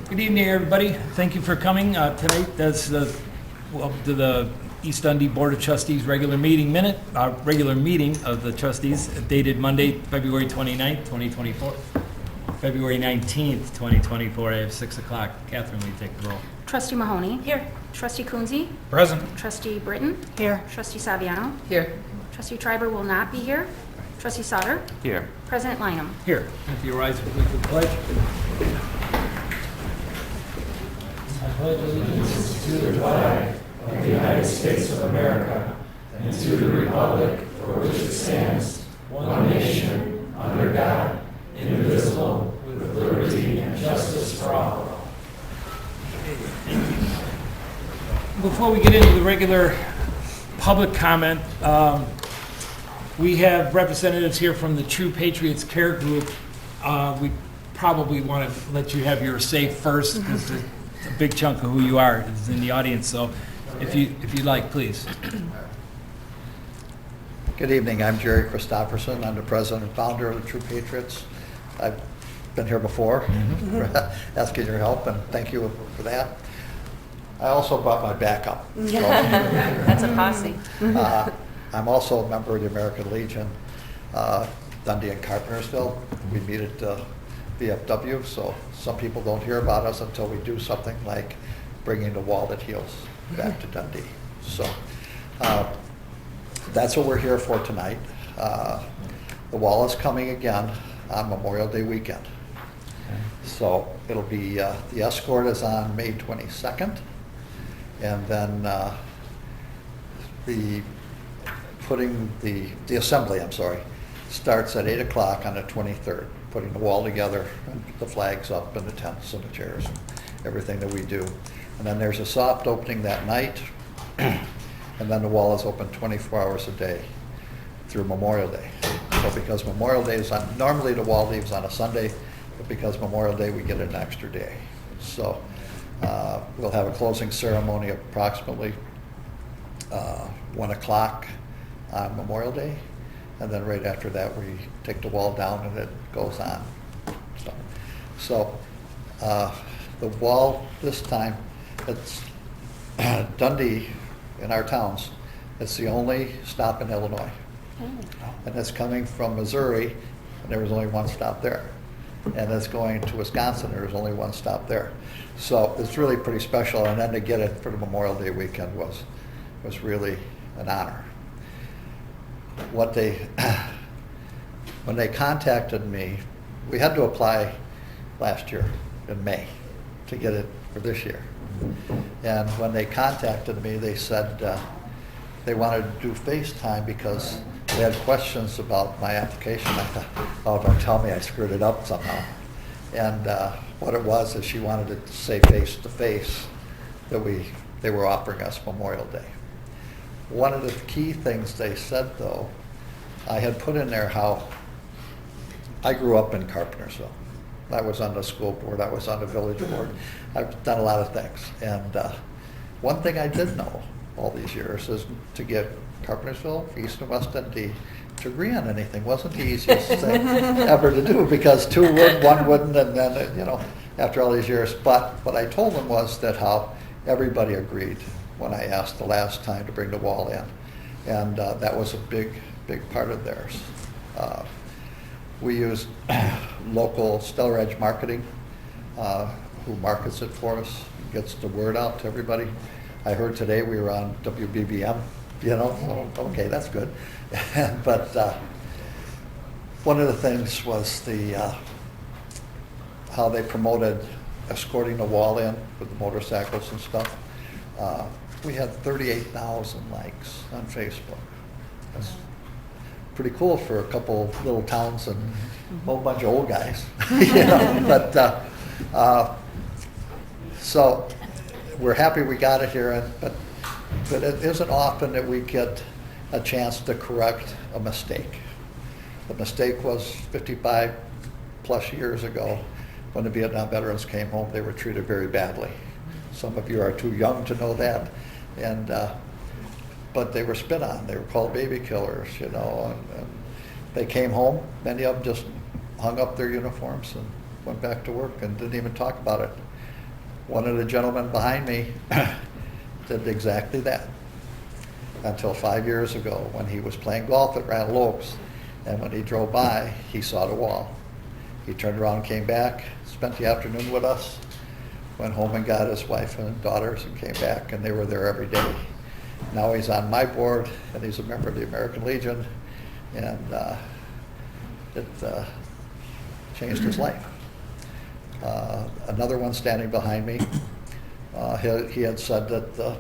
Good evening, everybody. Thank you for coming tonight. That's to the East Dundee Board of Trustees regular meeting regular meeting of the trustees dated Monday, February 29th, 2024. February 19th, 2024. I have 6 o'clock. Catherine, will you take the roll? Trustee Mahoney. Here. Trustee Coonsey. Present. Trustee Britton. Here. Trustee Saviano. Here. Trustee Triber will not be here. Trustee Sauter. Here. President Lineham. Here. If you rise and please for the pledge. I pledge allegiance to the flag of the United States of America and to the republic for which it stands, one nation, under God, indivisible, with liberty and justice for all. Before we get into the regular public comment, we have representatives here from the True Patriots Care Group. We probably want to let you have your say first because a big chunk of who you are is in the audience. So if you'd like, please. Good evening. I'm Jerry Christopherson. I'm the president and founder of the True Patriots. I've been here before, asking your help, and thank you for that. I also brought my backup. So, That's a posse. I'm also a member of the American Legion, Dundee and Carpentersville. We meet at VFW, so some people don't hear about us until we do something like bringing the wall that heals back to Dundee. So that's what we're here for tonight. The wall is coming again on Memorial Day weekend. So it'll be, the escort is on May 22nd, and then the assembly, starts at 8 o'clock on the 23rd, putting the wall together, and the flags up, and the tents and the chairs, and everything that we do. And then there's a soft opening that night, and then the wall is open 24 hours a day through Memorial Day. So because Memorial Day is normally the wall leaves on a Sunday, but because Memorial Day, we get an extra day. So we'll have a closing ceremony approximately 1 o'clock on Memorial Day, and then right after that we take the wall down and it goes on. So the wall this time, it's Dundee in our towns, it's the only stop in Illinois. And it's coming from Missouri, and there was only one stop there. And it's going to Wisconsin, there was only one stop there. So it's really pretty special, and then to get it for the Memorial Day weekend was really an honor. When they contacted me, we had to apply last year in May to get it for this year. And when they contacted me, they said they wanted to do FaceTime because they had questions about my application. I thought, oh, don't tell me I screwed it up somehow. And what it was is she wanted it to say face-to-face that they were offering us Memorial Day. One of the key things they said, though, I had put in there how I grew up in Carpentersville. I was on the school board, I was on the village board. I've done a lot of things. And one thing I did know all these years is to get Carpentersville, East and West Dundee to agree on anything wasn't the easiest thing ever to do, because two would, one wouldn't, and then, after all these years. But what I told them was that how everybody agreed when I asked the last time to bring the wall in. And that was a big part of theirs. We use local Stellar Edge Marketing, who markets it for us, gets the word out to everybody. I heard today we were on WBBM, so okay, that's good. But one of the things was how they promoted escorting the wall in with the motorcycles and stuff. We had 38,000 likes on Facebook. That's pretty cool for a couple little towns and a whole bunch of old guys. So we're happy we got it here, but it isn't often that we get a chance to correct a mistake. The mistake was 55 plus years ago when the Vietnam veterans came home. They were treated very badly. Some of you are too young to know that, but they were spit on. They were called baby killers, and they came home. Many of them just hung up their uniforms and went back to work and didn't even talk about it. one of the gentlemen behind me did exactly that until 5 years ago when he was playing golf at Randall Oaks. And when he drove by, he saw the wall. He turned around, came back, spent the afternoon with us, went home and got his wife and daughters and came back, and they were there every day. Now he's on my board, and he's a member of the American Legion, and it changed his life. Another one standing behind me, he had said that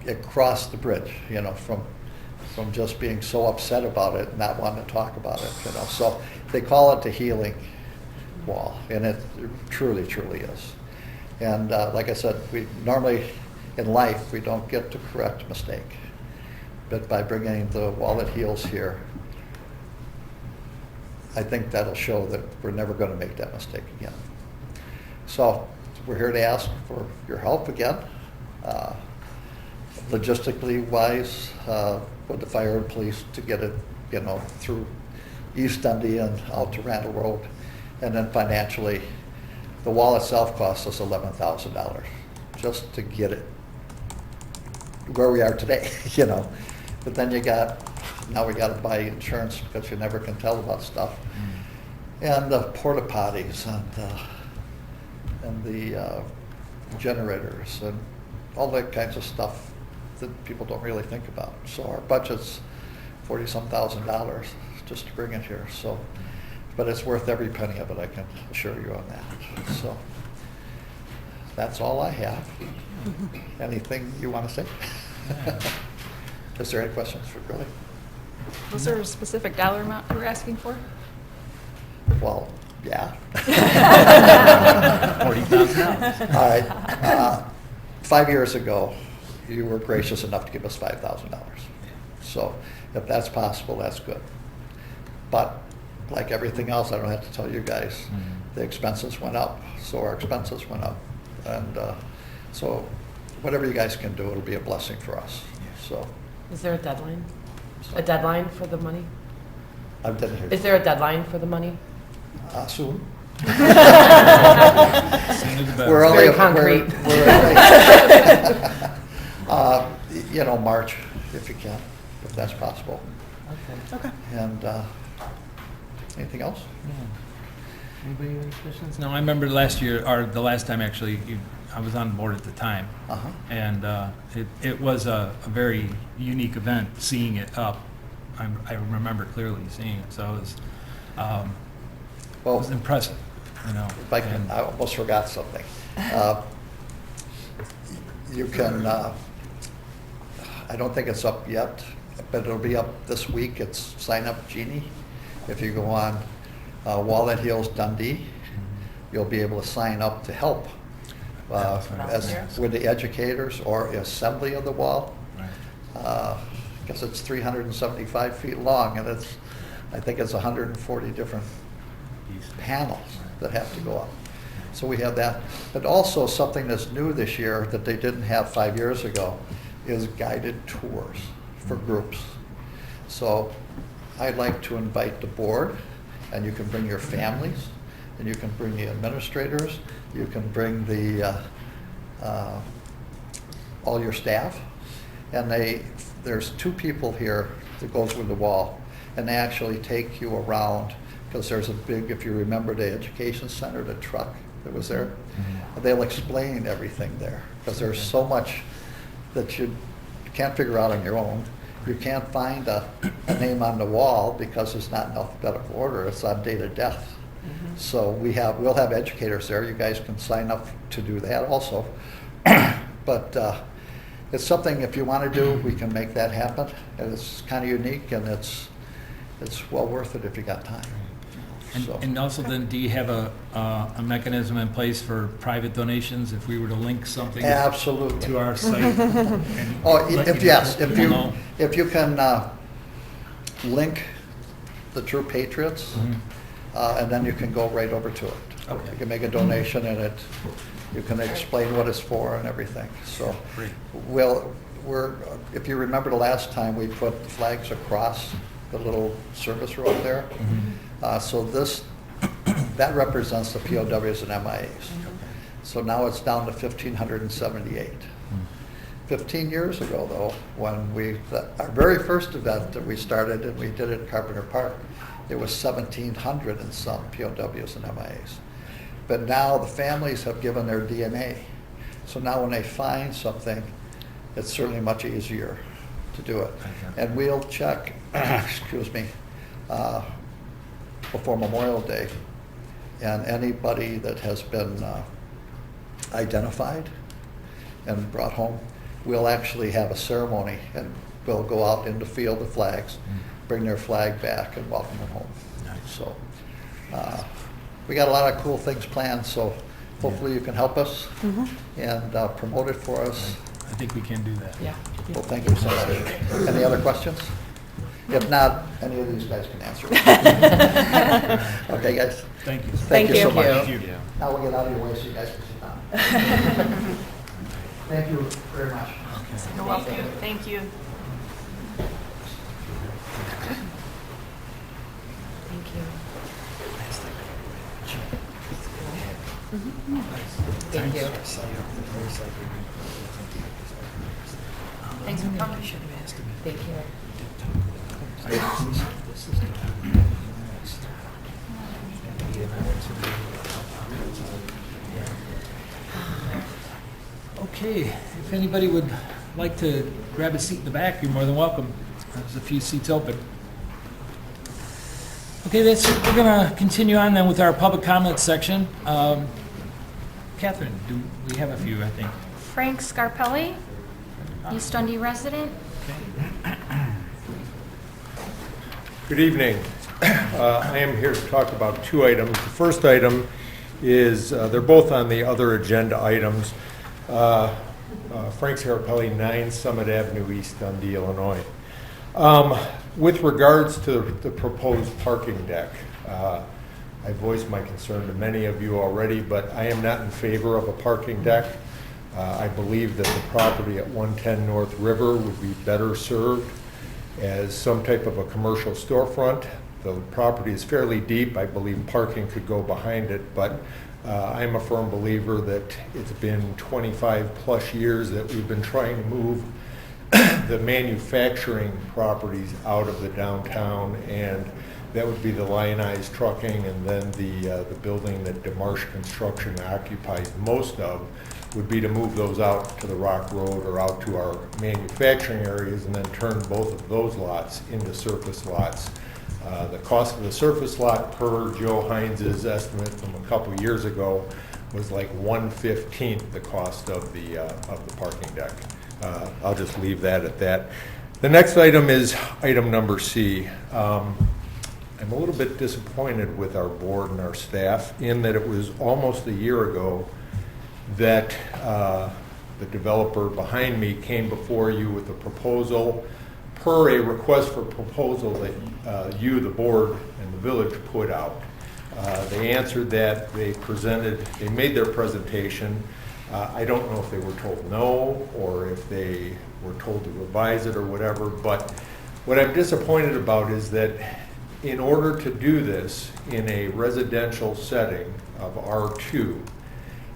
it crossed the bridge, you know, from just being so upset about it and not wanting to talk about it, you know. So they call it the healing wall, and it truly, truly is. And like I said, we normally in life we don't get to correct a mistake, but by bringing the wall that heals here, I think that'll show that we're never going to make that mistake again. So we're here to ask for your help again. Logistically wise, with the fire and police to get it, you know, through East Dundee and out to Randall Road. And then financially, the wall itself costs us $11,000 just to get it where we are today, you know. But then now we got to buy insurance because you never can tell about stuff. And the porta potties and the generators and all that kinds of stuff that people don't really think about. So our budget's $40-some thousand just to bring it here. So, but it's worth every penny of it, I can assure you on that. So that's all I have. Anything you want to say? Is there any questions for Curly? Was there a specific dollar amount you were asking for? Well, yeah. $40,000. All right. 5 years ago, you were gracious enough to give us $5,000. So if that's possible, that's good. But like everything else, I don't have to tell you guys, the expenses went up, so our expenses went up. And so whatever you guys can do, it'll be a blessing for us. So Is there a deadline? A deadline for the money? I didn't hear. Is there a deadline for the money? Soon. Sooner the better. We're only Very concrete. you know, March, if you can, if that's possible. Okay. And anything else? Anybody have any questions? No, I remember last year, or the last time actually, I was on board at the time. Uh-huh. And it was a very unique event, seeing it up. I remember clearly seeing it, so it was impressive, you know. If I can, I almost forgot something. You can, I don't think it's up yet, but it'll be up this week. It's Sign Up Genie. If you go on Wall That Heals Dundee, you'll be able to sign up to help with the educators or assembly of the wall. Right. Because it's 375 feet long, and I think it's 140 different panels that have to go up. So we have that. But also something that's new this year that they didn't have 5 years ago is guided tours for groups. So I'd like to invite the board, and you can bring your families, and you can bring the administrators, you can bring the all your staff, and there's 2 people here that goes with the wall, and they actually take you around, because there's a big, if you remember the education center, the truck that was there, they'll explain everything there, because there's so much that you can't figure out on your own. You can't find a name on the wall because it's not in alphabetical order, it's on date of death. So we'll have educators there. You guys can sign up to do that also. But it's something, if you want to do, we can make that happen. And it's kind of unique, and it's well worth it if you got time. So. And also then, do you have a mechanism in place for private donations if we were to link something Absolutely. to our site? Oh, if you can link the True Patriots, and then you can go right over to it. Okay. You can make a donation, and you can explain what it's for and everything. So, Great. if you remember the last time, we put flags across the little service road there. So that represents the POWs and MIAs. So now it's down to 1,578. 15 years ago, though, when our very first event that we started, and we did it at Carpenter Park, it was 1,700 and some POWs and MIAs. But now the families have given their DNA. So now when they find something, it's certainly much easier to do it. And we'll check, excuse me, before Memorial Day, and anybody that has been identified and brought home, we'll actually have a ceremony, and we'll go out in the field of flags, bring their flag back and welcome them home. Nice. So we got a lot of cool things planned, so hopefully you can help us and promote it for us. I think we can do that. Yeah. Well, thank you so much. Any other questions? If not, any of these guys can answer. Okay, guys? Thank you. Thank you so much. Thank you. Now we'll get out of your way so you guys can sit down. Thank you very much. You're welcome. Thank you. Thank you. Thank you. Thanks for coming. Thank you. Okay, if anybody would like to grab a seat in the back, you're more than welcome. There's a few seats open. Okay, we're going to continue on then with our public comment section. Catherine, do we have a few, I think? Frank Scarpelli, East Dundee resident. Okay. Good evening. I am here to talk about two items. The first item is, they're both on the other agenda items. Frank Scarpelli, 9 Summit Avenue, East Dundee, Illinois. With regards to the proposed parking deck, I voiced my concern to many of you already, but I am not in favor of a parking deck. I believe that the property at 110 North River would be better served as some type of a commercial storefront. The property is fairly deep. I believe parking could go behind it, but I'm a firm believer that it's been 25 plus years that we've been trying to move the manufacturing properties out of the downtown, and that would be the Lionized Trucking, and then the building that DeMarsh Construction occupies most of would be to move those out to the Rock Road or out to our manufacturing areas, and then turn both of those lots into surface lots. The cost of the surface lot, per Joe Hines' estimate from a couple years ago, was like 1/15 the cost of the parking deck. I'll just leave that at that. The next item is item number C. I'm a little bit disappointed with our board and our staff in that it was almost a year ago that the developer behind me came before you with a proposal per a request for proposal that you, the board, and the village put out. They answered that, they made their presentation. I don't know if they were told no, or if they were told to revise it or whatever, but what I'm disappointed about is that in order to do this in a residential setting of R2,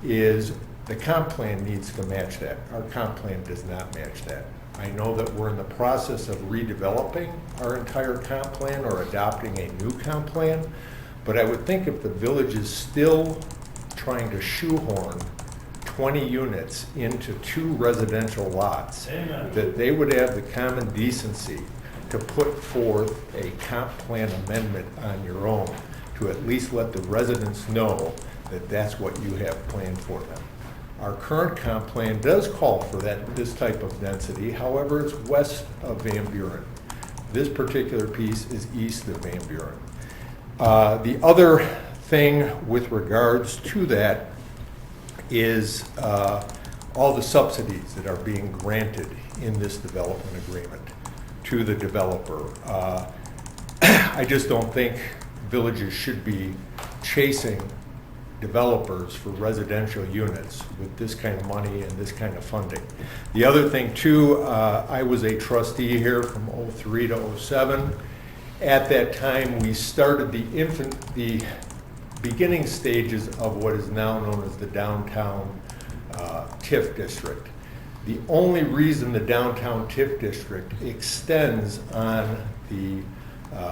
is the comp plan needs to match that. Our comp plan does not match that. I know that we're in the process of redeveloping our entire comp plan or adopting a new comp plan, but I would think if the village is still trying to shoehorn 20 units into 2 residential lots, that they would have the common decency to put forth a comp plan amendment on your own to at least let the residents know that that's what you have planned for them. Our current comp plan does call for this type of density, however, it's west of Van Buren. This particular piece is east of Van Buren. The other thing with regards to that is all the subsidies that are being granted in this development agreement to the developer. I just don't think villages should be chasing developers for residential units with this kind of money and this kind of funding. The other thing too, I was a trustee here from 03 to 07. At that time, we started the beginning stages of what is now known as the downtown TIF district. The only reason the downtown TIF district extends on the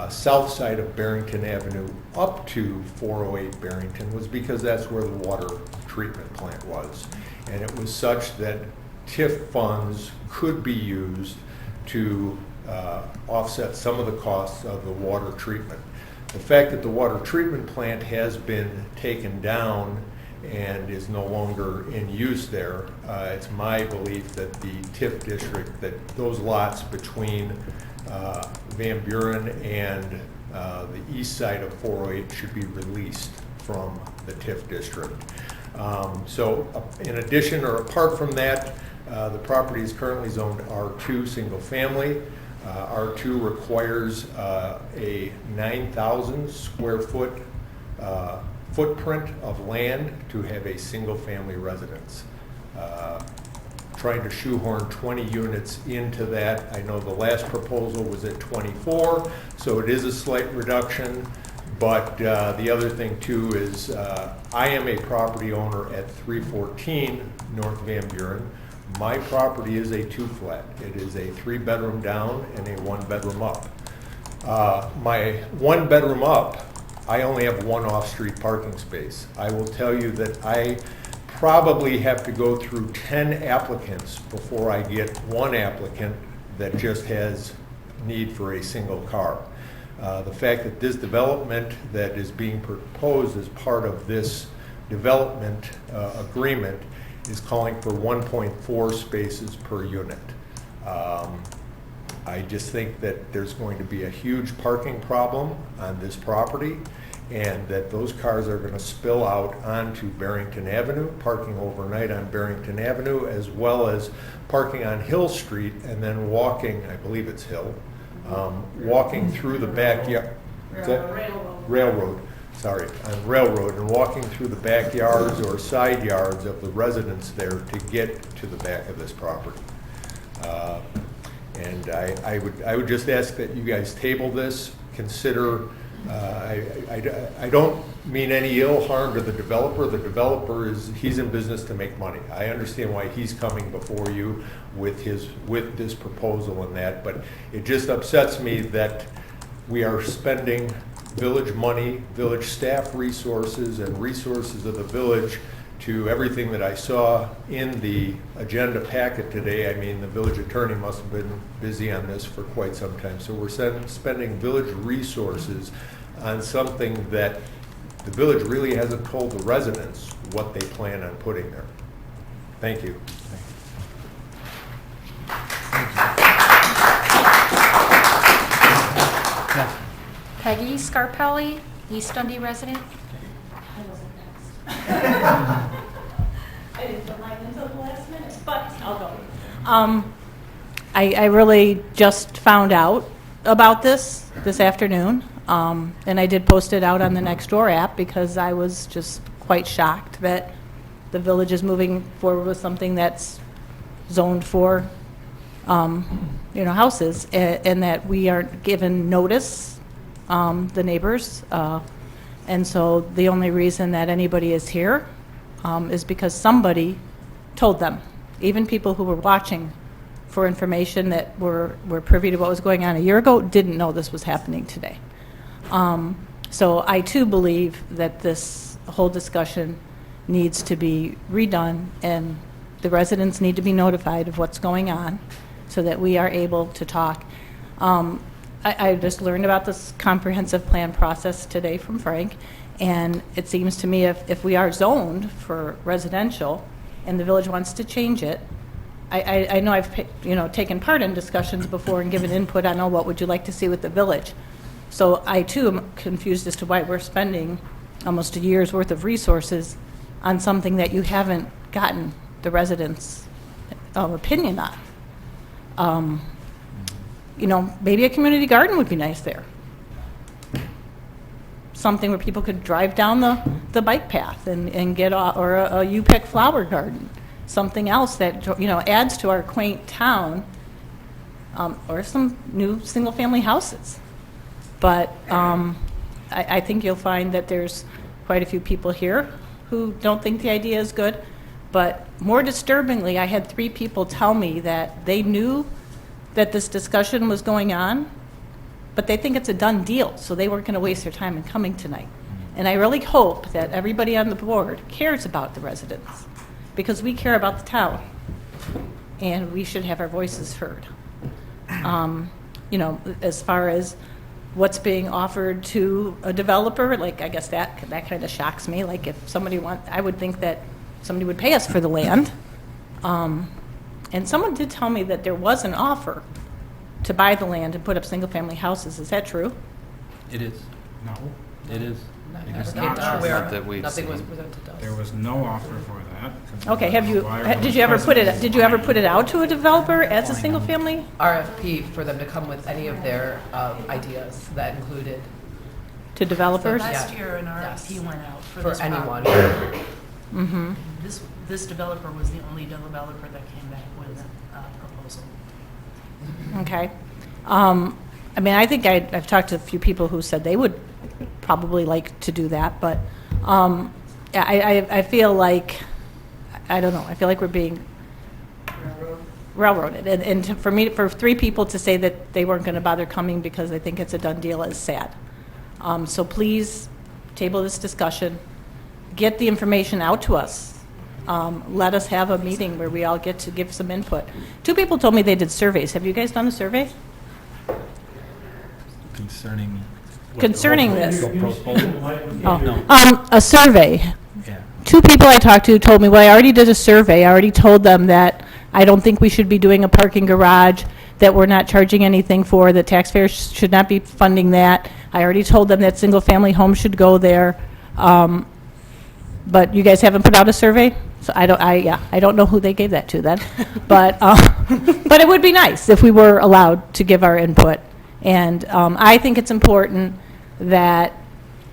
south side of Barrington Avenue up to 408 Barrington was because that's where the water treatment plant was. And it was such that TIF funds could be used to offset some of the costs of the water treatment. The fact that the water treatment plant has been taken down and is no longer in use there, it's my belief that the TIF district, that those lots between Van Buren and the east side of 408 should be released from the TIF district. So in addition or apart from that, the property is currently zoned R2 single family. R2 requires a 9,000 square foot footprint of land to have a single family residence. Trying to shoehorn 20 units into that. I know the last proposal was at 24, so it is a slight reduction. But the other thing too is I am a property owner at 314 North Van Buren. My property is a 2-flat. It is a 3-bedroom down and a 1-bedroom up. My 1-bedroom up, I only have 1 off-street parking space. I will tell you that I probably have to go through 10 applicants before I get 1 applicant that just has need for a single car. The fact that this development that is being proposed as part of this development agreement is calling for 1.4 spaces per unit. I just think that there's going to be a huge parking problem on this property, and that those cars are going to spill out onto Barrington Avenue, parking overnight on Barrington Avenue, as well as parking on Hill Street and then walking, I believe it's Hill, walking through the backyard. Railroad. Sorry, on Railroad, and walking through the backyards or side yards of the residents there to get to the back of this property. And I would just ask that you guys table this, consider. I don't mean any ill harm to the developer. The developer he's in business to make money. I understand why he's coming before you with this proposal and that, but it just upsets me that we are spending village money, village staff resources, and resources of the village to everything that I saw in the agenda packet today. I mean, the village attorney must have been busy on this for quite some time. So we're spending village resources on something that the village really hasn't told the residents what they plan on putting there. Thank you. Peggy Scarpelli, East Dundee resident. I didn't put mine until the last minute, but I'll go. I really just found out about this afternoon, and I did post it out on the Nextdoor app because I was just quite shocked that the village is moving forward with something that's zoned for, houses, and that we aren't given notice, the neighbors. And so the only reason that anybody is here is because somebody told them, even people who were watching for information that were privy to what was going on a year ago, didn't know this was happening today. So I too believe that this whole discussion needs to be redone, and the residents need to be notified of what's going on so that we are able to talk. I just learned about this comprehensive plan process today from Frank, and it seems to me if we are zoned for residential and the village wants to change it, I know I've taken part in discussions before and given input on, what would you like to see with the village. So I too am confused as to why we're spending almost a year's worth of resources on something that you haven't gotten the residents' opinion on. Maybe a community garden would be nice there. Something where people could drive down the bike path and get or a you-pick flower garden. Something else that adds to our quaint town, or some new single-family houses. But I think you'll find that there's quite a few people here who don't think the idea is good. But more disturbingly, I had 3 people tell me that they knew that this discussion was going on, but they think it's a done deal, so they weren't going to waste their time in coming tonight. And I really hope that everybody on the board cares about the residents, because we care about the town, and we should have our voices heard. You know, as far as what's being offered to a developer, like, I guess that kind of shocks me. Like, if somebody I would think that somebody would pay us for the land. And someone did tell me that there was an offer to buy the land and put up single-family houses. Is that true? It is. No, It is. It is Not not. aware. Not that we've Nothing was seen. presented to us. there was no offer for that. Okay, did you ever put it out to a developer as a single-family? RFP for them to come with any of their ideas that included To developers? Last Last year, an Yes. RFP went out for for this anyone. property. Mm-hmm. This developer was the only developer that came back with a proposal. Okay. I mean, I think I've talked to a few people who said they would probably like to do that, but yeah, I feel like, I don't know, I feel like we're being railroaded. And for 3 people to say that they weren't going to bother coming because they think it's a done deal is sad. So please table this discussion, get the information out to us. Let us have a meeting where we all get to give some input. 2 people told me they did surveys. Have you guys done a survey? Concerning this? A survey. Yeah. 2 people I talked to told me, well, I already did a survey. I already told them that I don't think we should be doing a parking garage, that we're not charging anything for, that taxpayers should not be funding that. I already told them that single-family homes should go there. But you guys haven't put out a survey? So I don't know who they gave that to then. But it would be nice if we were allowed to give our input. And I think it's important that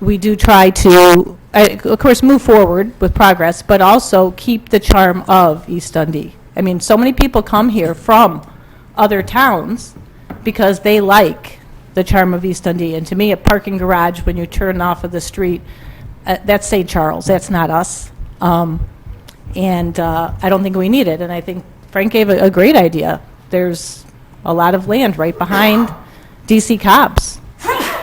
we do try to, of course, move forward with progress, but also keep the charm of East Dundee. I mean, so many people come here from other towns because they like the charm of East Dundee. And to me, a parking garage, when you turn off of the street, that's St. Charles, that's not us. And I don't think we need it. And I think Frank gave a great idea. There's a lot of land right behind DC Cobb's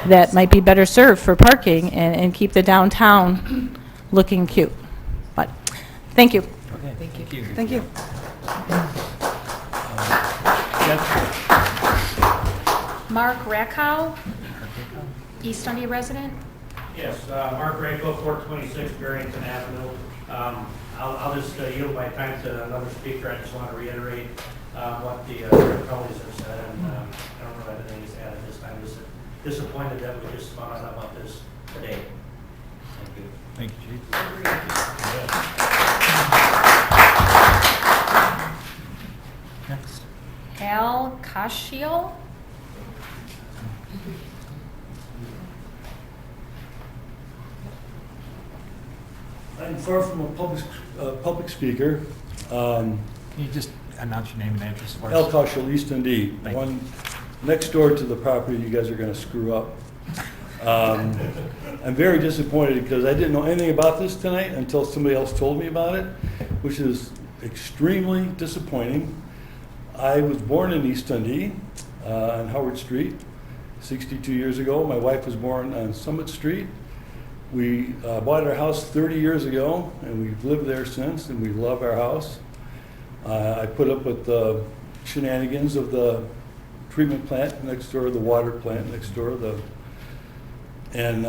that might be better served for parking and keep the downtown looking cute. But, thank you. Okay, thank you. Thank you. Mark Rackow, East Dundee resident. Yes, Mark Rayco, 426 Barrington Avenue. I'll just yield my time to another speaker. I just want to reiterate what the colleagues have said, and I don't know anything to add at this time. Just disappointed that we just found out about this today. Thank you. Thank you, Chief. Next. Hal Kashiel. I'm far from a public speaker. Can you just announce your name and address for us? Al Kaushal, East Dundee, Thank you. one next door to the property you guys are going to screw up. I'm very disappointed because I didn't know anything about this tonight until somebody else told me about it, which is extremely disappointing. I was born in East Dundee on Howard Street 62 years ago. My wife was born on Summit Street. We bought our house 30 years ago, and we've lived there since, and we love our house. I put up with the shenanigans of the treatment plant next door, the water plant next door, and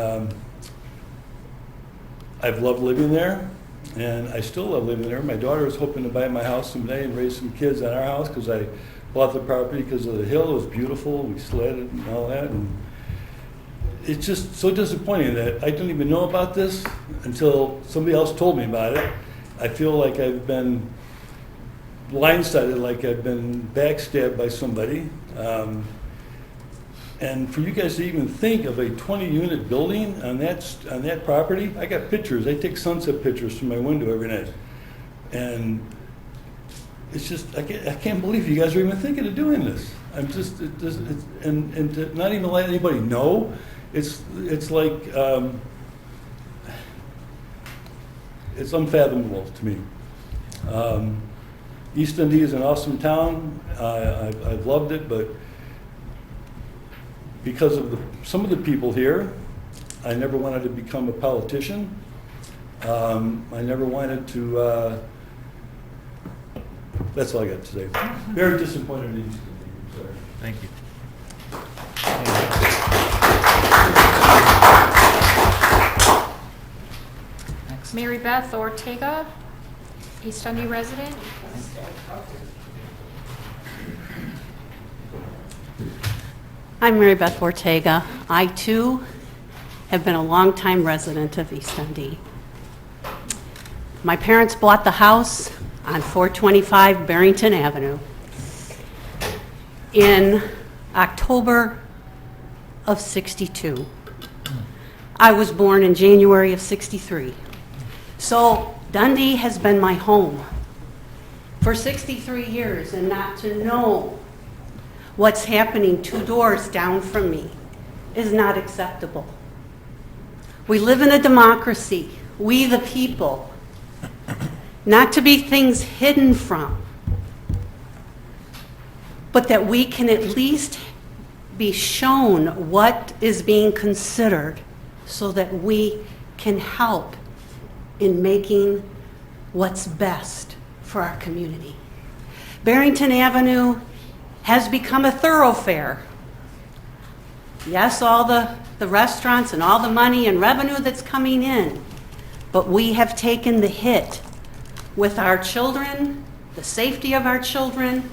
I've loved living there, and I still love living there. My daughter is hoping to buy my house someday and raise some kids on our house because I bought the property because of the hill. It was beautiful. We sledded and all that, and it's just so disappointing that I didn't even know about this until somebody else told me about it. I feel like I've been blindsided, like I've been backstabbed by somebody. And for you guys to even think of a 20-unit building on that property, I got pictures. I take sunset pictures from my window every night. And it's just, I can't believe you guys are even thinking of doing this. I'm just, and to not even let anybody know, it's like, it's unfathomable to me. East Dundee is an awesome town. I've loved it, but because of some of the people here, I never wanted to become a politician. I never wanted to, that's all I got to say. Very disappointed in East Dundee, I'm sorry. Thank you. Mary Beth Ortega, East Dundee resident. I'm Mary Beth Ortega. I, too, have been a longtime resident of East Dundee. My parents bought the house on 425 Barrington Avenue in October of '62. I was born in January of '63. So Dundee has been my home for 63 years, and not to know what's happening 2 doors down from me is not acceptable. We live in a democracy, we the people, not to be things hidden from, but that we can at least be shown what is being considered so that we can help in making what's best for our community. Barrington Avenue has become a thoroughfare. Yes, all the restaurants and all the money and revenue that's coming in, but we have taken the hit with our children, the safety of our children,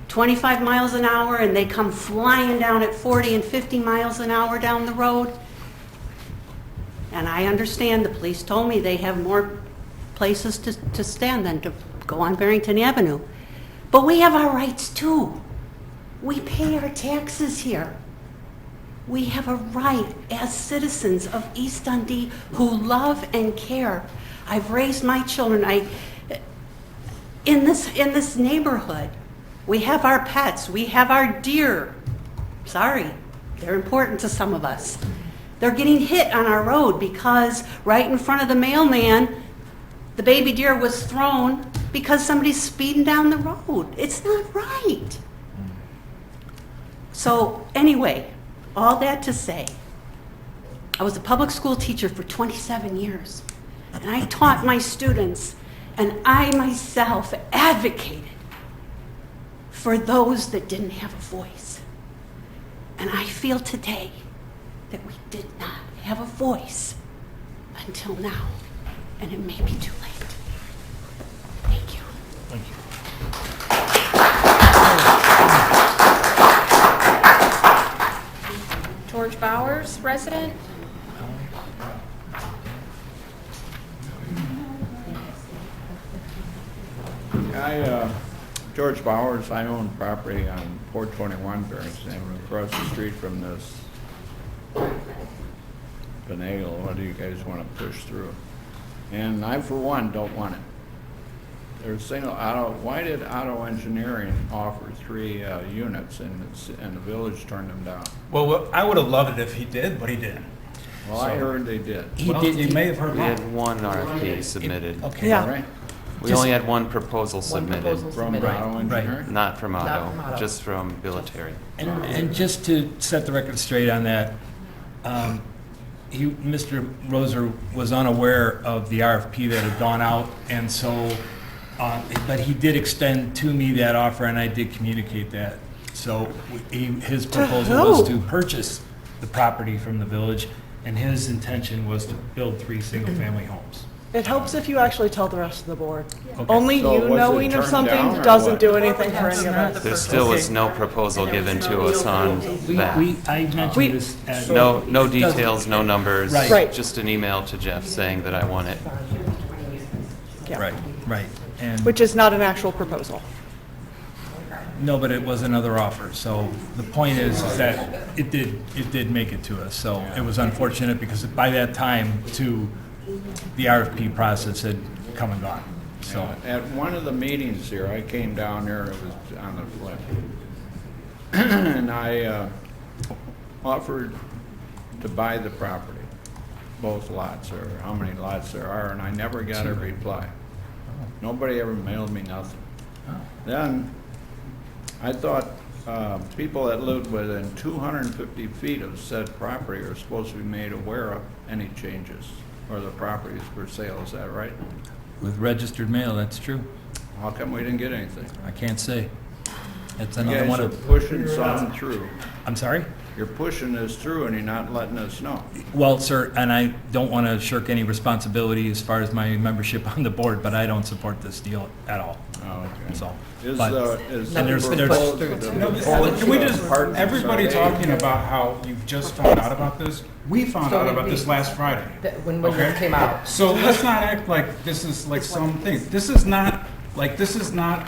25 miles an hour, and they come flying down at 40 and 50 miles an hour down the road. And I understand the police told me they have more places to stand than to go on Barrington Avenue. But we have our rights too. We pay our taxes here. We have a right as citizens of East Dundee who love and care. I've raised my children. In this neighborhood, we have our pets. We have our deer. Sorry, they're important to some of us. They're getting hit on our road because right in front of the mailman, the baby deer was thrown because somebody's speeding down the road. It's not right. So anyway, all that to say, I was a public school teacher for 27 years, and I taught my students, and I myself advocated for those that didn't have a voice. And I feel today that we did not have a voice until now, and it may be too late. Thank you. Thank you. George Bowers, resident. George Bowers, I own property on 421 Barrington Avenue, across the street from this finagle. What do you guys want to push through? And I, for one, don't want it. There's single auto. Why did Auto Engineering offer 3 units and the village turned them down? Well, I would have loved it if he did, but he didn't. Well, I heard they did. He did. You may have heard We that. had one RFP submitted. Okay. Yeah. Right? We only had one proposal submitted. proposal From submitted. Auto Engineering? Not from Not Otto, from Otto. just from Billetary. And just to set the record straight on that, Mr. Roser was unaware of the RFP that had gone out, and so, but he did extend to me that offer, and I did communicate that. So his proposal was to purchase the property from the village, and his intention was to build 3 single-family homes. It helps if you actually tell the rest of the board. Okay. Only So you was it knowing of turned something down or doesn't what? do anything for any of us. There still was no proposal given to us on that. I mentioned We- this at... No details, no numbers. Right. Right. Just an email to Jeff saying that I want it. Yeah. Right. And, Which is not an actual proposal. no, but it was another offer, so the point is that it did make it to us, so it was unfortunate because by that time, too, the RFP process had come and gone, so. At one of the meetings here, I came down there, it was on the flip. And I offered to buy the property. both lots, or how many lots there are, and I never got a reply. Nobody ever mailed me nothing. Then, I thought people that lived within 250 feet of said property are supposed to be made aware of any changes, or the properties for sale, is that right? With registered mail, that's true. How come we didn't get anything? I can't say. That's You another guys one are of, pushing something through. I'm sorry? You're pushing this through and you're not letting us know. Well, sir, and I don't want to shirk any responsibility as far as my membership on the board, but I don't support this deal at all. Oh, okay. So, Is, but- is and there's- the there's- proposed- the proposed, Can we just, parking everybody survey- talking about how you've just found out about this, we found So out did about we. this last Friday. When this Okay? came out. So let's not act like this is like something, this is not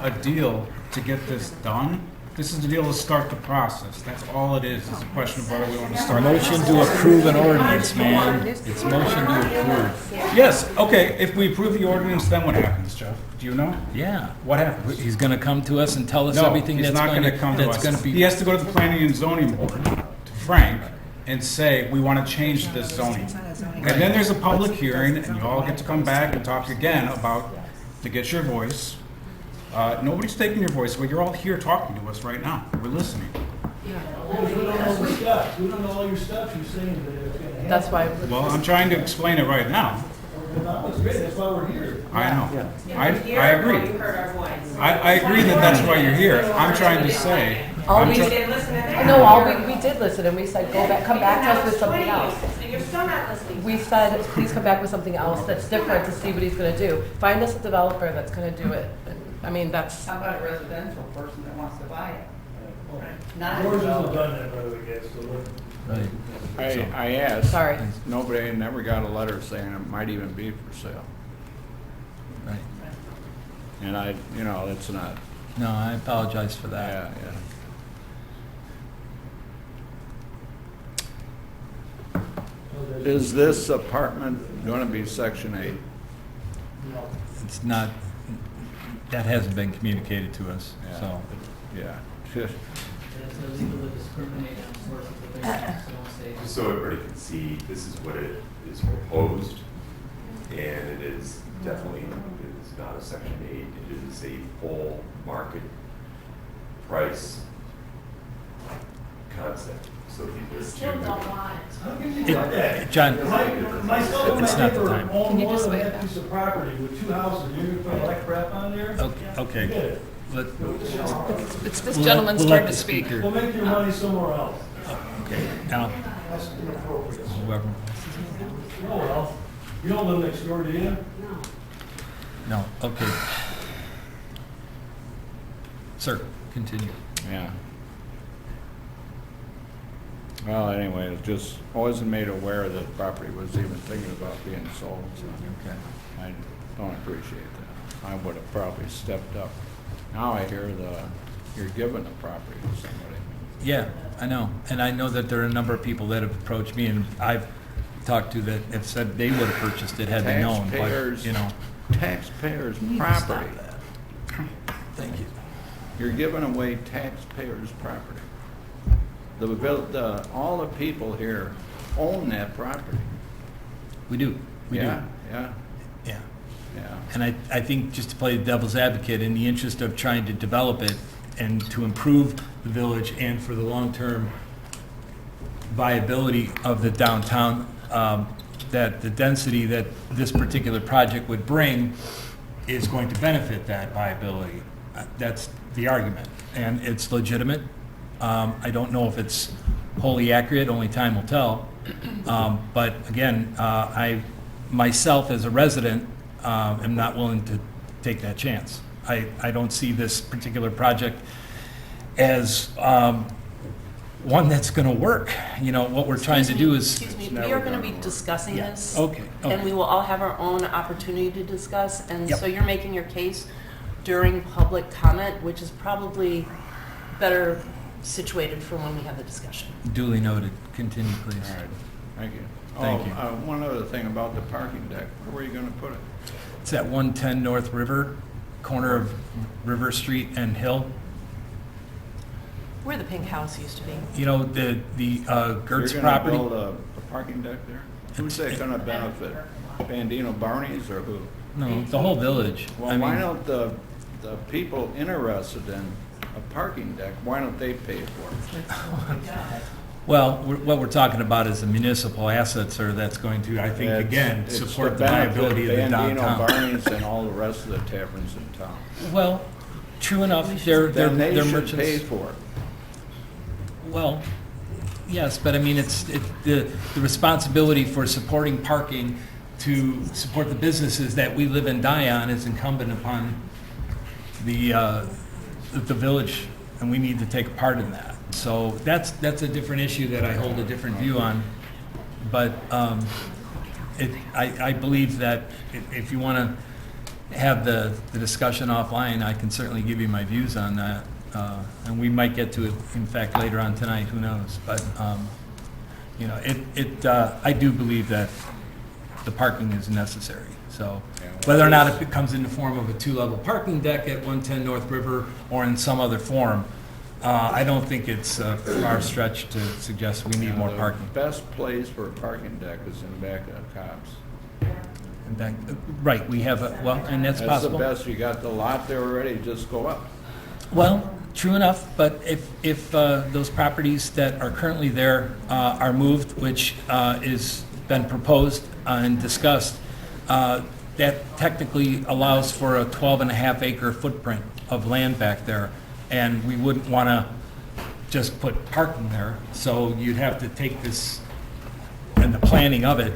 a deal to get this done. This is the deal to start the process. That's all it is. It's a question of whether we want to start. Motion to approve an ordinance, man. It's motion to approve. Yes, okay, if we approve the ordinance, then what happens, Jeff? Do you know? Yeah. What happens? He's going to come to us and tell us No, everything he's that's not going gonna come to that's us. going to be. He has to go to the planning and zoning board, to Frank, and say, we want to change this zoning. And then there's a public hearing, and you all get to come back and talk again about, to get your voice. Nobody's taking your voice, but you're all here talking to us right now. We're listening. We don't know all the steps. We don't know all your steps. You're saying that it's going to happen. That's why. Well, I'm trying to explain it right now. That's great. That's why we're here. I know. I agree. I agree that that's why you're here. I'm trying to say. All I'm we try- did listen. No, we did listen, and we said, go back, come back to us with something else. And you're still not listening. We said, please come back with something else that's different to see what he's gonna do. Find us a developer that's gonna do it. And, I mean, that's. How about a residential person that wants to buy it? Not a Yours isn't developer. done that, by the way, guys, so look. Right. I asked. Sorry. Nobody never got a letter saying it might even be for sale. Right. And I, you know, it's not, No, I apologize for that. yeah, yeah. Is this apartment going to be Section 8? It's not, that hasn't been communicated to us, Yeah. so. Yeah. Just so everybody can see, this is what it is proposed, and it is definitely, it is not a Section 8, it is a full market price concept. So these are two. John, Myself and it's my not the neighbor time. own Can you more just than wait that piece of property with 2 houses. You're going to put all that crap on there? Okay. Forget it. Let- It's this we'll let- gentleman's we'll let turn the to speak. speaker- We'll make your money somewhere else. Okay, now, That's inappropriate. whoever, Oh, well, you don't live next door, do you? no, okay. Sir, continue. Yeah. Well, anyway, it just, I wasn't made aware that property was even thinking about being sold, so Okay. I don't appreciate that. I would have probably stepped up. Now I hear you're giving the property to somebody. Yeah, I know, and I know that there are a number of people that have approached me, and I've talked to that have said they would have purchased it had they known, but, Taxpayers, you know. taxpayers' You need to stop property. that. Thank you. You're giving away taxpayers' property. All the people here own that property. We do, we do. Yeah, yeah, Yeah. yeah. And I think just to play the devil's advocate, in the interest of trying to develop it and to improve the village and for the long-term viability of the downtown, that the density that this particular project would bring is going to benefit that viability. That's the argument, and it's legitimate. I don't know if it's wholly accurate, only time will tell. But again, I, myself as a resident, am not willing to take that chance. I don't see this particular project as one that's going to work. You know, what we're trying to do is... Excuse me, we are going to be discussing this. Okay. And we will all have our own opportunity to discuss. And Yep. so you're making your case during public comment, which is probably better situated for when we have the discussion. Duly noted. Continue, please. All right, thank you. Thank you. One other thing about the parking deck, where are you gonna put it? It's at 110 North River, corner of River Street and Hill. Where the pink house used to be. You know, the Gertz You're gonna property. build a parking deck there? Who's that gonna benefit? Bandino Barney's or who? No, the whole village. I Well, why mean, don't the people interested in a parking deck, why don't they pay for it? well, what we're talking about is the municipal assets, or that's going to, I think, again, It's support to the viability of the benefit Bandino downtown. Barney's and all the rest of the taverns in town. Well, true enough, they're Then they should merchants. pay for it. Well, yes, but I mean, it's the responsibility for supporting parking to support the businesses that we live and die on is incumbent upon the village, and we need to take a part in that. So that's a different issue that I hold a different view on. But I believe that if you want to have the discussion offline, I can certainly give you my views on that. And we might get to it, in fact, later on tonight, who knows? But, you know, I do believe that the parking is necessary. So whether or not it comes in the form of a 2-level parking deck at 110 North River or in some other form, I don't think it's a far stretch to suggest we need more parking. The best place for a parking deck is in back of Cobb's. In fact, right, we have, well, and that's possible. That's the best, you got the lot there already, just go up. Well, true enough, but if those properties that are currently there are moved, which is been proposed and discussed, that technically allows for a 12.5 acre footprint of land back there, and we wouldn't want to just put parking there, so you'd have to take this and the planning of it,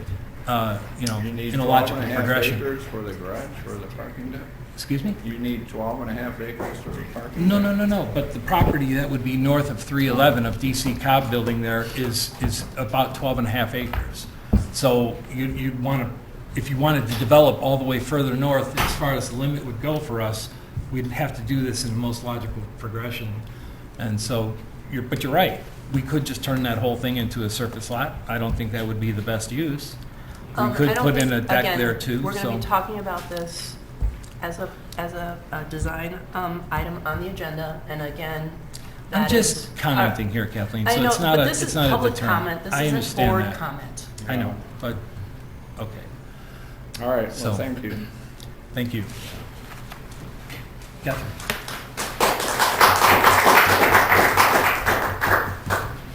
you know, in a logical progression. You need 12.5 acres for the garage, for the parking deck? Excuse me? You need 12.5 acres for the parking No, deck? no, but the property that would be north of 311 of DC Cobb Building there is about 12.5 acres. So you'd want to, if you wanted to develop all the way further north, as far as the limit would go for us, we'd have to do this in the most logical progression. And so, but you're right, we could just turn that whole thing into a surface lot. I don't think that would be the best use. We could put in a deck there too, We're so. going to be talking about this as a design item on the agenda, and again, I'm that just is- commenting here, Kathleen, I so know, it's not but a, this it's is not a public deterrent. comment. This I isn't understand board that. comment. I know, but, okay, All right, So- well, thank you. thank you. Catherine?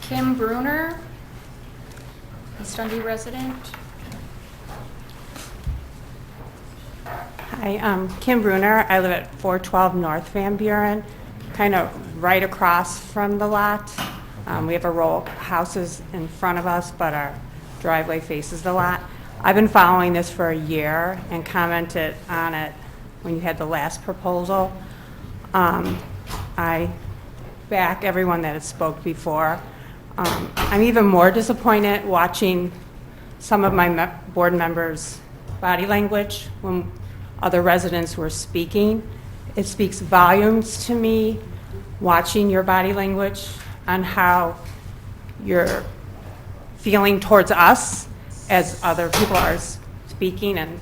Kim Bruner, East Dundee resident. Hi, I'm Kim Bruner. I live at 412 North Van Buren, kind of right across from the lot. We have a row of houses in front of us, but our driveway faces the lot. I've been following this for a year and commented on it when you had the last proposal. I back everyone that has spoke before. I'm even more disappointed watching some of my board members' body language when other residents were speaking. It speaks volumes to me watching your body language on how you're feeling towards us as other people are speaking, and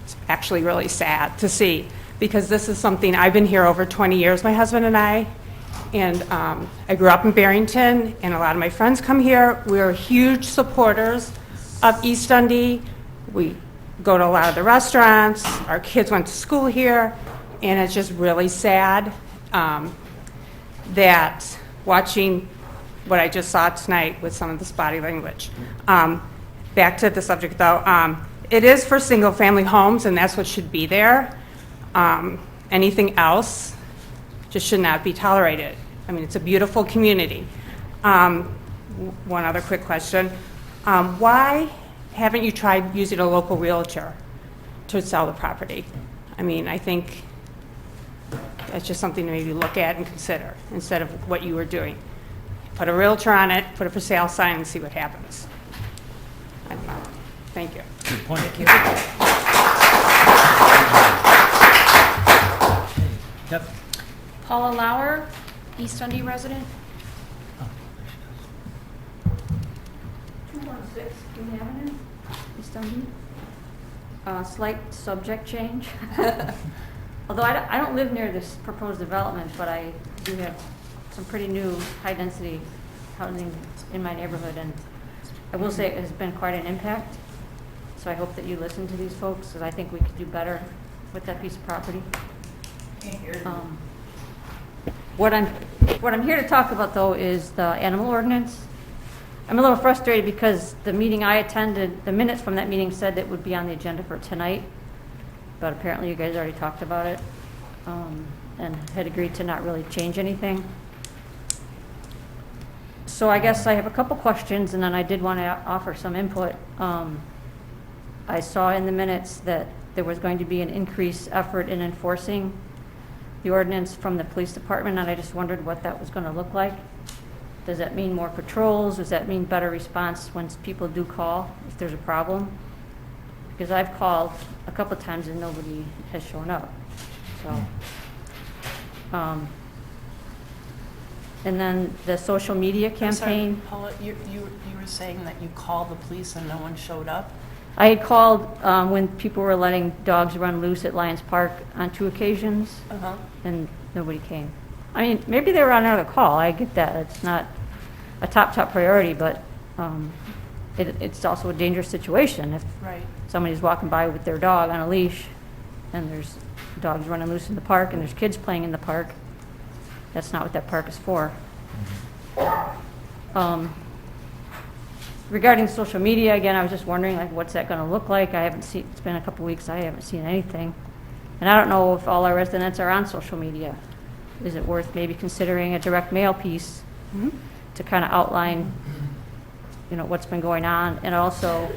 it's actually really sad to see, because this is something, I've been here over 20 years, my husband and I grew up in Barrington, and a lot of my friends come here. We're huge supporters of East Dundee. We go to a lot of the restaurants. Our kids went to school here, and it's just really sad that watching what I just saw tonight with some of this body language. Back to the subject, though. It is for single-family homes, and that's what should be there. Anything else just should not be tolerated. I mean, it's a beautiful community. One other quick question. Why haven't you tried using a local realtor to sell the property? I mean, I think that's just something to maybe look at and consider instead of what you were doing. Put a realtor on it, put a for sale sign, and see what happens. I don't know. Thank you. Good point. Thank you. Yep. Paula Lauer, East Dundee resident. 216 King Avenue, East Dundee. Slight subject change. Although I don't live near this proposed development, but I do have some pretty new high-density housing in my neighborhood, and I will say it has been quite an impact. so I hope that you listen to these folks, because I think we could do better with that piece of property. What I'm here to talk about, though, is the animal ordinance. I'm a little frustrated because the meeting I attended, the minutes from that meeting said it would be on the agenda for tonight, but apparently you guys already talked about it, and had agreed to not really change anything. So I guess I have a couple questions, and then I did want to offer some input. I saw in the minutes that there was going to be an increased effort in enforcing the ordinance from the police department, and I just wondered what that was going to look like. Does that mean more patrols? Does that mean better response when people do call if there's a problem? Because I've called a couple times and nobody has shown up. So, and then the social media campaign. I'm sorry, Paula, you were saying that you called the police and no one showed up? I had called when people were letting dogs run loose at Lions Park on 2 occasions, and nobody came. I mean, maybe they were on another call. I get that. It's not a top priority, but it's also a dangerous situation. If somebody's walking by with their dog on a leash and there's dogs running loose in the park and there's kids playing in the park, that's not what that park is for. Regarding social media, again, I was just wondering, like, what's that going to look like? I haven't seen, it's been a couple weeks, I haven't seen anything. And I don't know if all our residents are on social media. Is it worth maybe considering a direct mail piece to kind of outline, you know, what's been going on, and also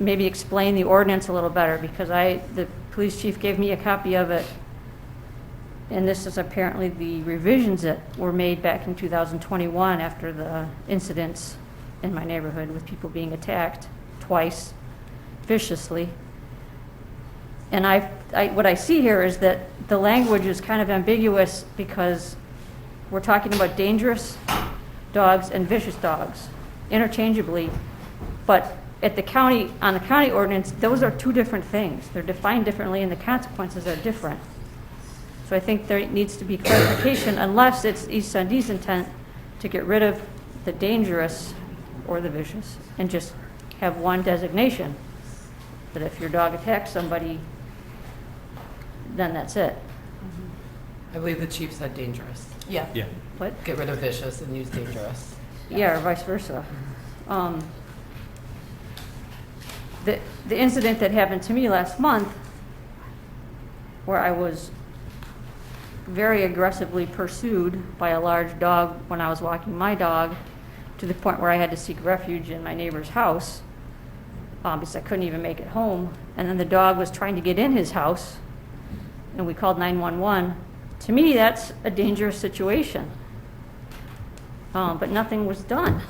maybe explain the ordinance a little better, because the police chief gave me a copy of it, and this is apparently the revisions that were made back in 2021 after the incidents in my neighborhood with people being attacked twice viciously. And what I see here is that the language is kind of ambiguous, because we're talking about dangerous dogs and vicious dogs interchangeably, but on the county ordinance, those are 2 different things. They're defined differently and the consequences are different. So I think there needs to be clarification, unless it's East Dundee's intent to get rid of the dangerous or the vicious and just have one designation, that if your dog attacks somebody, then that's it. I believe the chief said dangerous. Yeah. What? Get rid of vicious and use dangerous. Yeah, or vice versa. The incident that happened to me last month, where I was very aggressively pursued by a large dog when I was walking my dog, to the point where I had to seek refuge in my neighbor's house, because I couldn't even make it home. And then the dog was trying to get in his house, and we called 911. To me, that's a dangerous situation. But nothing was done.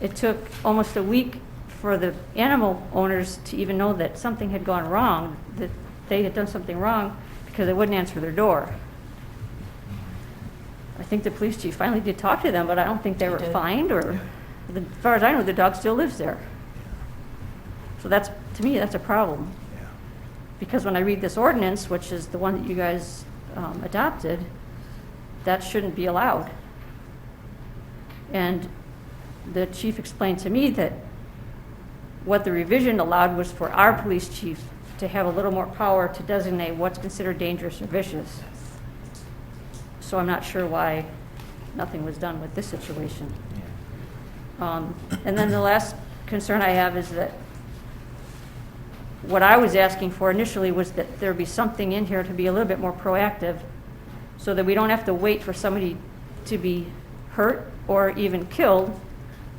It took almost a week for the animal owners to even know that something had gone wrong, that they had done something wrong, because they wouldn't answer their door. I think the police chief finally did talk to them, but I don't think they were fined, or as far as I know, the dog still lives there. So that's, to me, that's a problem. Because when I read this ordinance, which is the one that you guys adopted, that shouldn't be allowed. And the chief explained to me that what the revision allowed was for our police chief to have a little more power to designate what's considered dangerous or vicious. So I'm not sure why nothing was done with this situation. And then the last concern I have is that what I was asking for initially was that there be something in here to be a little bit more proactive, so that we don't have to wait for somebody to be hurt or even killed.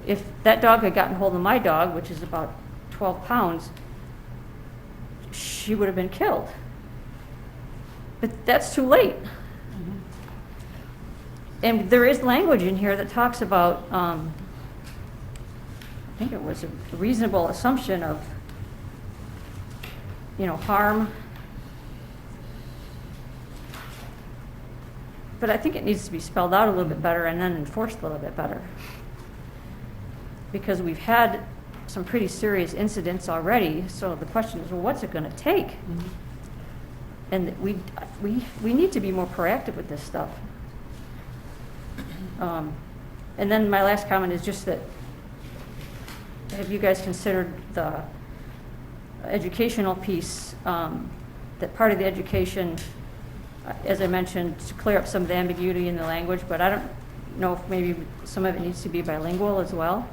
If that dog had gotten hold of my dog, which is about 12 pounds, she would have been killed. But that's too late. And there is language in here that talks about, I think it was a reasonable assumption of, harm. But I think it needs to be spelled out a little bit better and then enforced a little bit better. Because we've had some pretty serious incidents already, so the question is, well, what's it going to take? And we need to be more proactive with this stuff. And then my last comment is just that have you guys considered the educational piece, that part of the education, as I mentioned, to clear up some of the ambiguity in the language, but I don't know if maybe some of it needs to be bilingual as well?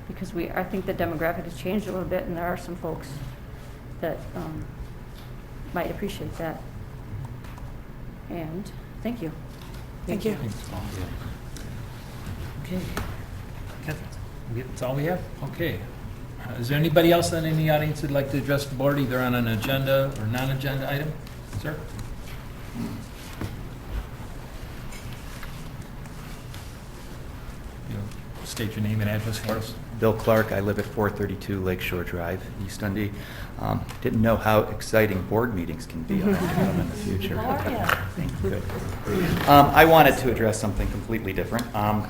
Because I think the demographic has changed a little bit, and there are some folks that might appreciate that. And thank you. Thank you. Okay. That's all we have? Okay. Is there anybody else in the audience who'd like to address the board, either on an agenda or non-agenda item? Sir? State your name and address for us. Bill Clark, I live at 432 Lakeshore Drive, East Dundee. Didn't know how exciting board meetings can be. I'll have to have them in the future. Good. I wanted to address something completely different. I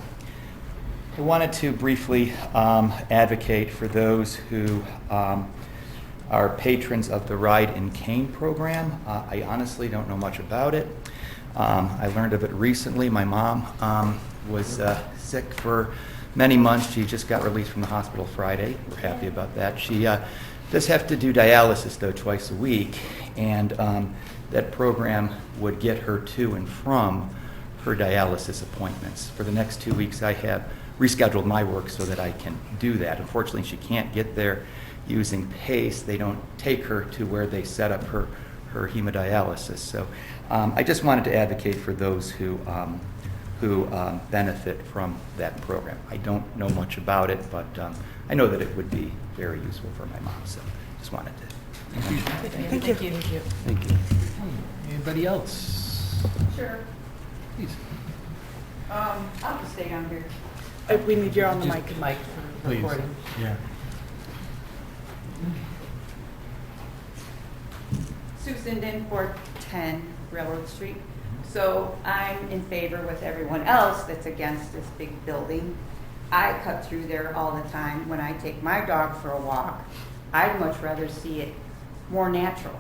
wanted to briefly advocate for those who are patrons of the Ride and Cane program. I honestly don't know much about it. I learned of it recently. My mom was sick for many months. She just got released from the hospital Friday. We're happy about that. She does have to do dialysis, though, twice a week, and that program would get her to and from her dialysis appointments. For the next 2 weeks, I have rescheduled my work so that I can do that. Unfortunately, she can't get there using PACE. They don't take her to where they set up her hemodialysis. So I just wanted to advocate for those who benefit from that program. I don't know much about it, but I know that it would be very useful for my mom, so just wanted to. Thank you. Thank you. Thank you. Thank you. Anybody else? Sure. Please. I'll just stay down here. We need you on the mic. Please. Recording. Yeah. Sue Sinden, 410 Railroad Street. So I'm in favor with everyone else that's against this big building. I cut through there all the time when I take my dog for a walk. I'd much rather see it more natural.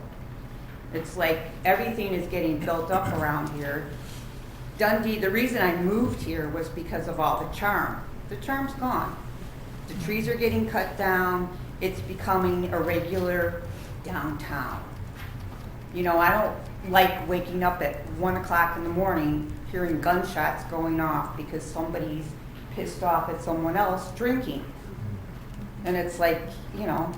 It's like everything is getting built up around here. Dundee, the reason I moved here was because of all the charm. The charm's gone. The trees are getting cut down. It's becoming a regular downtown. You know, I don't like waking up at 1 o'clock in the morning hearing gunshots going off because somebody's pissed off at someone else drinking. And it's like, you know,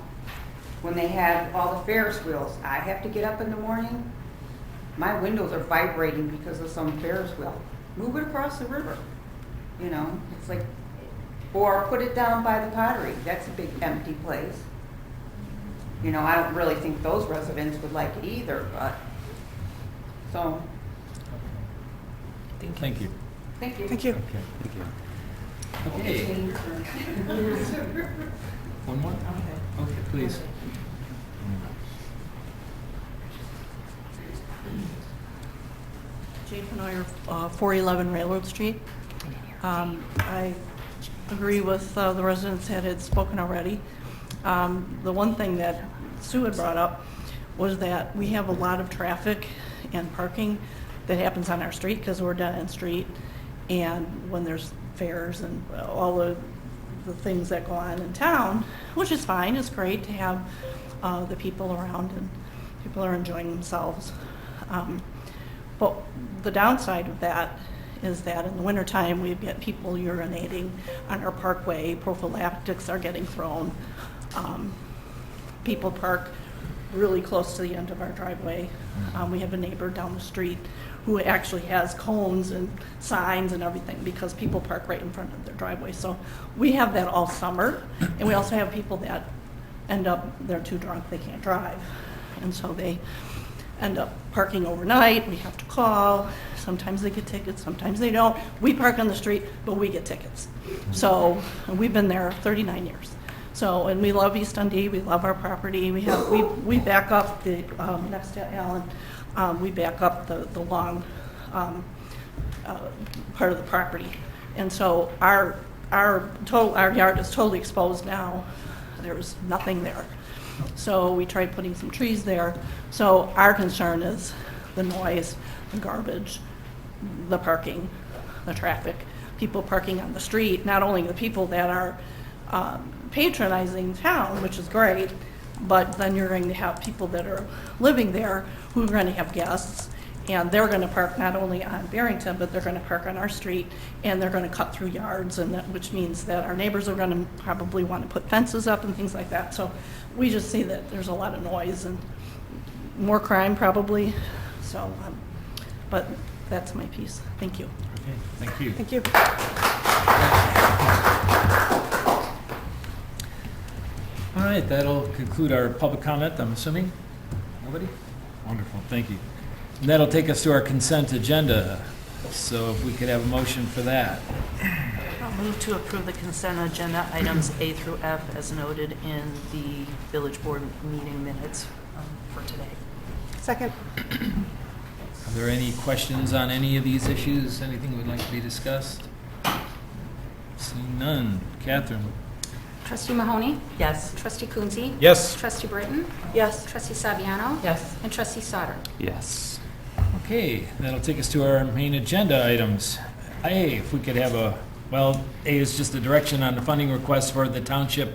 when they have all the Ferris wheels, I have to get up in the morning, my windows are vibrating because of some Ferris wheel. Move it across the river, you know, it's like, or put it down by the Pottery. That's a big empty place. You know, I don't really think those residents would like it either, but, so. Thank you. Thank you. Thank you. Okay. One more? Okay, please. Jane Penoyer, 411 Railroad Street. I agree with the residents that had spoken already. The one thing that Sue had brought up was that we have a lot of traffic and parking that happens on our street because we're dead end street, and when there's fairs and all the things that go on in town, which is fine, it's great to have the people around and people are enjoying themselves. But the downside of that is that in the wintertime we get people urinating on our parkway, prophylactics are getting thrown. People park really close to the end of our driveway. We have a neighbor down the street who actually has cones and signs and everything because people park right in front of their driveway. So we have that all summer, and we also have people that end up, they're too drunk, they can't drive. And so they end up parking overnight, we have to call, sometimes they get tickets, sometimes they don't. We park on the street, but we get tickets. So we've been there 39 years. So, and we love East Dundee, we love our property, we back up the, next to Alan, we back up the long part of the property. And so our yard is totally exposed now. There's nothing there. So we tried putting some trees there. So our concern is the noise, the garbage, the parking, the traffic, people parking on the street, not only the people that are patronizing town, which is great, but then you're going to have people that are living there who are going to have guests, and they're going to park not only on Barrington, but they're going to park on our street, and they're going to cut through yards, and that, which means that our neighbors are going to probably want to put fences up and things like that. So we just see that there's a lot of noise and more crime probably. So, but that's my piece. Thank you. Okay, thank you. Thank you. All right, that'll conclude our public comment, I'm assuming. Nobody? Wonderful, thank you. And that'll take us to our consent agenda. So if we could have a motion for that. I'll move to approve the consent agenda items A through F as noted in the village board meeting minutes for today. Second. Are there any questions on any of these issues? Anything that would like to be discussed? Seeing none. Catherine? Trustee Mahoney? Yes. Trustee Coonsey? Yes. Trustee Britton? Yes. Trustee Saviano? Yes. And Trustee Sauter? Yes. Okay, that'll take us to our main agenda items. A, if we could have a, well, A is just a direction on the funding request for the township,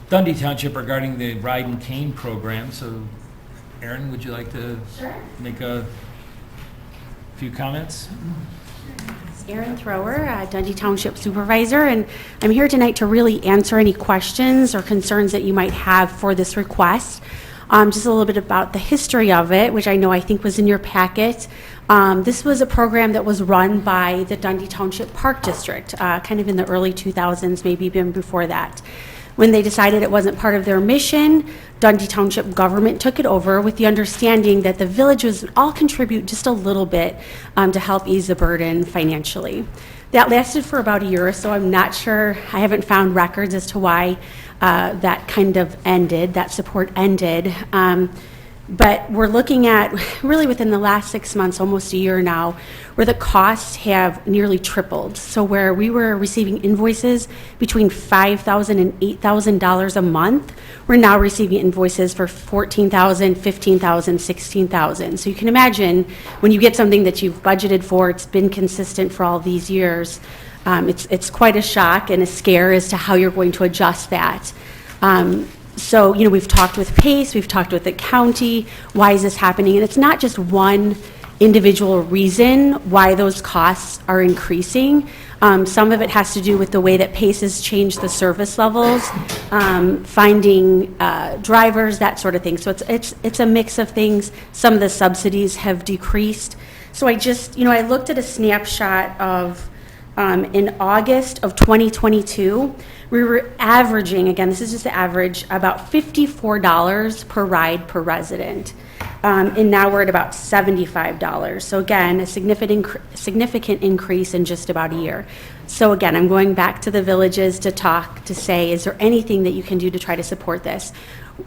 Dundee Township regarding the Ride and Cane program. So, Erin, would you like to make a few comments? Erin Thrower, Dundee Township Supervisor, and I'm here tonight to really answer any questions or concerns that you might have for this request. Just a little bit about the history of it, which I think was in your packet. This was a program that was run by the Dundee Township Park District, kind of in the early 2000s, maybe even before that. When they decided it wasn't part of their mission, Dundee Township government took it over with the understanding that the villages would all contribute just a little bit to help ease the burden financially. That lasted for about a year or so. I'm not sure, I haven't found records as to why that kind of ended, that support ended. But we're looking at, really within the last 6 months, almost a year now, where the costs have nearly tripled. So where we were receiving invoices between $5,000 and $8,000 a month, we're now receiving invoices for $14,000, $15,000, $16,000. So you can imagine when you get something that you've budgeted for, it's been consistent for all these years, it's quite a shock and a scare as to how you're going to adjust that. So, we've talked with PACE, we've talked with the county, why is this happening? And it's not just one individual reason why those costs are increasing. Some of it has to do with the way that PACE has changed the service levels, finding drivers, that sort of thing. So it's a mix of things. Some of the subsidies have decreased. So I just, I looked at a snapshot of in August of 2022, we were averaging, again, this is just the average, about $54 per ride per resident. And now we're at about $75. So again, a significant increase in just about a year. So again, I'm going back to the villages to say, is there anything that you can do to try to support this?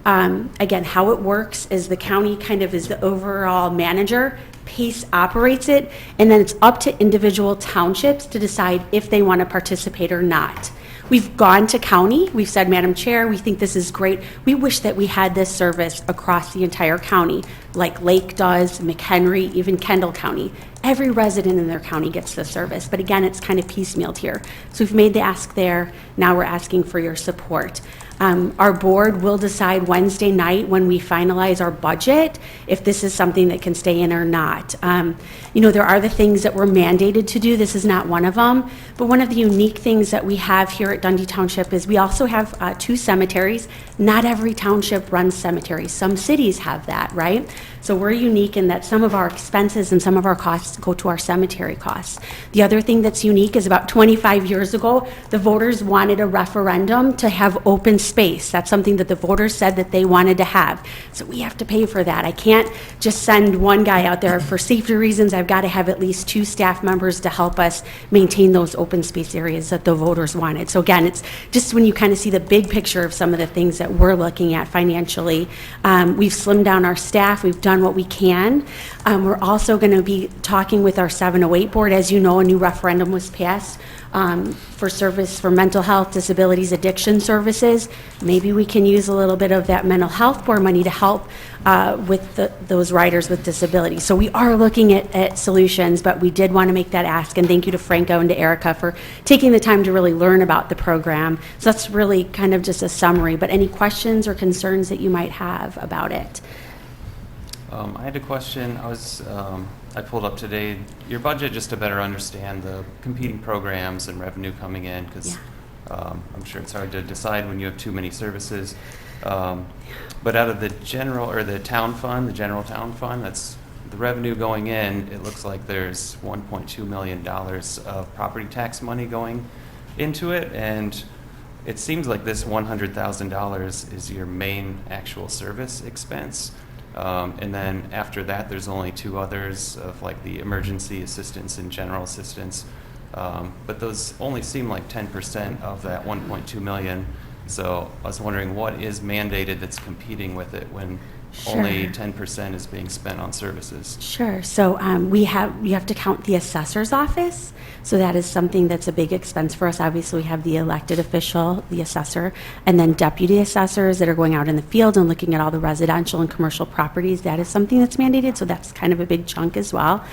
Again, how it works is the county kind of is the overall manager, PACE operates it, and then it's up to individual townships to decide if they want to participate or not. We've gone to county, we've said, Madam Chair, we think this is great. We wish that we had this service across the entire county, like Lake does, McHenry, even Kendall County. Every resident in their county gets this service, but again, it's kind of piecemealed here. So we've made the ask there, now we're asking for your support. Our board will decide Wednesday night when we finalize our budget if this is something that can stay in or not. There are the things that we're mandated to do. This is not one of them. But one of the unique things that we have here at Dundee Township is we also have 2 cemeteries. Not every township runs cemeteries. Some cities have that, right? So we're unique in that some of our expenses and some of our costs go to our cemetery costs. The other thing that's unique is about 25 years ago, the voters wanted a referendum to have open space. That's something that the voters said that they wanted to have. So we have to pay for that. I can't just send one guy out there for safety reasons. I've got to have at least 2 staff members to help us maintain those open space areas that the voters wanted. So again, it's just when you kind of see the big picture of some of the things that we're looking at financially. We've slimmed down our staff. We've done what we can. We're also going to be talking with our 708 board. As you know, a new referendum was passed for service for mental health, disabilities, addiction services. Maybe we can use a little bit of that mental health board money to help with those riders with disabilities. So we are looking at solutions, but we did want to make that ask. And thank you to Franco and to Erica for taking the time to really learn about the program. So that's really kind of just a summary, but any questions or concerns that you might have about it? I had a question. I pulled up today your budget just to better understand the competing programs and revenue coming in, because I'm sure it's hard to decide when you have too many services. But out of the general town fund, that's the revenue going in. It looks like there's $1.2 million of property tax money going into it, and it seems like this $100,000 is your main actual service expense. And then after that, there's only two others of like the emergency assistance and general assistance. But those only seem like 10% of that 1.2 million. So I was wondering what is mandated that's competing with it when only 10% is being spent on services? Sure. So you have to count the assessor's office. So that is something that's a big expense for us. Obviously, we have the elected official, the assessor, and then deputy assessors that are going out in the field and looking at all the residential and commercial properties. That is something that's mandated. So that's kind of a big chunk as well.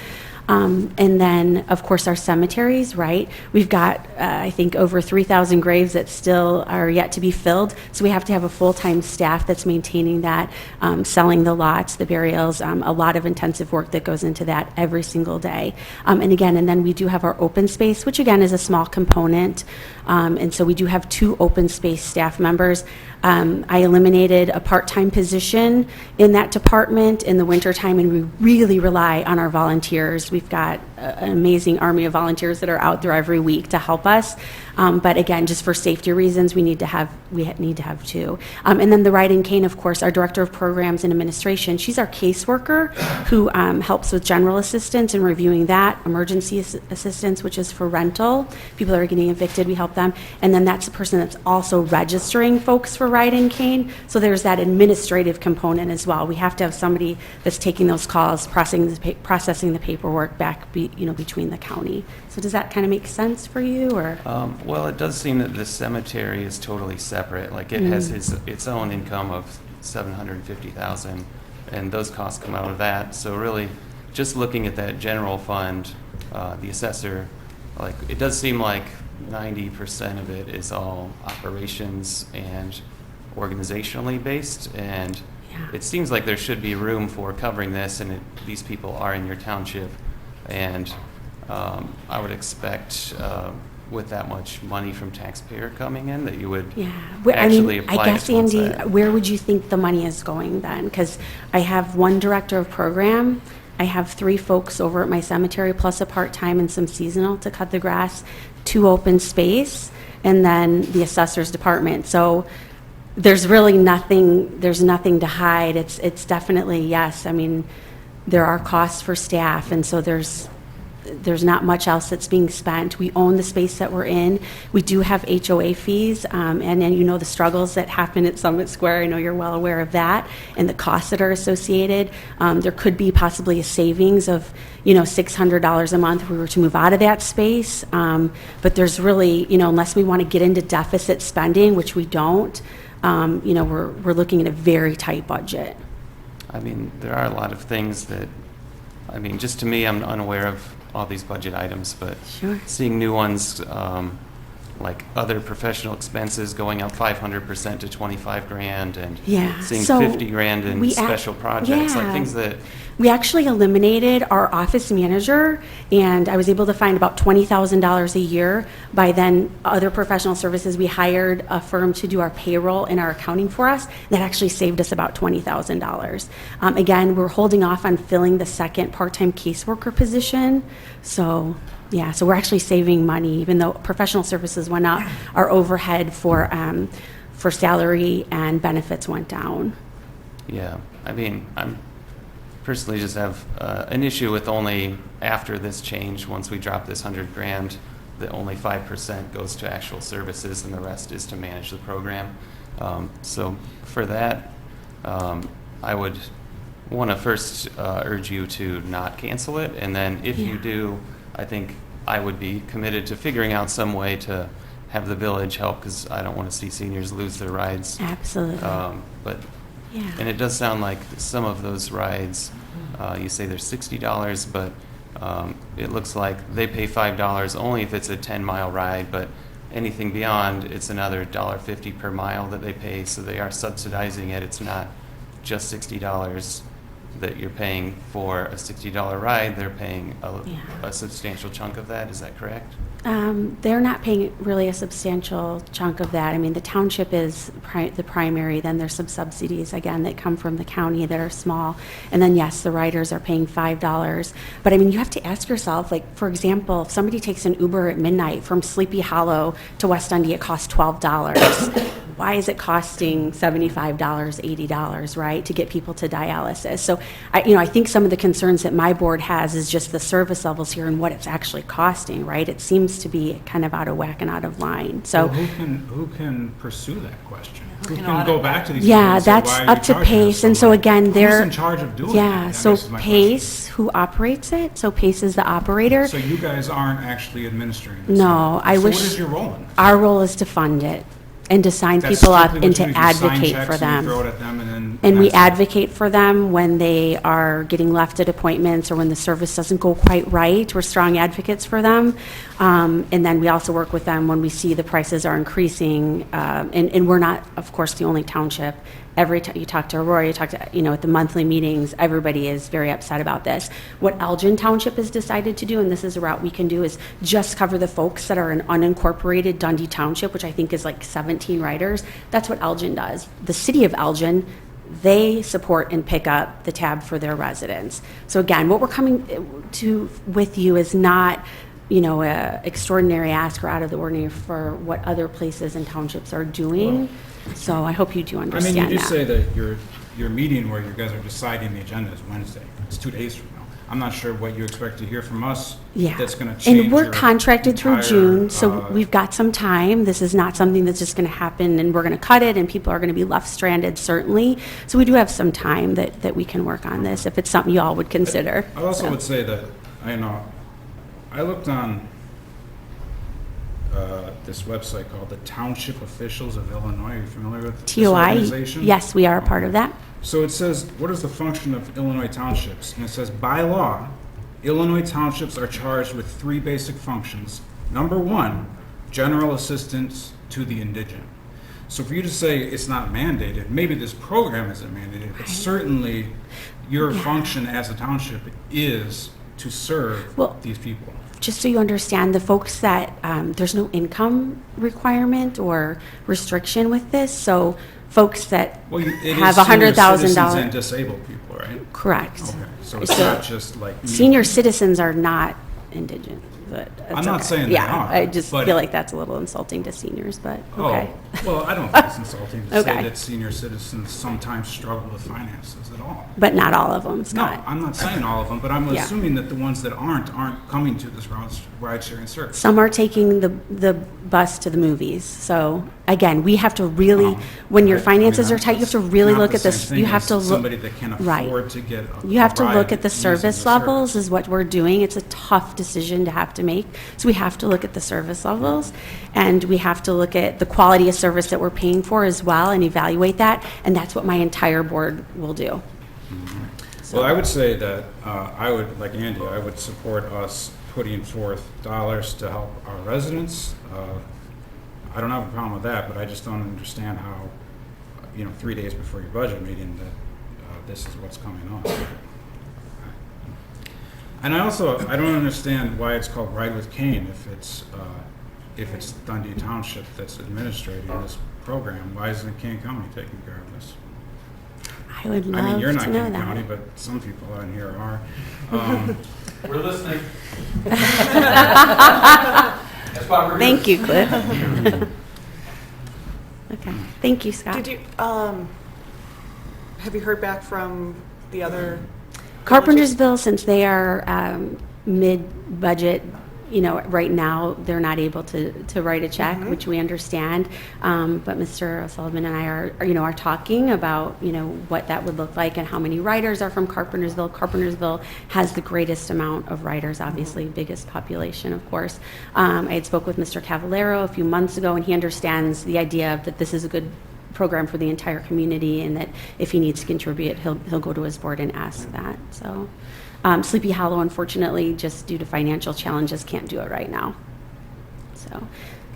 And then, of course, our cemeteries, right? We've got, I think, over 3,000 graves that still are yet to be filled. So we have to have a full-time staff that's maintaining that, selling the lots, the burials, a lot of intensive work that goes into that every single day. And then we do have our open space, which again is a small component. And so we do have 2 open space staff members. I eliminated a part-time position in that department in the wintertime, and we really rely on our volunteers. We've got an amazing army of volunteers that are out there every week to help us. But again, just for safety reasons, we need to have 2. And then the Ride and Cane, of course, our director of programs and administration, she's our caseworker who helps with general assistance and reviewing that, emergency assistance, which is for rental. People that are getting evicted, we help them. And then that's the person that's also registering folks for Ride and Cane. So there's that administrative component as well. We have to have somebody that's taking those calls, processing the paperwork back, between the county. So does that kind of make sense for you, or? Well, it does seem that the cemetery is totally separate. Like it has its own income of $750,000, and those costs come out of that. So really, just looking at that general fund, the assessor, like it does seem like 90% of it is all operations and organizationally based, and it seems like there should be room for covering this, and these people are in your township, and I would expect with that much money from taxpayer coming in that you would actually apply I guess, it towards Andy, that. where would you think the money is going then? Because I have 1 director of program, I have 3 folks over at my cemetery, plus a part-time and some seasonal to cut the grass, 2 open space, and then the assessor's department. So there's really nothing to hide. It's definitely, yes, I mean, there are costs for staff, and so there's not much else that's being spent. We own the space that we're in. We do have HOA fees, and then the struggles that happen at Summit Square. I know you're well aware of that and the costs that are associated. There could be possibly a savings of $600 a month if we were to move out of that space. But there's really, unless we want to get into deficit spending, which we don't, we're looking at a very tight budget. I mean, there are a lot of things that, just to me, I'm unaware of all these budget items, but seeing new ones, like other professional expenses going up 500% to 25 grand, and seeing so 50 grand in special projects, like things that... We actually eliminated our office manager, and I was able to find about $20,000 a year. By then, other professional services, we hired a firm to do our payroll and our accounting for us. That actually saved us about $20,000. Again, we're holding off on filling the second part-time caseworker position. So we're actually saving money, even though professional services went up. Our overhead for salary and benefits went down. Yeah, I'm personally just have an issue with only after this change, once we drop this 100 grand, that only 5% goes to actual services and the rest is to manage the program. So for that, I would want to first urge you to not cancel it, and then if you do, I think I would be committed to figuring out some way to have the village help, because I don't want to see seniors lose their rides. Absolutely. But, Yeah. and it does sound like some of those rides, you say they're $60, but it looks like they pay $5 only if it's a 10-mile ride, but anything beyond, it's another $1.50 per mile that they pay, so they are subsidizing it. It's not just $60 that you're paying for a $60 ride. They're paying a substantial chunk of that. Is that correct? They're not paying really a substantial chunk of that. I mean, the township is the primary, then there's some subsidies, again, that come from the county that are small. And then, yes, the riders are paying $5. But, I mean, you have to ask yourself, like, for example, if somebody takes an Uber at midnight from Sleepy Hollow to West Dundee, it costs $12. Why is it costing $75, $80, right, to get people to dialysis? So, I think some of the concerns that my board has is just the service levels here and what it's actually costing, right? It seems to be kind of out of whack and out of line. So, Well, who can pursue that question? Who can go back to these people yeah, and say, that's "Why are you up to charging us PACE. so And so much?" again, they're Who's in charge of doing that? yeah. I So guess is my PACE, who operates it? So PACE is the operator. question. So you guys aren't actually administering this? No, I so wish. what is your role in it? Our role is to fund it and to sign That's people up strictly and what to you do. You sign advocate checks for and you them. throw it at them and then- And we that's it. advocate for them when they are getting left at appointments or when the service doesn't go quite right. We're strong advocates for them. And then we also work with them when we see the prices are increasing. And we're not, of course, the only township. Every time you talk to Aurora, you talk to, at the monthly meetings, everybody is very upset about this. What Elgin Township has decided to do, and this is a route we can do, is just cover the folks that are in unincorporated Dundee Township, which I think is like 17 riders. That's what Elgin does. The city of Elgin, they support and pick up the tab for their residents. So again, what we're coming to with you is not, a extraordinary ask or out of the ordinary for what other places and townships are doing. So I hope you do understand that. I mean, you just say that your meeting where you guys are deciding the agenda is Wednesday. It's 2 days from now. I'm not sure what you expect to hear from us. Yeah. That's going to change. And we're your contracted through entire, June, so we've got some time. This is not something that's just going to happen and we're going to cut it and people are going to be left stranded, certainly. So we do have some time that we can work on this if it's something you all would consider. I also So. would say that, I looked on this website called the Township Officials of Illinois. Are you familiar with this TOI, organization? yes, we are a part of that. So it says, what is the function of Illinois townships? And it says, by law, Illinois townships are charged with 3 basic functions. Number 1, general assistance to the indigent. So for you to say it's not mandated, maybe this program isn't mandated, but certainly your function as a township is to serve these people. Just so you understand, the folks that, there's no income requirement or restriction with this, so folks that Well, it have is senior $100,000. citizens and disabled people, right? Correct. Okay, so it's not just like me. Senior citizens are not indigent, but I'm that's not okay. saying they are, I just but- feel like that's a little insulting to seniors, but okay. Oh, well, I don't think it's insulting to say Okay. that senior citizens sometimes struggle with finances at all. But not all of them, No, Scott. I'm not saying all of them, but I'm Yeah. assuming that the ones that aren't coming to this ride-sharing service. Some are taking the bus to the movies. So again, we have to really, when your finances are tight, you have to really Not look the at this. same thing You have as to look. somebody that can Right. afford to get a You have to ride look at the using service the levels is what we're doing. It's a tough decision to have to make. So we have to look at the service levels and we have to look at the quality of service that we're paying for as well and evaluate that. And that's what my entire board will do. Well, I would say that I would, like Andy, I would support us putting forth dollars to help our residents. I don't have a problem with that, but I just don't understand how, 3 days before your budget meeting, that this is what's coming on. And I don't understand why it's called Ride with Kane if it's Dundee Township that's administrating this program. Why isn't Kane County taking care of this? I would love I mean, you're not to know Kane that. County, but some people on here are. We're listening. Thank you, Cliff. Okay, thank you, Scott. Did you, have you heard back from the other? Carpentersville, since they are mid-budget, you know, right now, they're not able to write a check, which we understand. But Mr. O'Sullivan and I are talking about, you know, what that would look like and how many riders are from Carpentersville. Carpentersville has the greatest amount of riders, obviously, biggest population, of course. I had spoke with Mr. Cavallero a few months ago, and he understands the idea that this is a good program for the entire community, and that if he needs to contribute, he'll go to his board and ask that. So Sleepy Hollow, unfortunately, just due to financial challenges, can't do it right now. So,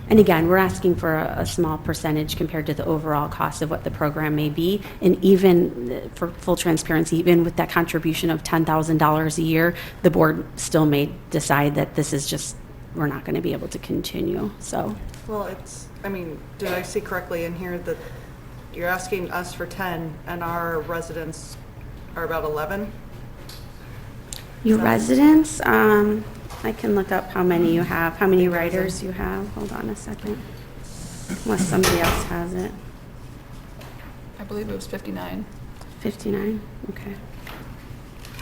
and again, we're asking for a small percentage compared to the overall cost of what the program may be. And even for full transparency, even with that contribution of $10,000 a year, the board still may decide that this is just, we're not going to be able to continue. So, Well, I mean, did I see correctly in here that you're asking us for 10 and our residents are about 11? your residents, I can look up how many you have, how many riders you have. Hold on a second. Unless somebody else has it. I believe it was 59. 59, okay.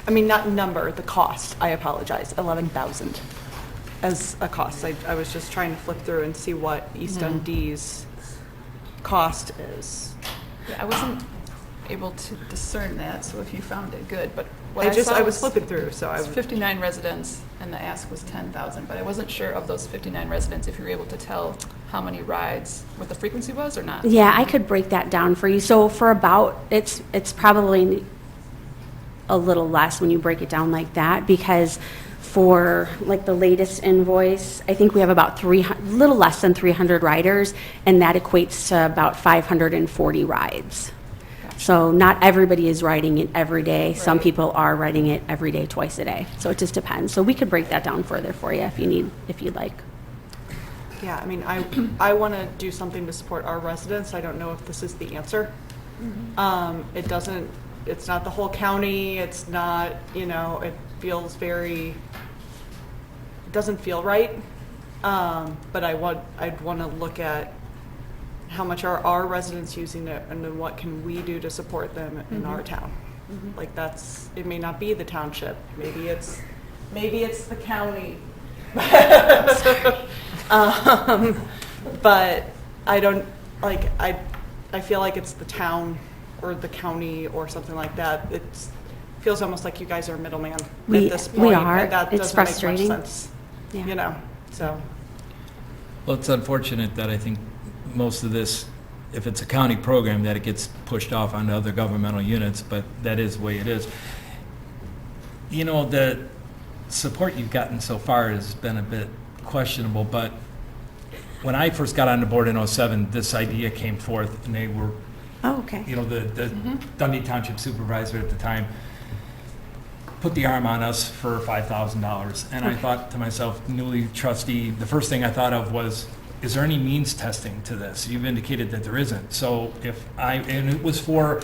I mean, not number, the cost. I apologize. 11,000 as a cost. I was just trying to flip through and see what East Dundee's cost is. Yeah, I wasn't able to discern that, so if you found it, good. But what I was flipping through, so I was was 59 residents, and the ask was 10,000. But I wasn't sure of those 59 residents if you were able to tell how many rides, what the frequency was, or not. Yeah, I could break that down for you. So for about, it's probably a little less when you break it down like that, because for like the latest invoice, I think we have about little less than 300 riders, and that equates to about 540 rides. So not everybody is riding it every day. Right. Some people are riding it every day, twice a day. So it just depends. So we could break that down further for you if you'd like. Yeah, I mean, I want to do something to support our residents. I don't know if this is the answer. It's not the whole county. It's not, it feels it doesn't feel right. But I'd want to look at how much are our residents using it, and then what can we do to support them in our town. Like it may not be the township. Maybe it's the county. But I don't, I feel like it's the town or the county or something like that. It feels almost like you guys are a middleman at this point. We are. And that It's doesn't make frustrating. much sense. Yeah. So. Well, it's unfortunate that I think most of this, if it's a county program, that it gets pushed off onto other governmental units, but that is the way it is. The support you've gotten so far has been a bit questionable, but when I first got on the board in 2007, this idea came forth, and they were, the Dundee Township supervisor at the time put the arm on us for $5,000. And I thought to myself, newly trustee, the first thing I thought of was, is there any means testing to this? You've indicated that there isn't. So and it was for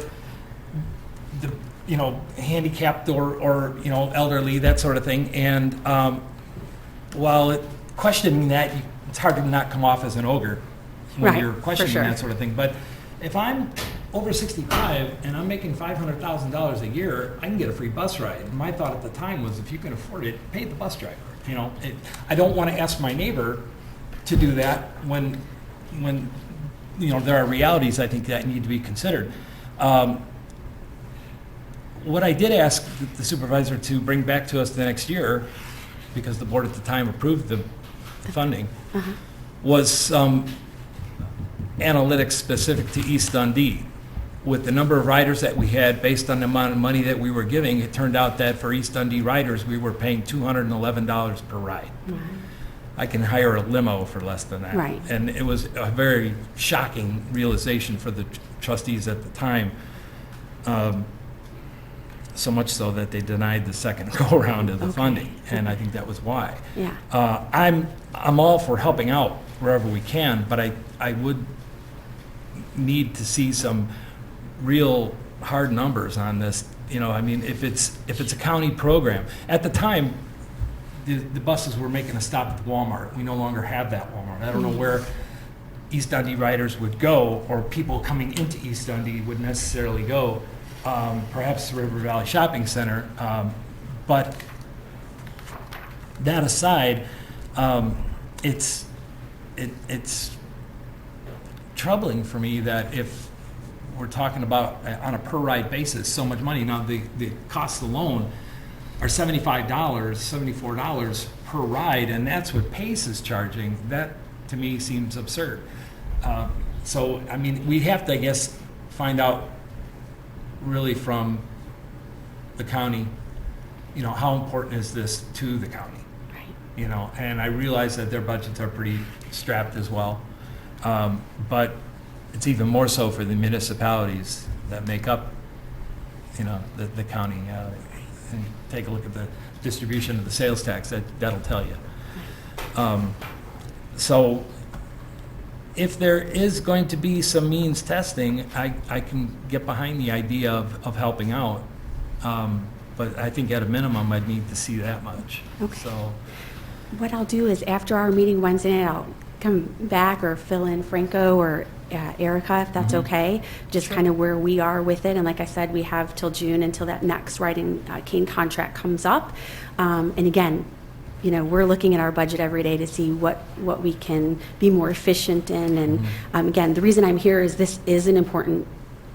the, handicapped or elderly, that sort of thing. And while questioning that, it's hard to not come off as an ogre when you're questioning that sort of thing. But if I'm over 65 and I'm making $500,000 a year, I can get a free bus ride. And my thought at the time was, if you can afford it, pay the bus driver. I don't want to ask my neighbor to do that when there are realities I think that need to be considered. What I did ask the supervisor to bring back to us the next year, because the board at the time approved the funding, was some analytics specific to East Dundee. With the number of riders that we had, based on the amount of money that we were giving, it turned out that for East Dundee riders, we were paying $211 per ride. I can hire a limo for less than that. Right. And it was a very shocking realization for the trustees at the time. So much so that they denied the second go-around of the funding, and I think that was why. Yeah. I'm all for helping out wherever we can, but I would need to see some real hard numbers on this. If it's a county program. At the time, the buses were making a stop at the Walmart. We no longer have that Walmart. I don't know where East Dundee riders would go, or people coming into East Dundee would necessarily go. Perhaps the River Valley Shopping Center. But that aside, it's troubling for me that if we're talking about on a per ride basis so much money, now the costs alone are $75, $74 per ride, and that's what Pace is charging. That to me seems absurd. So I mean, we have to, I guess, find out really from the county, how important is this to the county? Right. And I realize that their budgets are pretty strapped as well. But it's even more so for the municipalities that make up, the county. And take a look at the distribution of the sales tax, that'll tell you. So if there is going to be some means testing, I can get behind the idea of helping out. But I think at a minimum, I'd need to see that much. Okay. So What I'll do is after our meeting Wednesday night, I'll come back or fill in Franco or Erica, if that's okay, just kind of where we are with it. And like I said, we have till June until that next riding cane contract comes up. And again, we're looking at our budget every day to see what we can be more efficient in. And again, the reason I'm here is this is an important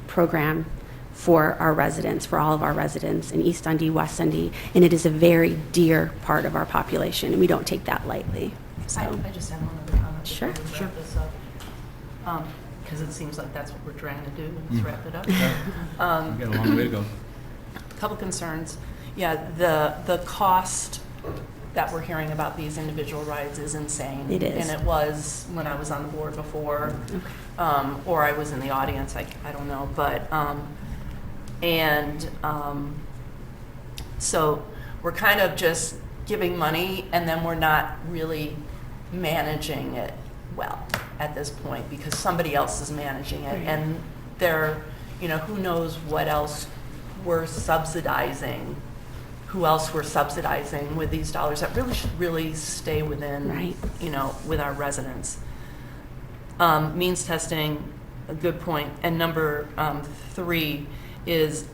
program for our residents, for all of our residents in East Dundee, West Dundee, and it is a very dear part of our population, and we don't take that lightly. So. I just have one other comment. Sure. before we wrap this up. Because it seems like that's what we're trying to do, let's wrap it up. we got a long way to go. Couple concerns. Yeah, the cost that we're hearing about these individual rides is insane. It is. And it was when I was on the board before, or I was in the audience, I don't know. But, so we're kind of just giving money and then we're not really managing it well at this point because somebody else is managing it. And they're, who knows what else we're subsidizing, who else we're subsidizing with these dollars that really should really stay within, with our residents. Means testing, a good point. And number 3 is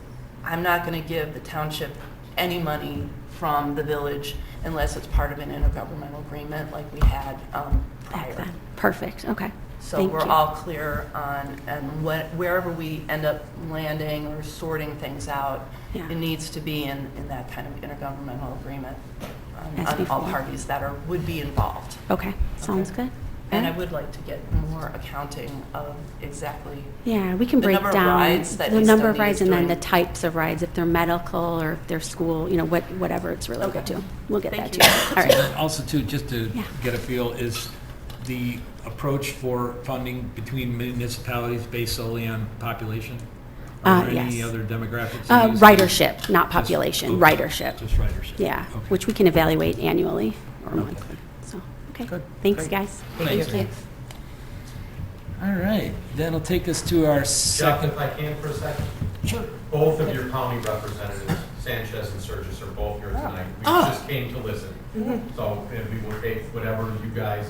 I'm not going to give the township any money from the village unless it's part of an intergovernmental agreement like we had prior. Perfect. Okay. So Thank we're you. all clear on, and wherever we end up landing or sorting things out, it needs to be in that kind of intergovernmental agreement on all parties that would be involved. Okay. Sounds good. And I would like to get more accounting of exactly Yeah, we can the break number of down rides that the East number of Dundee rides is and then doing. the types of rides, if they're medical or if they're school, whatever it's related to. We'll get that to you. All right. So also too, just to get a feel, is the approach for funding between municipalities based solely on population? Are there any Yes. other demographics? Ridership, not population, ridership. Just ridership. Yeah, Okay. which we can evaluate annually or monthly. So, okay. Good. Thanks, Great. guys. Thank you. All right, that'll take us to our Jeff, second. if I can for a second? Sure. Both of your county representatives, Sanchez and Sturgis, are both here tonight. We Oh. just came to listen. So if we will take whatever you guys,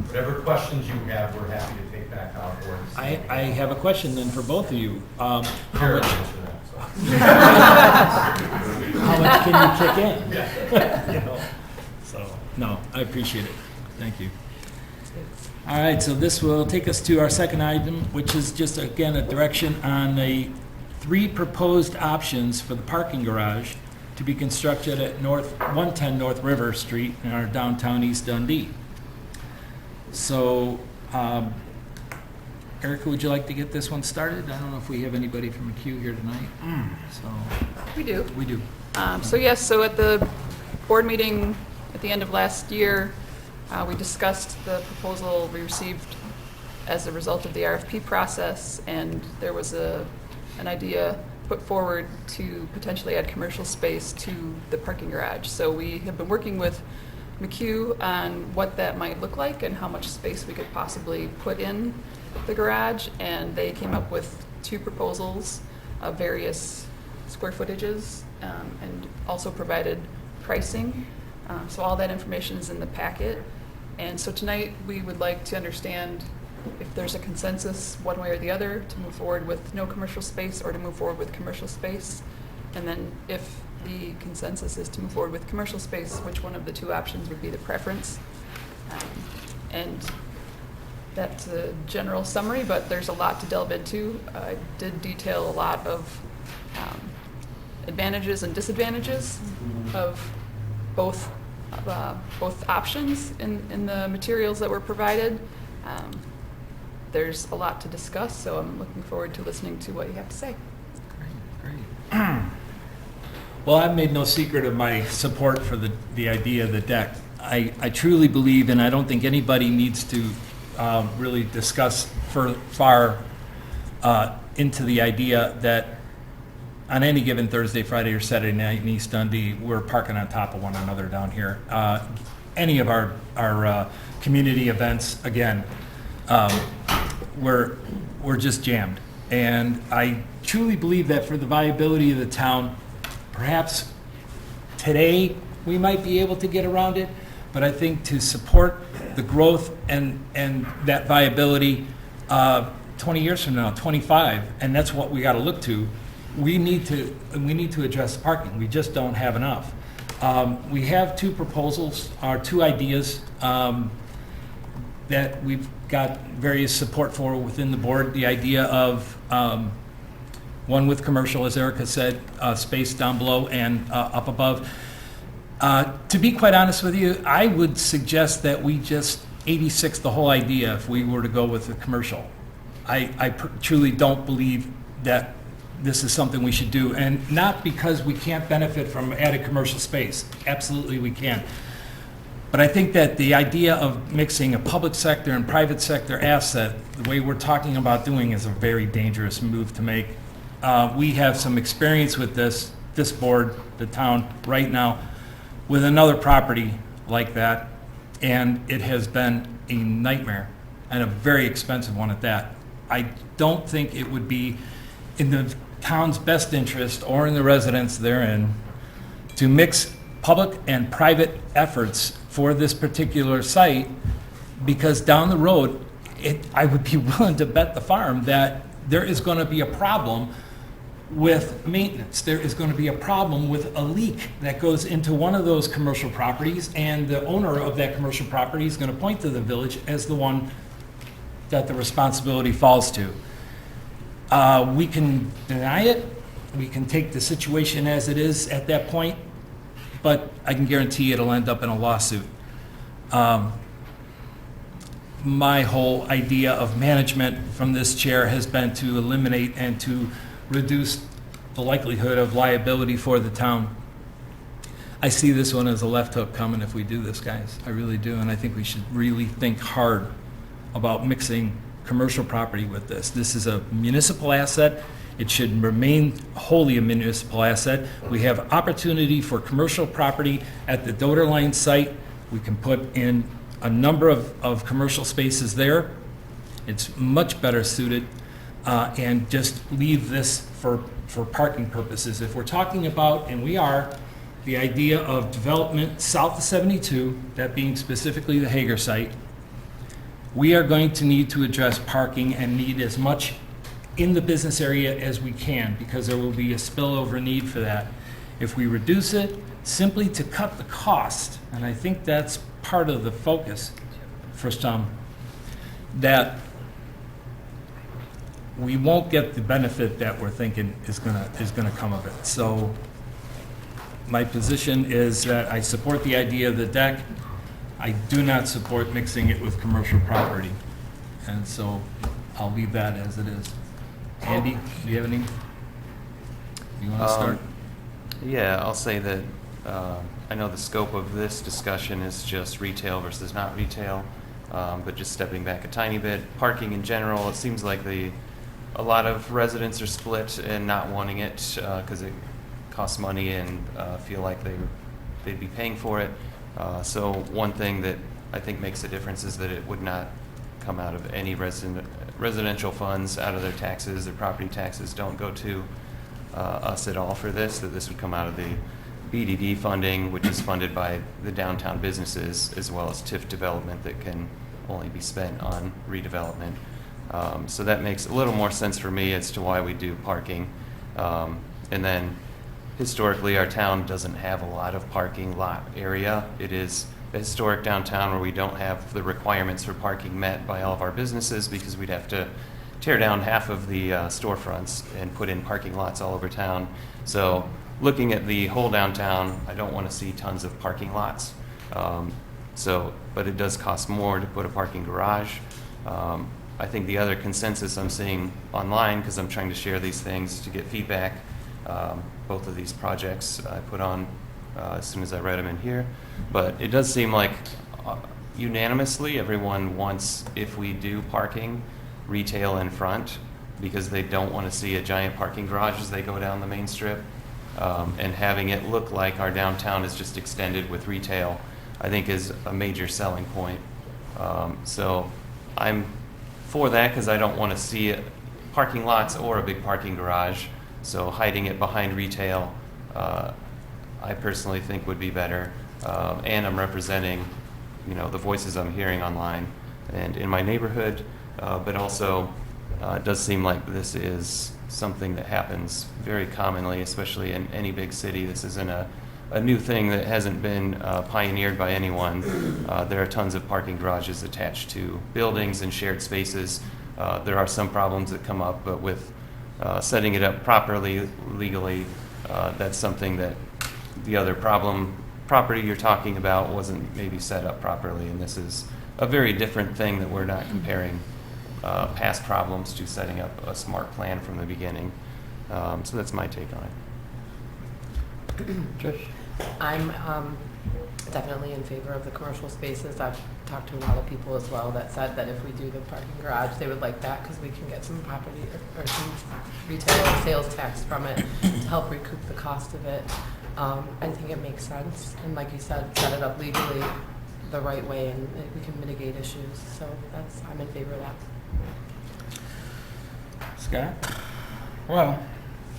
whatever questions you have, we're happy to take back out. I have a question then for both of you. How Sure, much- answer that, How much can you kick in? Yeah. So, no, I appreciate it. Thank you. All right, so this will take us to our second item, which is just, again, a direction on the 3 proposed options for the parking garage to be constructed at 110 North River Street in our downtown East Dundee. So, Erica, would you like to get this one started? I don't know if we have anybody from McHugh here tonight. So We do. we do. So at the board meeting at the end of last year, we discussed the proposal we received as a result of the RFP process, and there was an idea put forward to potentially add commercial space to the parking garage. So we have been working with McHugh on what that might look like and how much space we could possibly put in the garage, and they came up with 2 proposals of various square footages and also provided pricing. So all that information is in the packet. And so tonight we would like to understand if there's a consensus one way or the other to move forward with no commercial space or to move forward with commercial space. And then if the consensus is to move forward with commercial space, which one of the 2 options would be the preference? And that's a general summary, but there's a lot to delve into. I did detail a lot of advantages and disadvantages of both options in the materials that were provided. There's a lot to discuss, so I'm looking forward to listening to what you have to say. Great. Well, I've made no secret of my support for the idea of the deck. I truly believe, and I don't think anybody needs to really discuss far into the idea that on any given Thursday, Friday, or Saturday night in East Dundee, we're parking on top of one another down here. Any of our community events, again, we're just jammed. And I truly believe that for the viability of the town, perhaps today we might be able to get around it, but I think to support the growth and that viability 20 years from now, 25, and that's what we got to look to. We need to address parking. We just don't have enough. We have two proposals, or two ideas that we've got various support for within the board. The idea of one with commercial, as Erica said, space down below and up above. To be quite honest with you, I would suggest that we just 86 the whole idea if we were to go with the commercial. I truly don't believe that this is something we should do, and not because we can't benefit from added commercial space. Absolutely we can. But I think that the idea of mixing a public sector and private sector asset, the way we're talking about doing, is a very dangerous move to make. We have some experience with this board, the town, right now, with another property like that, and it has been a nightmare, and a very expensive one at that. I don't think it would be in the town's best interest or in the residents therein to mix public and private efforts for this particular site, because down the road, I would be willing to bet the farm that there is going to be a problem with maintenance. There is going to be a problem with a leak that goes into one of those commercial properties, and the owner of that commercial property is going to point to the village as the one that the responsibility falls to. We can deny it, we can take the situation as it is at that point, but I can guarantee it'll end up in a lawsuit. My whole idea of management from this chair has been to eliminate and to reduce the likelihood of liability for the town. I see this one as a left hook coming if we do this, guys. I really do, and I think we should really think hard about mixing commercial property with this. This is a municipal asset. It should remain wholly a municipal asset. We have opportunity for commercial property at the Doderline site. We can put in a number of commercial spaces there. It's much better suited, and just leave this for parking purposes. If we're talking about, and we are, the idea of development south of 72, that being specifically the Hager site, we are going to need to address parking and need as much in the business area as we can, because there will be a spillover need for that. If we reduce it simply to cut the cost, and I think that's part of the focus for some, that we won't get the benefit that we're thinking is gonna come of it. So my position is that I support the idea of the deck. I do not support mixing it with commercial property. And so I'll leave that as it is. Andy, do you have any? You want to start? Yeah, I'll say that I know the scope of this discussion is just retail versus not retail, but just stepping back a tiny bit, parking in general, it seems like a lot of residents are split and not wanting it because it costs money and feel like they'd be paying for it. So one thing that I think makes a difference is that it would not come out of any residential funds, out of their taxes. Their property taxes don't go to us at all for this, that this would come out of the BDD funding, which is funded by the downtown businesses, as well as TIF development that can only be spent on redevelopment. So that makes a little more sense for me as to why we do parking. And then historically, our town doesn't have a lot of parking lot area. It is a historic downtown where we don't have the requirements for parking met by all of our businesses, because we'd have to tear down half of the storefronts and put in parking lots all over town. So looking at the whole downtown, I don't want to see tons of parking lots. But it does cost more to put a parking garage. I think the other consensus I'm seeing online, because I'm trying to share these things to get feedback, both of these projects I put on as soon as I read them in here, but it does seem like unanimously everyone wants, if we do parking, retail in front, because they don't want to see a giant parking garage as they go down the main strip, and having it look like our downtown is just extended with retail, I think is a major selling point. So I'm for that, because I don't want to see parking lots or a big parking garage. So hiding it behind retail, I personally think would be better. And I'm representing, the voices I'm hearing online and in my neighborhood, but also it does seem like this is something that happens very commonly, especially in any big city. This isn't a new thing that hasn't been pioneered by anyone. There are tons of parking garages attached to buildings and shared spaces. There are some problems that come up, but with setting it up properly, legally, that's something that the other property you're talking about wasn't maybe set up properly, and this is a very different thing that we're not comparing past problems to setting up a smart plan from the beginning. So that's my take on it. Trish? I'm definitely in favor of the commercial spaces. I've talked to a lot of people as well that said that if we do the parking garage, they would like that because we can get some property or some retail sales tax from it to help recoup the cost of it. I think it makes sense, and like you said, set it up legally the right way, and we can mitigate issues. So I'm in favor of that. Scott? Well,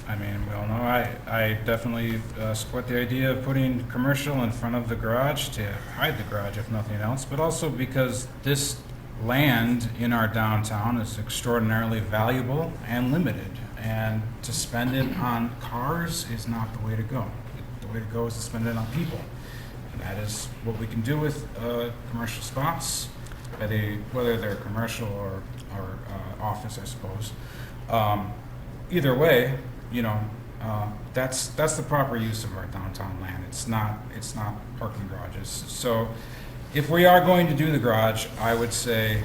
I mean, we all know I definitely support the idea of putting commercial in front of the garage to hide the garage, if nothing else, but also because this land in our downtown is extraordinarily valuable and limited, and to spend it on cars is not the way to go. The way to go is to spend it on people, and that is what we can do with commercial spots, whether they're commercial or office, I suppose. Either way, that's the proper use of our downtown land. It's not parking garages. So if we are going to do the garage, I would say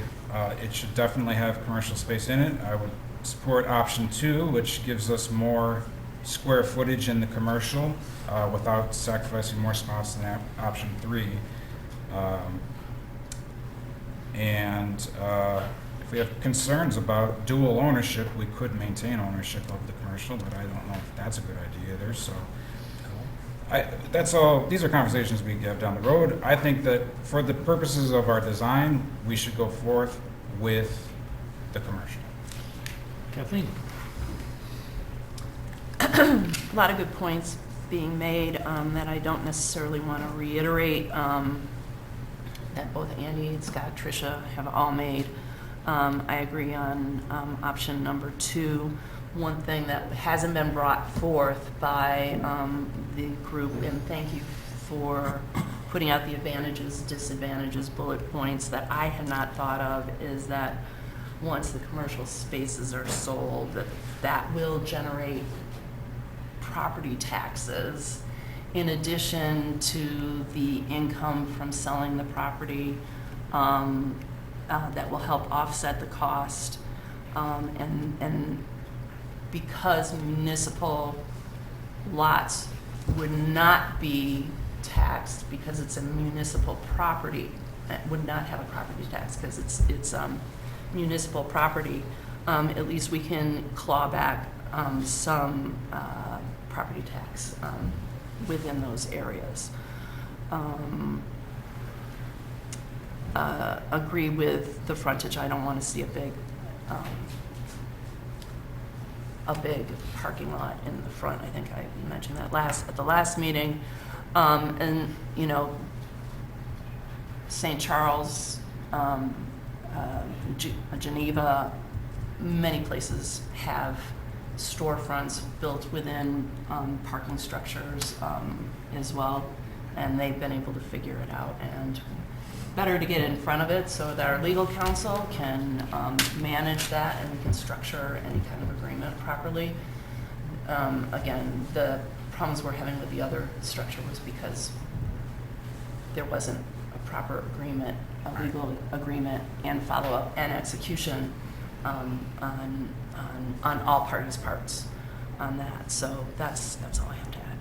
it should definitely have commercial space in it. I would support option 2, which gives us more square footage in the commercial without sacrificing more spots than option 3. If we have concerns about dual ownership, we could maintain ownership of the commercial, but I don't know if that's a good idea either. So that's all. These are conversations we have down the road. I think that for the purposes of our design, we should go forth with the commercial. Kathleen? A lot of good points being made that I don't necessarily want to reiterate, that both Andy, Scott, Tricia have all made. I agree on option number 2. One thing that hasn't been brought forth by the group, and thank you for putting out the advantages, disadvantages, bullet points that I had not thought of, is that once the commercial spaces are sold, that will generate property taxes in addition to the income from selling the property. That will help offset the cost, and because municipal lots would not be taxed because it's a municipal property, would not have a property tax because it's municipal property, at least we can claw back some property tax within those areas. Agree with the frontage. I don't want to see a big parking lot in the front. I think I mentioned that at the last meeting. And St. Charles, Geneva, many places have storefronts built within parking structures as well. and they've been able to figure it out. And better to get in front of it so that our legal counsel can manage that and we can structure any kind of agreement properly. Again, the problems we're having with the other structure was because there wasn't a proper agreement, a legal agreement and follow-up and execution on all parties' parts on that. So that's all I have to add.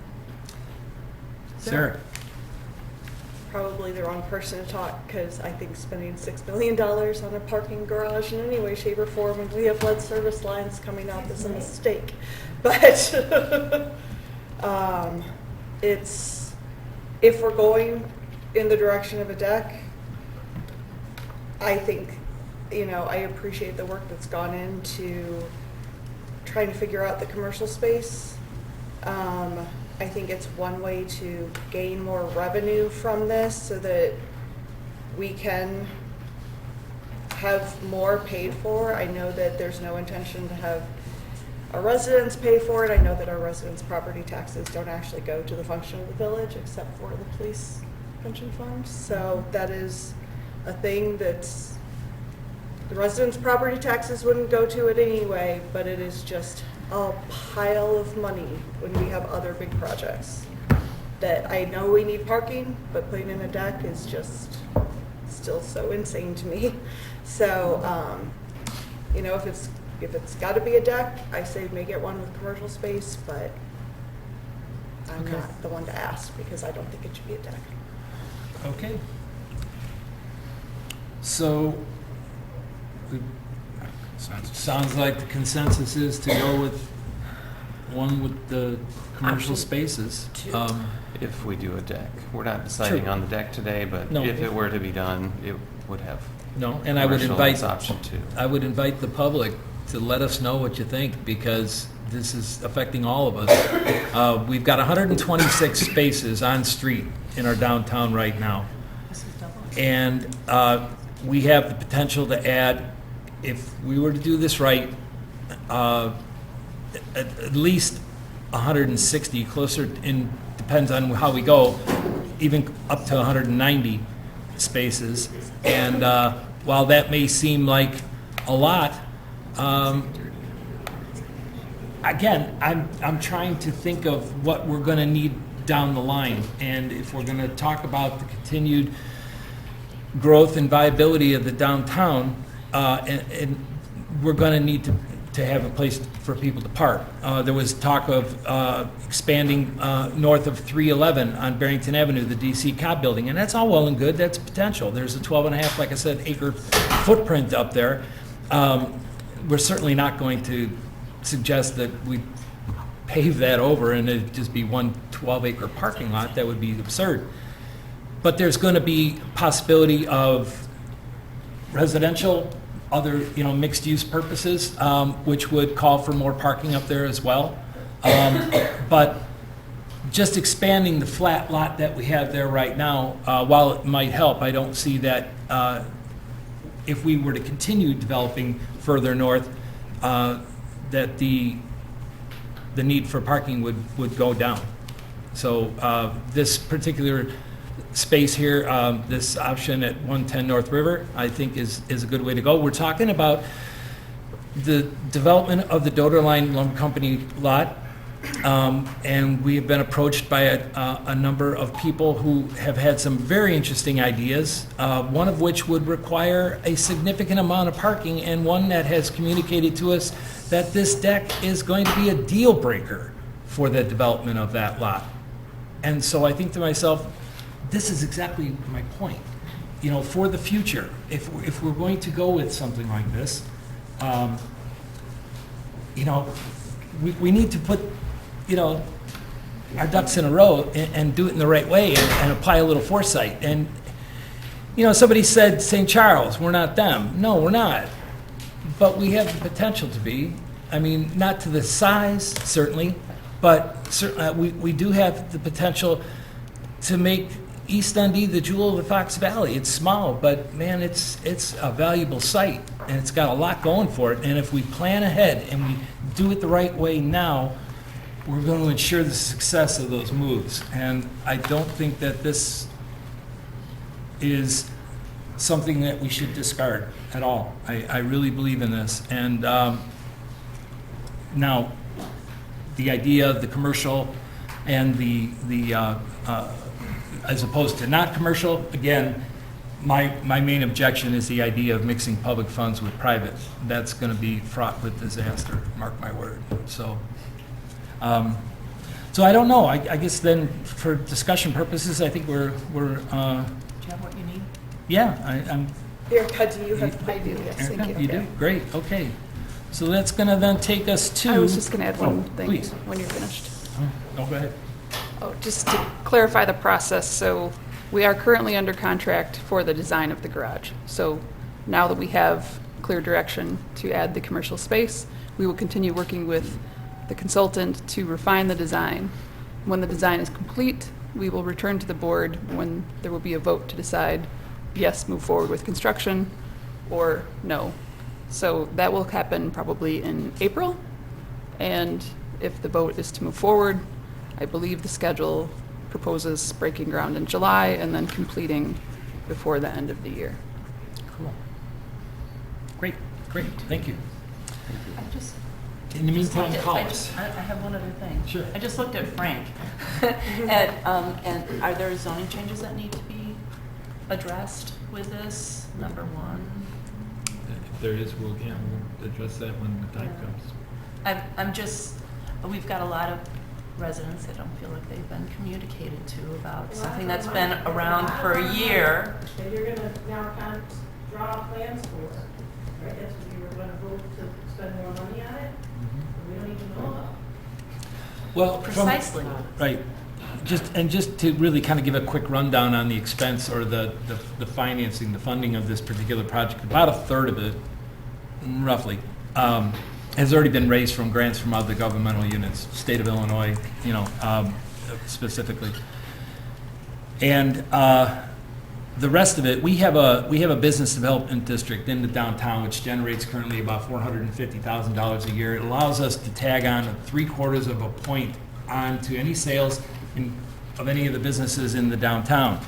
Sarah? Probably the wrong person to talk, because I think spending $6 million on a parking garage in any way, shape, or form when we have lead service lines coming up is a mistake. But it's, if we're going in the direction of a deck, I think, I appreciate the work that's gone into trying to figure out the commercial space. I think it's one way to gain more revenue from this so that we can have more paid for. I know that there's no intention to have our residents pay for it. I know that our residents' property taxes don't actually go to the function of the village except for the police pension fund. So that is a thing that's, the residents' property taxes wouldn't go to it anyway, but it is just a pile of money when we have other big projects. That I know we need parking, but putting in a deck is just still so insane to me. So, if it's got to be a deck, I say make it one with commercial space, but I'm not the one to ask because I don't think it should be a deck. Okay. So, sounds like the consensus is to go with one with the commercial spaces. If we do a deck. We're not deciding on the deck today, but if it were to be done, it would have And I would invite as option 2. I would invite the public to let us know what you think, because this is affecting all of us. We've got 126 spaces on street in our downtown right now. And we have the potential to add, if we were to do this right, at least 160, closer in, depends on how we go, even up to 190 spaces. And while that may seem like a lot, again, I'm trying to think of what we're going to need down the line. And if we're going to talk about the continued growth and viability of the downtown, and we're going to need to have a place for people to park. There was talk of expanding north of 311 on Barrington Avenue, the DC Cobb building, and that's all well and good. That's potential. There's a 12.5, like I said, acre footprint up there. We're certainly not going to suggest that we pave that over and it'd just be one 12-acre parking lot. That would be absurd. But there's going to be possibility of residential, other mixed-use purposes, which would call for more parking up there as well. But just expanding the flat lot that we have there right now, while it might help, I don't see that if we were to continue developing further north, that the need for parking would go down. So this particular space here, this option at 110 North River, I think is a good way to go. We're talking about the development of the Doderline Lumber Company lot, and we have been approached by a number of people who have had some very interesting ideas, one of which would require a significant amount of parking, and one that has communicated to us that this deck is going to be a deal breaker for the development of that lot. And so I think to myself, this is exactly my point. For the future, if we're going to go with something like this, we need to put, our ducks in a row and do it in the right way and apply a little foresight. And, somebody said St. Charles, we're not them. No, we're not. But we have the potential to be. I mean, not to the size, certainly, but we do have the potential to make East Dundee the jewel of the Fox Valley. It's small, but man, it's a valuable site, and it's got a lot going for it. And if we plan ahead and we do it the right way now, we're going to ensure the success of those moves. And I don't think that this is something that we should discard at all. I really believe in this. And now, the idea of the commercial and the as opposed to not commercial, again, my main objection is the idea of mixing public funds with private. That's going to be fraught with disaster, mark my word. So I don't know. I guess then, for discussion purposes, I think we're. Do you have what you need? Yeah, I'm. Erica, do you have? I do, yes, thank Erica, you. you do? Great, okay. So that's going to then take us to. I was just going to add one thing please. when you're finished. Oh, go ahead. Oh, just to clarify the process, so we are currently under contract for the design of the garage. So now that we have clear direction to add the commercial space, we will continue working with the consultant to refine the design. When the design is complete, we will return to the board when there will be a vote to decide, yes, move forward with construction, or no. So that will happen probably in April, and if the vote is to move forward, I believe the schedule proposes breaking ground in July and then completing before the end of the year. Cool. Great, thank you. I just. In the meantime, Just call I us. just- I have one other thing. Sure. I just looked at Frank. And are there zoning changes that need to be addressed with this, number one? If there is, we'll address that when the time comes. I'm just, we've got a lot of residents that don't feel like they've been communicated to about something that's been around for a year. That you're gonna now kind of draw plans for, right? That's what you were gonna vote to spend more money on it? We don't even know about. Well, Precisely. Right. Just to really kind of give a quick rundown on the expense or the financing, the funding of this particular project, about a third of it, roughly, has already been raised from grants from other governmental units, state of Illinois, specifically. And the rest of it, we have a business development district in the downtown, which generates currently about $450,000 a year. It allows us to tag on 3/4 of a point onto any sales of any of the businesses in the downtown.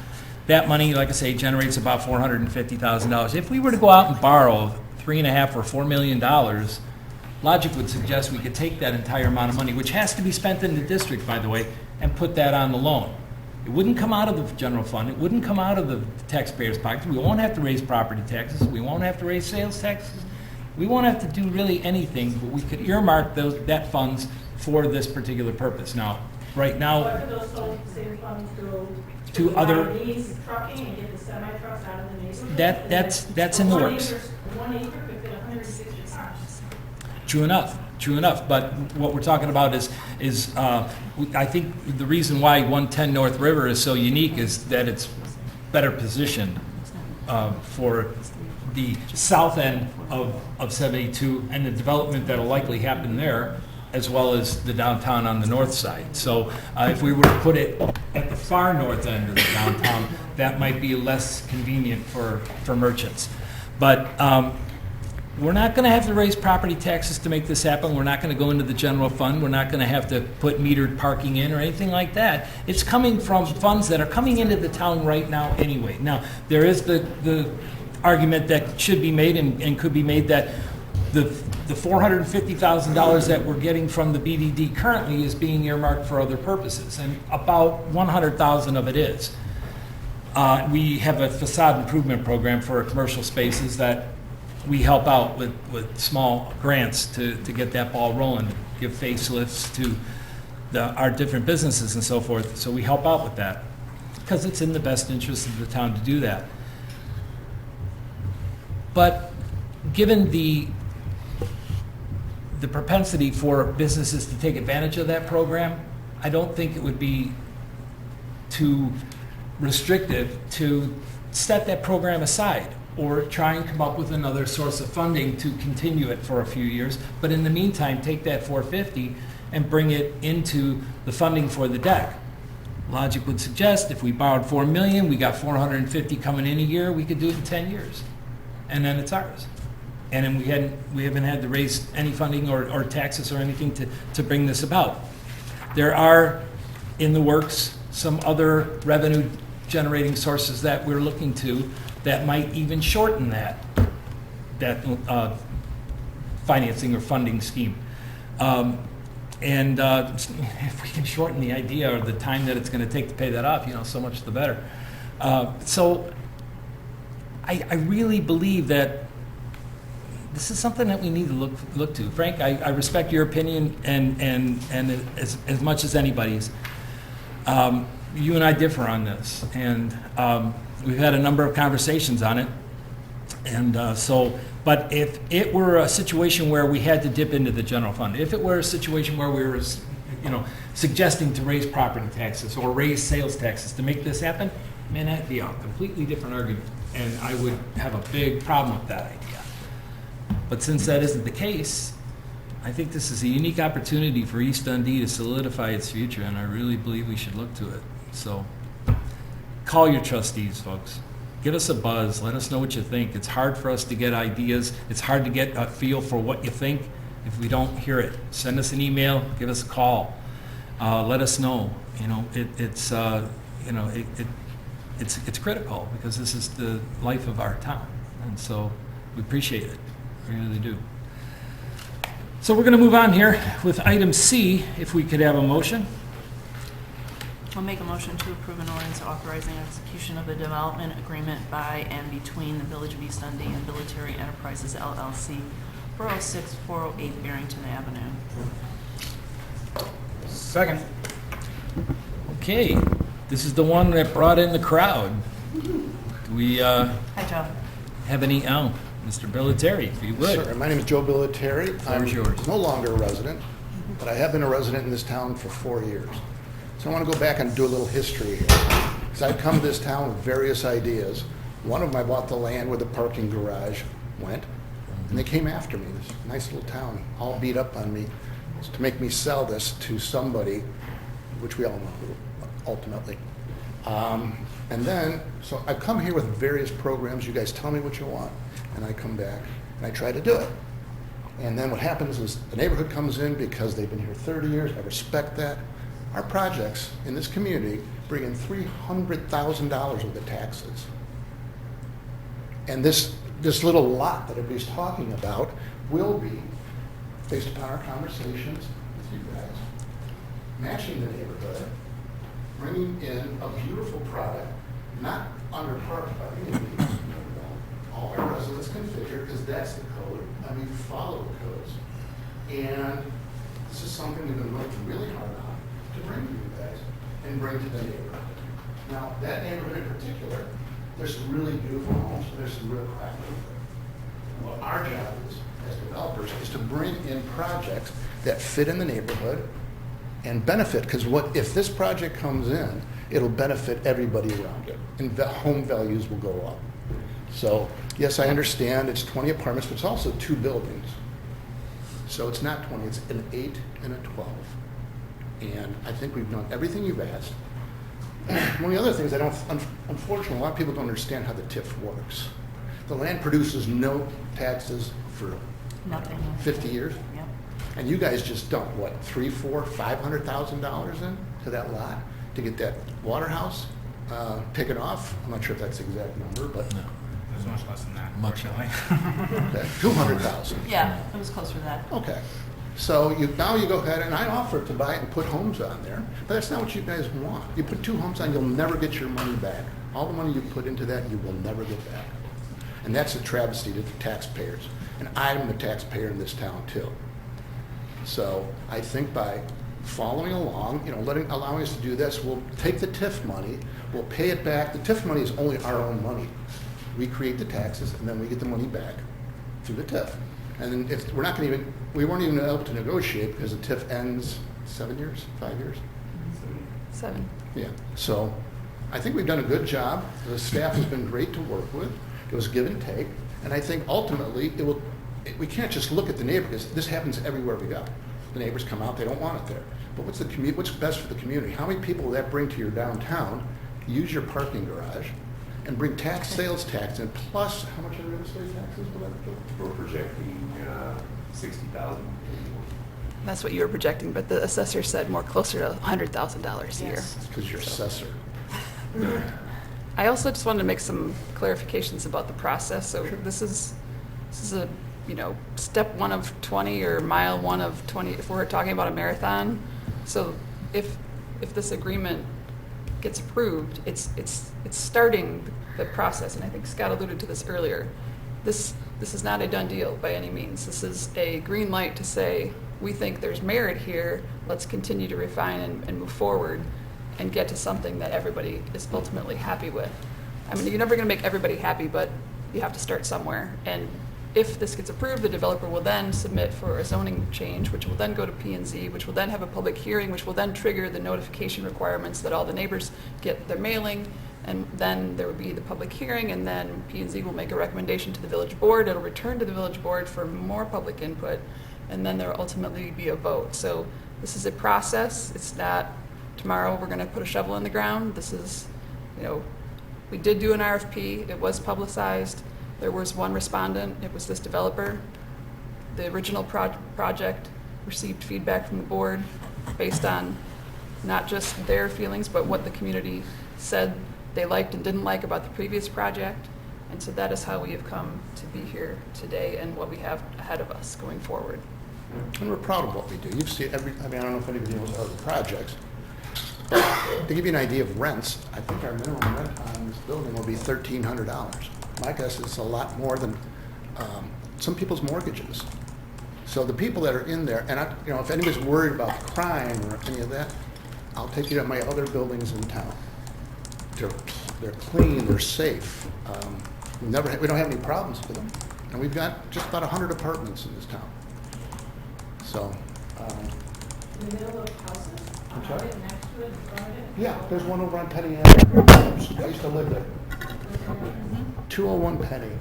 That money, like I say, generates about $450,000. If we were to go out and borrow $3.5 or $4 million, logic would suggest we could take that entire amount of money, which has to be spent in the district, by the way, and put that on the loan. It wouldn't come out of the general fund. It wouldn't come out of the taxpayers' pockets. We won't have to raise property taxes. We won't have to raise sales taxes. We won't have to do really anything, but we could earmark that funds for this particular purpose. Now, right now, What could those same funds go to other, these trucking and get the semi-trucks out of the neighborhood? that's in the works. 1 acre could fit 160 cars. True enough. But what we're talking about is I think the reason why 110 North River is so unique is that it's better positioned for the south end of 782 and the development that'll likely happen there, as well as the downtown on the north side. So if we were to put it at the far north end of the downtown, that might be less convenient for merchants. But we're not going to have to raise property taxes to make this happen. We're not going to go into the general fund. We're not going to have to put metered parking in or anything like that. It's coming from funds that are coming into the town right now anyway. Now, there is the argument that should be made and could be made that the $450,000 that we're getting from the BDD currently is being earmarked for other purposes, and about $100,000 of it is. We have a facade improvement program for commercial spaces that we help out with small grants to get that ball rolling, give facelifts to our different businesses and so forth. So we help out with that because it's in the best interest of the town to do that. But given the propensity for businesses to take advantage of that program, I don't think it would be too restrictive to set that program aside or try and come up with another source of funding to continue it for a few years. But in the meantime, take that $450 and bring it into the funding for the deck. Logic would suggest if we borrowed $4 million, we got $450 coming in a year, we could do it in 10 years. And then it's ours. And then we haven't had to raise any funding or taxes or anything to bring this about. There are, in the works, some other revenue-generating sources that we're looking to that might even shorten that financing or funding scheme. And if we can shorten the idea or the time that it's going to take to pay that off, so much the better. So I really believe that this is something that we need to look to. Frank, I respect your opinion and as much as anybody's. You and I differ on this, and we've had a number of conversations on it. And but if it were a situation where we had to dip into the general fund, if it were a situation where we were, suggesting to raise property taxes or raise sales taxes to make this happen, man, that'd be a completely different argument, and I would have a big problem with that idea. But since that isn't the case, I think this is a unique opportunity for East Dundee to solidify its future, and I really believe we should look to it. So call your trustees, folks. Give us a buzz. Let us know what you think. It's hard for us to get ideas. It's hard to get a feel for what you think if we don't hear it. Send us an email. Give us a call. Let us know. It's critical because this is the life of our town, and so we appreciate it. We really do. So we're going to move on here with item C. If we could have a motion. I'll make a motion to approve an ordinance authorizing execution of a development agreement by and between the Village of East Dundee and Military Enterprises LLC, 406-408 Barrington Avenue. Second. Okay, this is the one that brought in the crowd. Do we Hi, Joe. have any? Oh, Mr. Billeteri, if you would. Sir, my name is Joe Billeteri. I'm yours. no longer a resident, but I have been a resident in this town for 4 years. So I want to go back and do a little history here. Because I've come to this town with various ideas. One of them, I bought the land where the parking garage went, and they came after me. This nice little town, all beat up on me, to make me sell this to somebody, which we all know who, ultimately. And then, so I come here with various programs. You guys tell me what you want, and I come back and I try to do it. And then what happens is the neighborhood comes in because they've been here 30 years. I respect that. Our projects in this community bring in $300,000 worth of taxes. And this little lot that everybody's talking about will be, based upon our conversations with you guys, matching the neighborhood, bringing in a beautiful product, not underparked by any means. All our residents configure, because that's the code, and we follow the codes. And this is something we've been working really hard on to bring to you guys and bring to the neighborhood. Now, that neighborhood in particular, there's some really beautiful homes, but there's some real crap over there. What our job is, as developers, is to bring in projects that fit in the neighborhood and benefit, because if this project comes in, it'll benefit everybody around it, and home values will go up. So, yes, I understand it's 20 apartments, but it's also 2 buildings. So it's not 20, it's an 8 and a 12. And I think we've done everything you've asked. One of the other things unfortunately, a lot of people don't understand how the TIF works. The land produces no taxes for Nothing. 50 years. Yep. And you guys just dumped, what, $300,000, $400,000, $500,000 in to that lot to get that water house taken off? I'm not sure if that's the exact number, but. No, it was much less than that. Much unfortunately. Okay, 200,000. Yeah, it was closer to that. Okay. So now you go ahead, and I offered to buy it and put homes on there, but that's not what you guys want. You put 2 homes on, you'll never get your money back. All the money you put into that, you will never get back. And that's a travesty to the taxpayers. And I'm the taxpayer in this town too. So I think by following along, allowing us to do this, we'll take the TIF money, we'll pay it back. The TIF money is only our own money. We create the taxes, and then we get the money back through the TIF. And then we weren't even able to negotiate because the TIF ends 7 years, 5 years? 7. Yeah, so I think we've done a good job. The staff has been great to work with. It was give and take. And I think ultimately we can't just look at the neighbor, because this happens everywhere we go. The neighbors come out, they don't want it there. But what's best for the community? How many people will that bring to your downtown, use your parking garage, and bring sales tax in, plus how much are real estate taxes will that do? We're projecting 60,000. That's what you were projecting, but the assessor said more closer to $100,000 a year. It's because you're assessor. I also just wanted to make some clarifications about the process. So this is a, step 1 of 20 or mile 1 of 20, if we're talking about a marathon. So if this agreement gets approved, it's starting the process, and I think Scott alluded to this earlier. This is not a done deal by any means. This is a green light to say, we think there's merit here, let's continue to refine and move forward and get to something that everybody is ultimately happy with. I mean, you're never going to make everybody happy, but you have to start somewhere. And if this gets approved, the developer will then submit for a zoning change, which will then go to P&Z, which will then have a public hearing, which will then trigger the notification requirements that all the neighbors get their mailing. And then there will be the public hearing, and then P&Z will make a recommendation to the village board. It'll return to the village board for more public input, and then there will ultimately be a vote. So this is a process. It's not tomorrow we're going to put a shovel in the ground. This is, we did do an RFP. It was publicized. There was one respondent. It was this developer. The original project received feedback from the board based on not just their feelings, but what the community said they liked and didn't like about the previous project. And so that is how we have come to be here today and what we have ahead of us going forward. And we're proud of what we do. You've seen I don't know if anybody knows other projects. To give you an idea of rents, I think our minimum rent on this building will be $1,300. My guess is a lot more than some people's mortgages. So the people that are in there, and if anybody's worried about crime or any of that, I'll take you to my other buildings in town. They're clean, they're safe. We don't have any problems with them, and we've got just about 100 apartments in this town. So. In the middle of houses? I'm sorry? Right next to it, in front of it? Yeah, there's one over on Penny Avenue. I used to live there. 201 Penny.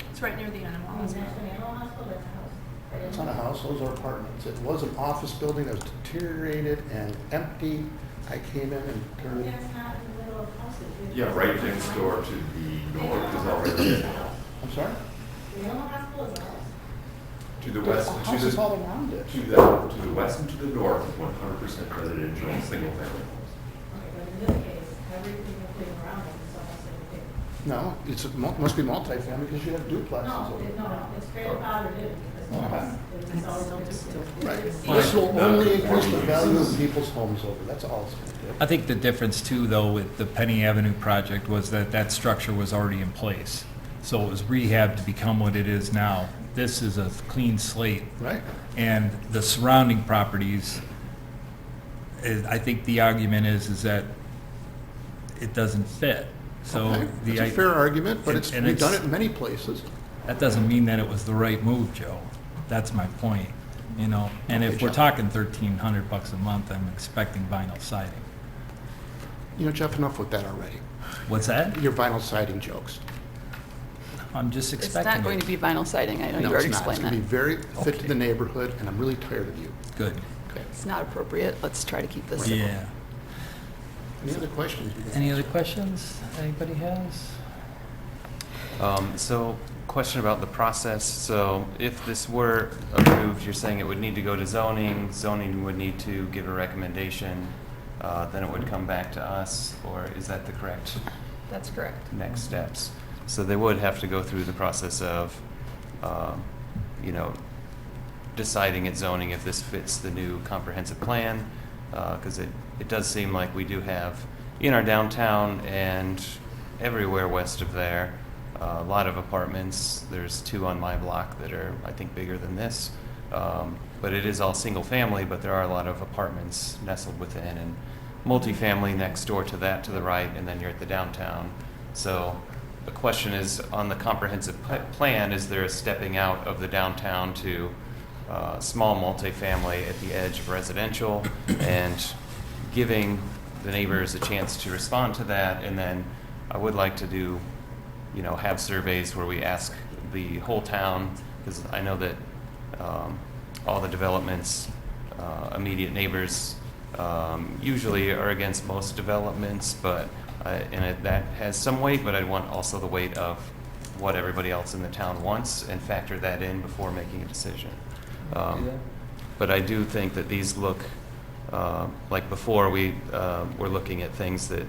It's right near the animal hospital. It's not a house, those are apartments. It was an office building that was deteriorated and empty. I came in and turned it. That's not in the middle of houses. Yeah, right next door to the north is already. I'm sorry? The animal hospital is ours. To the west, The house is all around it. to the west and to the north is 100% residential, single family homes. Okay, but in this case, everything around it is almost everything. No, it must be multifamily because you have duplexes. No, it's grandfathered in because it's always Right. This will only increase the value of people's homes over, that's all it's going to do. I think the difference too, though, with the Penny Avenue project was that structure was already in place. So it was rehabbed to become what it is now. This is a clean slate. Right. And the surrounding properties, I think the argument is that it doesn't fit. So Okay, it's a fair argument, but we've done it in many places. That doesn't mean that it was the right move, Joe. That's my point, And if we're talking $1,300 a month, I'm expecting vinyl siding. Jeff, enough with that already. What's that? Your vinyl siding jokes. I'm just It's expecting not going to be vinyl siding. I know you No, already it's not. It's explained going to be that. very fit to the neighborhood, and I'm really tired of you. Good. Okay. It's not appropriate. Let's try to keep this simple. Yeah. Any other questions? Any other questions anybody has? So, question about the process. So, if this were approved, you're saying it would need to go to zoning. Zoning would need to give a recommendation. Then it would come back to us, or is that the correct That's correct. next steps? So they would have to go through the process of, deciding at zoning if this fits the new comprehensive plan, because it does seem like we do have in our downtown and everywhere west of there a lot of apartments. There's 2 on my block that are, I think, bigger than this, but it is all single family, but there are a lot of apartments nestled within, and multifamily next door to that to the right, and then you're at the downtown. So the question is, on the comprehensive plan, is there a stepping out of the downtown to small multifamily at the edge of residential and giving the neighbors a chance to respond to that? And then I would like to do, have surveys where we ask the whole town, because I know that all the developments, immediate neighbors, usually are against most developments, but that has some weight, but I want also the weight of what everybody else in the town wants and factor that in before making a decision. But I do think that these look, like before, we were looking at things that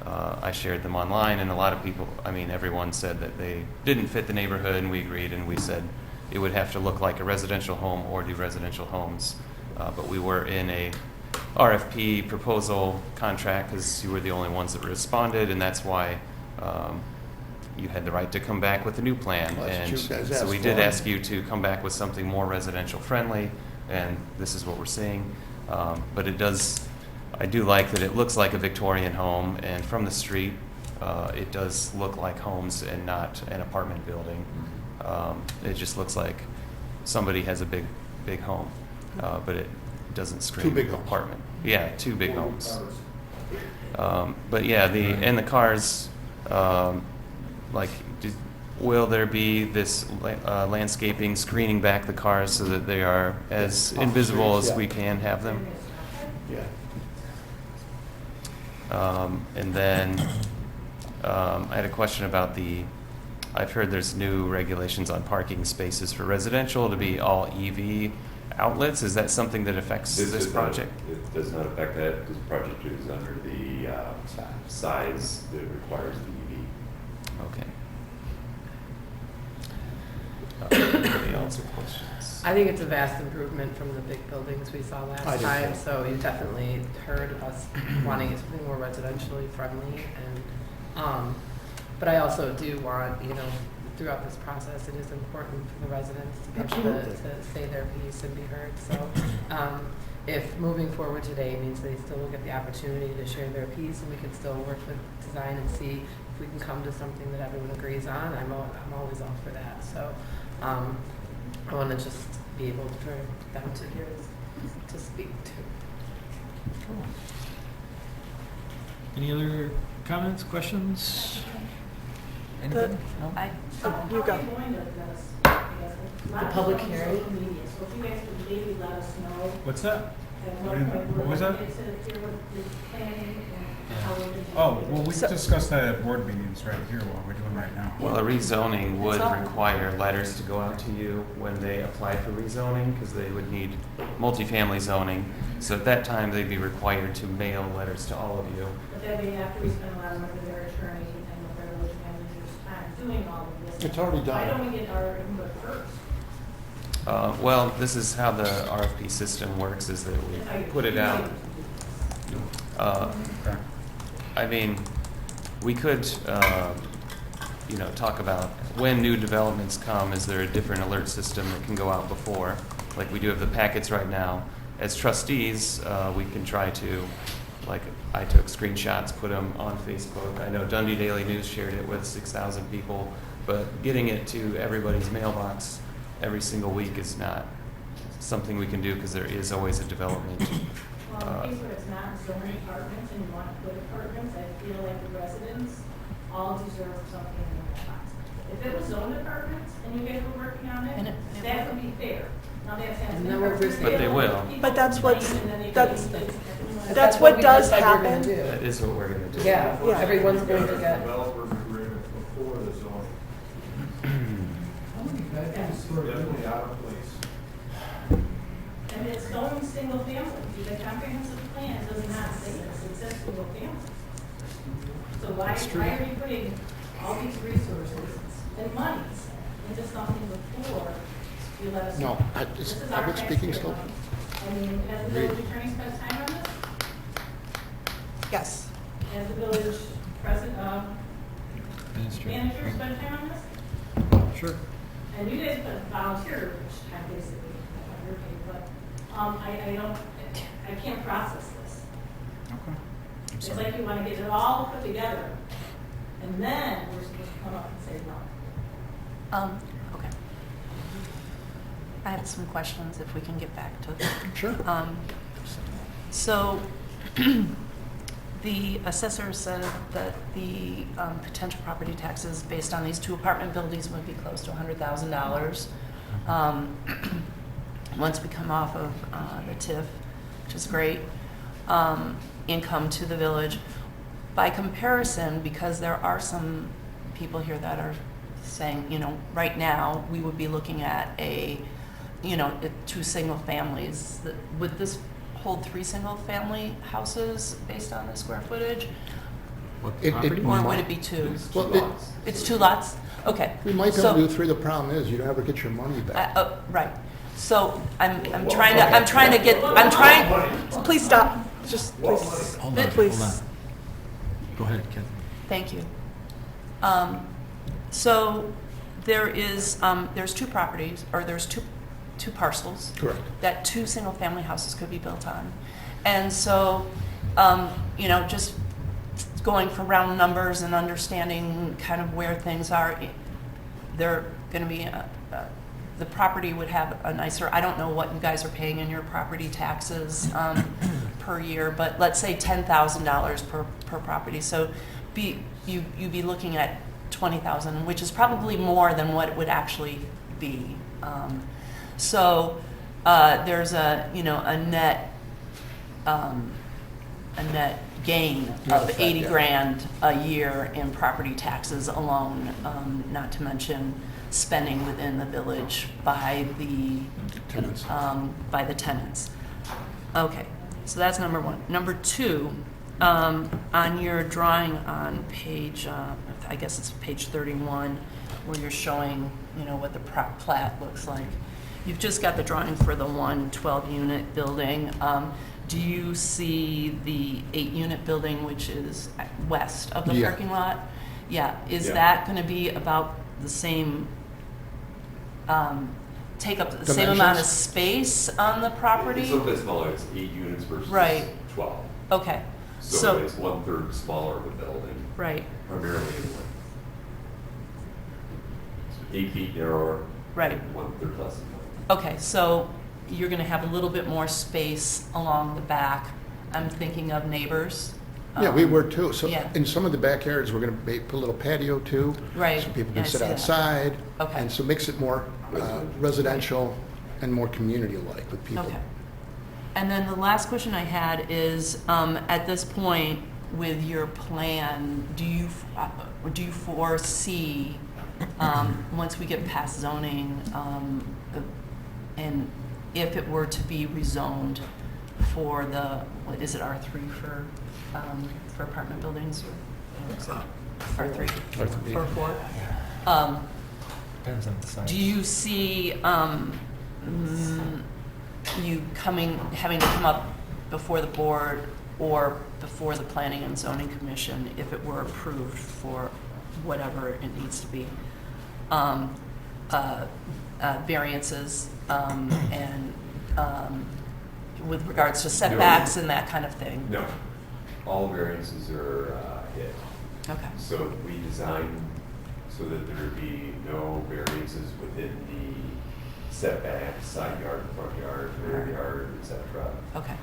I shared them online, and a lot of people, I mean, everyone said that they didn't fit the neighborhood, and we agreed, and we said it would have to look like a residential home or do residential homes. But we were in a RFP proposal contract because you were the only ones that responded, and that's why you had the right to come back with a new plan. Well, that's And what you guys so we asked did for. ask you to come back with something more residential friendly, and this is what we're seeing. But it does, I do like that it looks like a Victorian home, and from the street, it does look like homes and not an apartment building. It just looks like somebody has a big home, but it doesn't scream Two big homes. apartment. Yeah, 2 big homes. But yeah, the cars, like, will there be this landscaping screening back the cars so that they are as invisible as we can have them? Yeah. And then I had a question about I've heard there's new regulations on parking spaces for residential to be all EV outlets. Is that something that affects this project? It does not affect that. This project is under the size that requires the EV. Okay. Anybody else have questions? I think it's a vast improvement from the big buildings we saw I last do time, too. so you definitely heard us wanting it to be more residentially friendly, and, but I also do want, throughout this process, it is important for the residents to be able Absolutely. to say their piece and be heard, so, if moving forward today means they still will get the opportunity to share their piece, and we can still work with design and see if we can come to something that everyone agrees on, I'm always all for that, so, I want to just be able for them to hear, to speak to. Any other comments, questions? Anything? No? You go. The public hearing? What's that? What was that? Oh, well, we discussed that at board meetings right here, what we're doing right now. Well, a rezoning would require letters to go out to you when they apply for rezoning, because they would need multifamily zoning. So at that time, they'd be required to mail letters to all of you. But that'd be after we spend a lot of money with their attorney and with their village manager's time doing all of this. It's already done. Why don't we get our input first? Well, this is how the RFP system works, is that we put it out. I mean, we could, talk about when new developments come, is there a different alert system that can go out before? Like we do have the packets right now. As trustees, we can try to, like, I took screenshots, put them on Facebook. I know Dundee Daily News shared it with 6,000 people, but getting it to everybody's mailbox every single week is not something we can do because there is always a development. Well, in case where it's not zoning apartments and you want to put apartments, I feel like the residents all deserve something in their box. If it was zoned apartments and you guys were working on it, that would be fair. Now that's And then we're just- But they will. But that's what does happen. That is what we're going to do. Yeah, Yeah. everyone's going to get. Developers agreement before the zoning. Definitely out of place. And it's zoned single family. The comprehensive plan does not say this, it says single family. So why are you putting all these resources and monies into something before you let us know? No, This is is our public speaking taxpayer still? money. I mean, has the village attorney spent time on this? Yes. Has the village president, manager spent time on this? Sure. And you guys put volunteer, which time basically, not your pay, but, I can't process this. Okay. I'm It's sorry. like you want to get it all put together, and then we're supposed to come up and say no. Okay. I have some questions if we can get back to them. Sure. So the assessor said that the potential property taxes based on these 2 apartment buildings would be close to $100,000 once we come off of the TIF, which is great, income to the village. By comparison, because there are some people here that are saying, right now, we would be looking at a two single families. Would this hold 3 single-family houses based on the square footage? Or would it be 2? It's 2 lots? Okay. We might be able to do 3. The problem is you don't ever get your money back. Right. So I'm trying to Please stop. Just please. Hold on, Please. hold on. Go ahead, Ken. Thank you. So there's 2 properties, or there's two parcels. Correct. That 2 single-family houses could be built on. And so, just going for round numbers and understanding kind of where things are, they're going to be, the property would have a nicer, I don't know what you guys are paying in your property taxes per year, but let's say $10,000 per property. So you'd be looking at $20,000, which is probably more than what it would actually be. So there's a net gain of 80 grand a year in property taxes alone, not to mention spending within the village by the tenants. Okay, so that's number 1. Number 2, on your drawing on page, I guess it's page 31, where you're showing, what the plat looks like. You've just got the drawing for the 1 12-unit building. Do you see the 8-unit building, which is west of the parking lot? Yeah. Is that going to be about the same, take up the same amount of space on the property? It's a little bit smaller. It's 8 units versus 12. Okay. So it's 1/3 smaller of a building. Right. Primarily in length. 8 feet narrower. Right. 1/3 less than that. Okay, so you're going to have a little bit more space along the back. I'm thinking of neighbors. Yeah, we were too. So yeah. in some of the backyards, we're going to put a little patio too. Right. So people Yeah, can I sit see that. outside. Okay. And so makes it more residential and more community-like with people. Okay. And then the last question I had is, at this point with your plan, do you foresee, once we get past zoning, and if it were to be rezoned for the, what is it, R3 for apartment buildings? Or R3? R3. Or 4? Depends on the size. Do you see you having to come up before the board or before the Planning and Zoning Commission if it were approved for whatever it needs to be? Variances and with regards to setbacks and that kind of thing? No. All variances are hit. Okay. So we designed so that there would be no variances within the setback, side yard, front yard, rear yard, etc. Okay.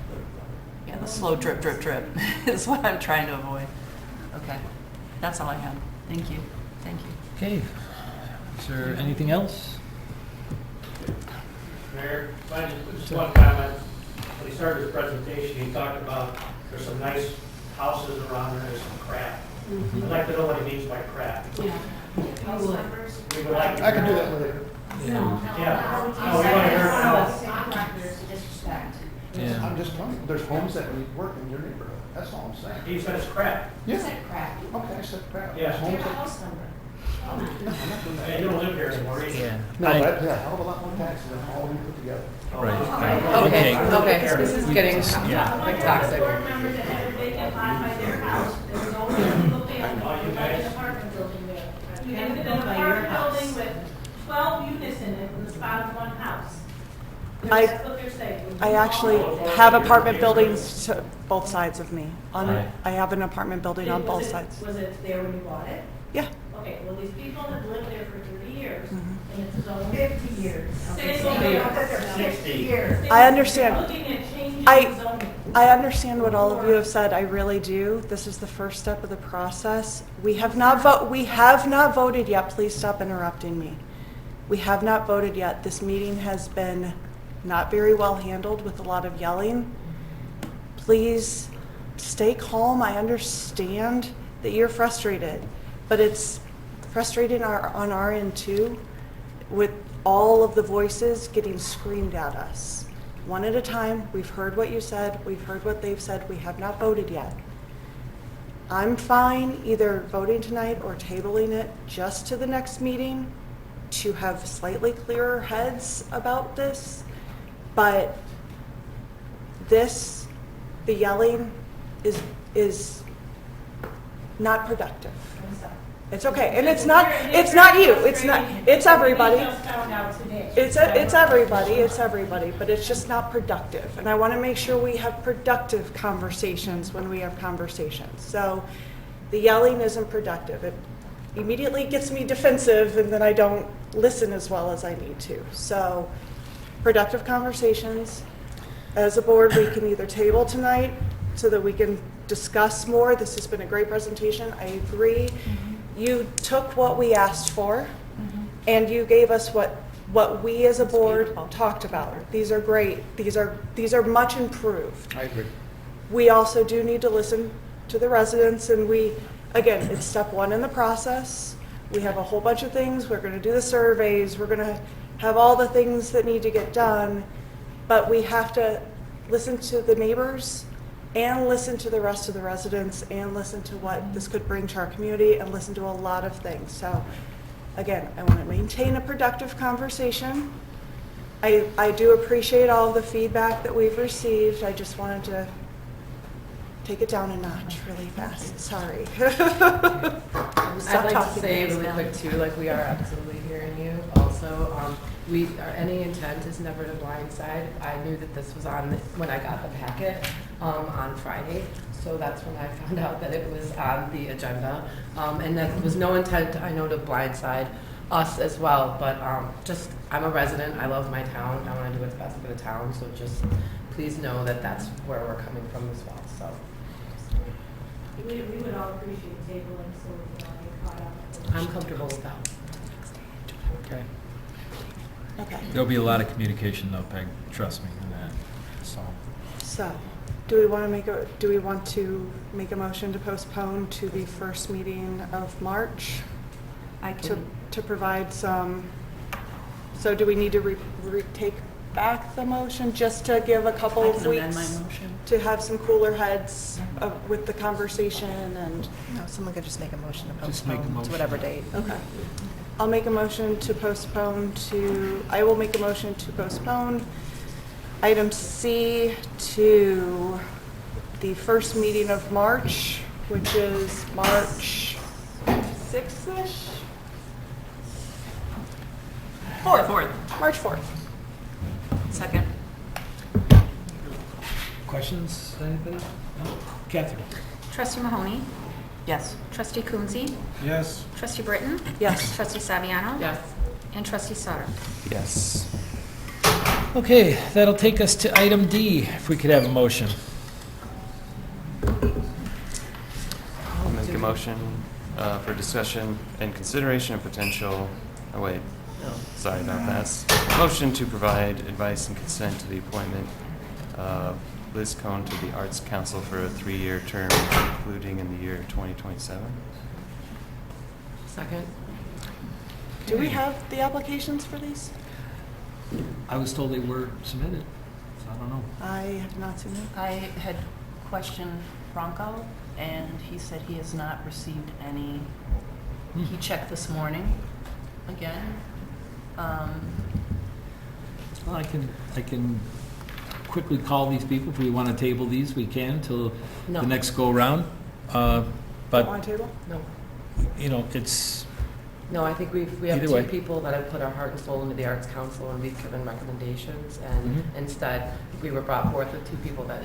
Yeah, the slow drip, drip, drip is what I'm trying to avoid. Okay. That's all I have. Thank you. Thank you. Okay. Is there anything else? Mayor, just one comment. When he started his presentation, he talked about there's some nice houses around there, there's some crap. I'd like to know what he means by crap. Yeah. We would like to I can do that later. Yeah. No, we want to hear Yeah. I'm just telling you, there's homes that need work in your neighborhood. That's all I'm saying. He said it's crap. Yeah. Okay, I said crap. Yeah. There's homes that- No, I'm not doing that. Hey, you don't live here anymore, either. Yeah. No, but I pay a hell of a lot more taxes than all we put together. Right. Okay, this is getting Yeah. quite toxic. You have an apartment building with 12 units in it in the spot of one house. That's what they're saying. I actually have apartment buildings to both sides of me. Right. I have an apartment building on both sides. Was it there when you bought it? Yeah. Okay, well, these people have lived there for 30 years, and it's zoned 50 years. 60 years. I understand. Looking at changing the zoning. I understand what all of you have said. I really do. This is the first step of the process. We have not voted yet. Please stop interrupting me. We have not voted yet. This meeting has been not very well handled with a lot of yelling. Please stay calm. I understand that you're frustrated, but it's frustrating on our end too with all of the voices getting screamed at us. One at a time, we've heard what you said, we've heard what they've said, we have not voted yet. I'm fine either voting tonight or tabling it just to the next meeting to have slightly clearer heads about this, but this, the yelling is not productive. It's okay, and it's not you, it's everybody. It's everybody, but it's just not productive. And I want to make sure we have productive conversations when we have conversations. So the yelling isn't productive. It immediately gets me defensive, and then I don't listen as well as I need to. So productive conversations. As a board, we can either table tonight so that we can discuss more. This has been a great presentation. I agree. You took what we asked for, and you gave us what we as a board talked about. These are great. These are much improved. I agree. We also do need to listen to the residents, and again, it's step one in the process. We have a whole bunch of things. We're going to do the surveys. We're going to have all the things that need to get done, but we have to listen to the neighbors and listen to the rest of the residents and listen to what this could bring to our community and listen to a lot of things. So again, I want to maintain a productive conversation. I do appreciate all of the feedback that we've received. I just wanted to take it down a notch really fast. Sorry. I'd like to say really quick too, like we are absolutely hearing you. Also, any intent is never to blindside. I knew that this was on when I got the packet on Friday, so that's when I found out that it was on the agenda, and that was no intent, I know, to blindside us as well. But just I'm a resident. I love my town. I want to do what's best for the town. So just please know that that's where we're coming from as well. So. We would all appreciate tabling so we can all get caught up. I'm comfortable with that. Okay. Okay. There'll be a lot of communication though, Peg, trust me on that, So, do we want to make a motion to postpone to the first meeting of March? To provide some, so do we need to take back the motion just to give a couple of weeks to have some cooler heads with the conversation? And no, someone could just make a motion to Just make a postpone to motion. whatever date. okay, I'll make a motion to postpone to. I will make a motion to postpone item C to the first meeting of March, which is March 6th-ish. March 4th. Second. Questions, anybody? No? Catherine? Trustee Mahoney? Yes. Trustee Coonsey? Yes. Trustee Britton? Yes. Trustee Saviano? Yes. And Trustee Sauter? Yes. Okay, that'll take us to item D, if we could have a motion. I'll make a motion for discussion and consideration of potential, oh wait, sorry about that. Motion to provide advice and consent to the appointment of Liz Cohn to the Arts Council for a 3-year term, including in the year 2027. Second. Do we have the applications for these? I was told they were submitted, so I don't know. I have not seen them. I had questioned Bronco, and he said he has not received any. He checked this morning again. Well, I can quickly call these people. If we want to table these, we can till No. the next go-around. Want But, table? No. you know, it's, No, I think we have Either two way. people that have put our heart and soul into the Arts Council, and we've given recommendations, and Mhm. instead, we were brought forth with two people that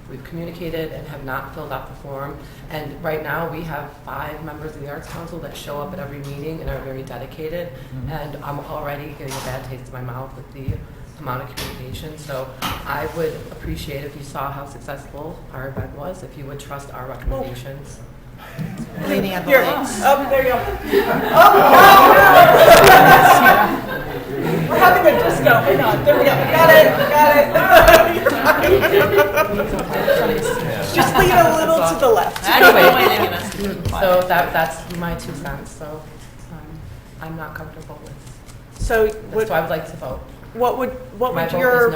we've communicated and have not filled out the form. And right now, we have 5 members of the Arts Council that show up at every meeting and are very dedicated, and I'm already getting a bad taste in my mouth with the amount of communication. So I would appreciate if you saw how successful our event was, if you would trust our recommendations. Leaning on the Here. legs. Oh, there you go. Oh, no! We're having a disco. Hang on. There we go. Got it. You're fine. Just lean a little to the left. So that's my 2 cents. So I'm not comfortable with. So That's why I would like to vote. what would My vote your... is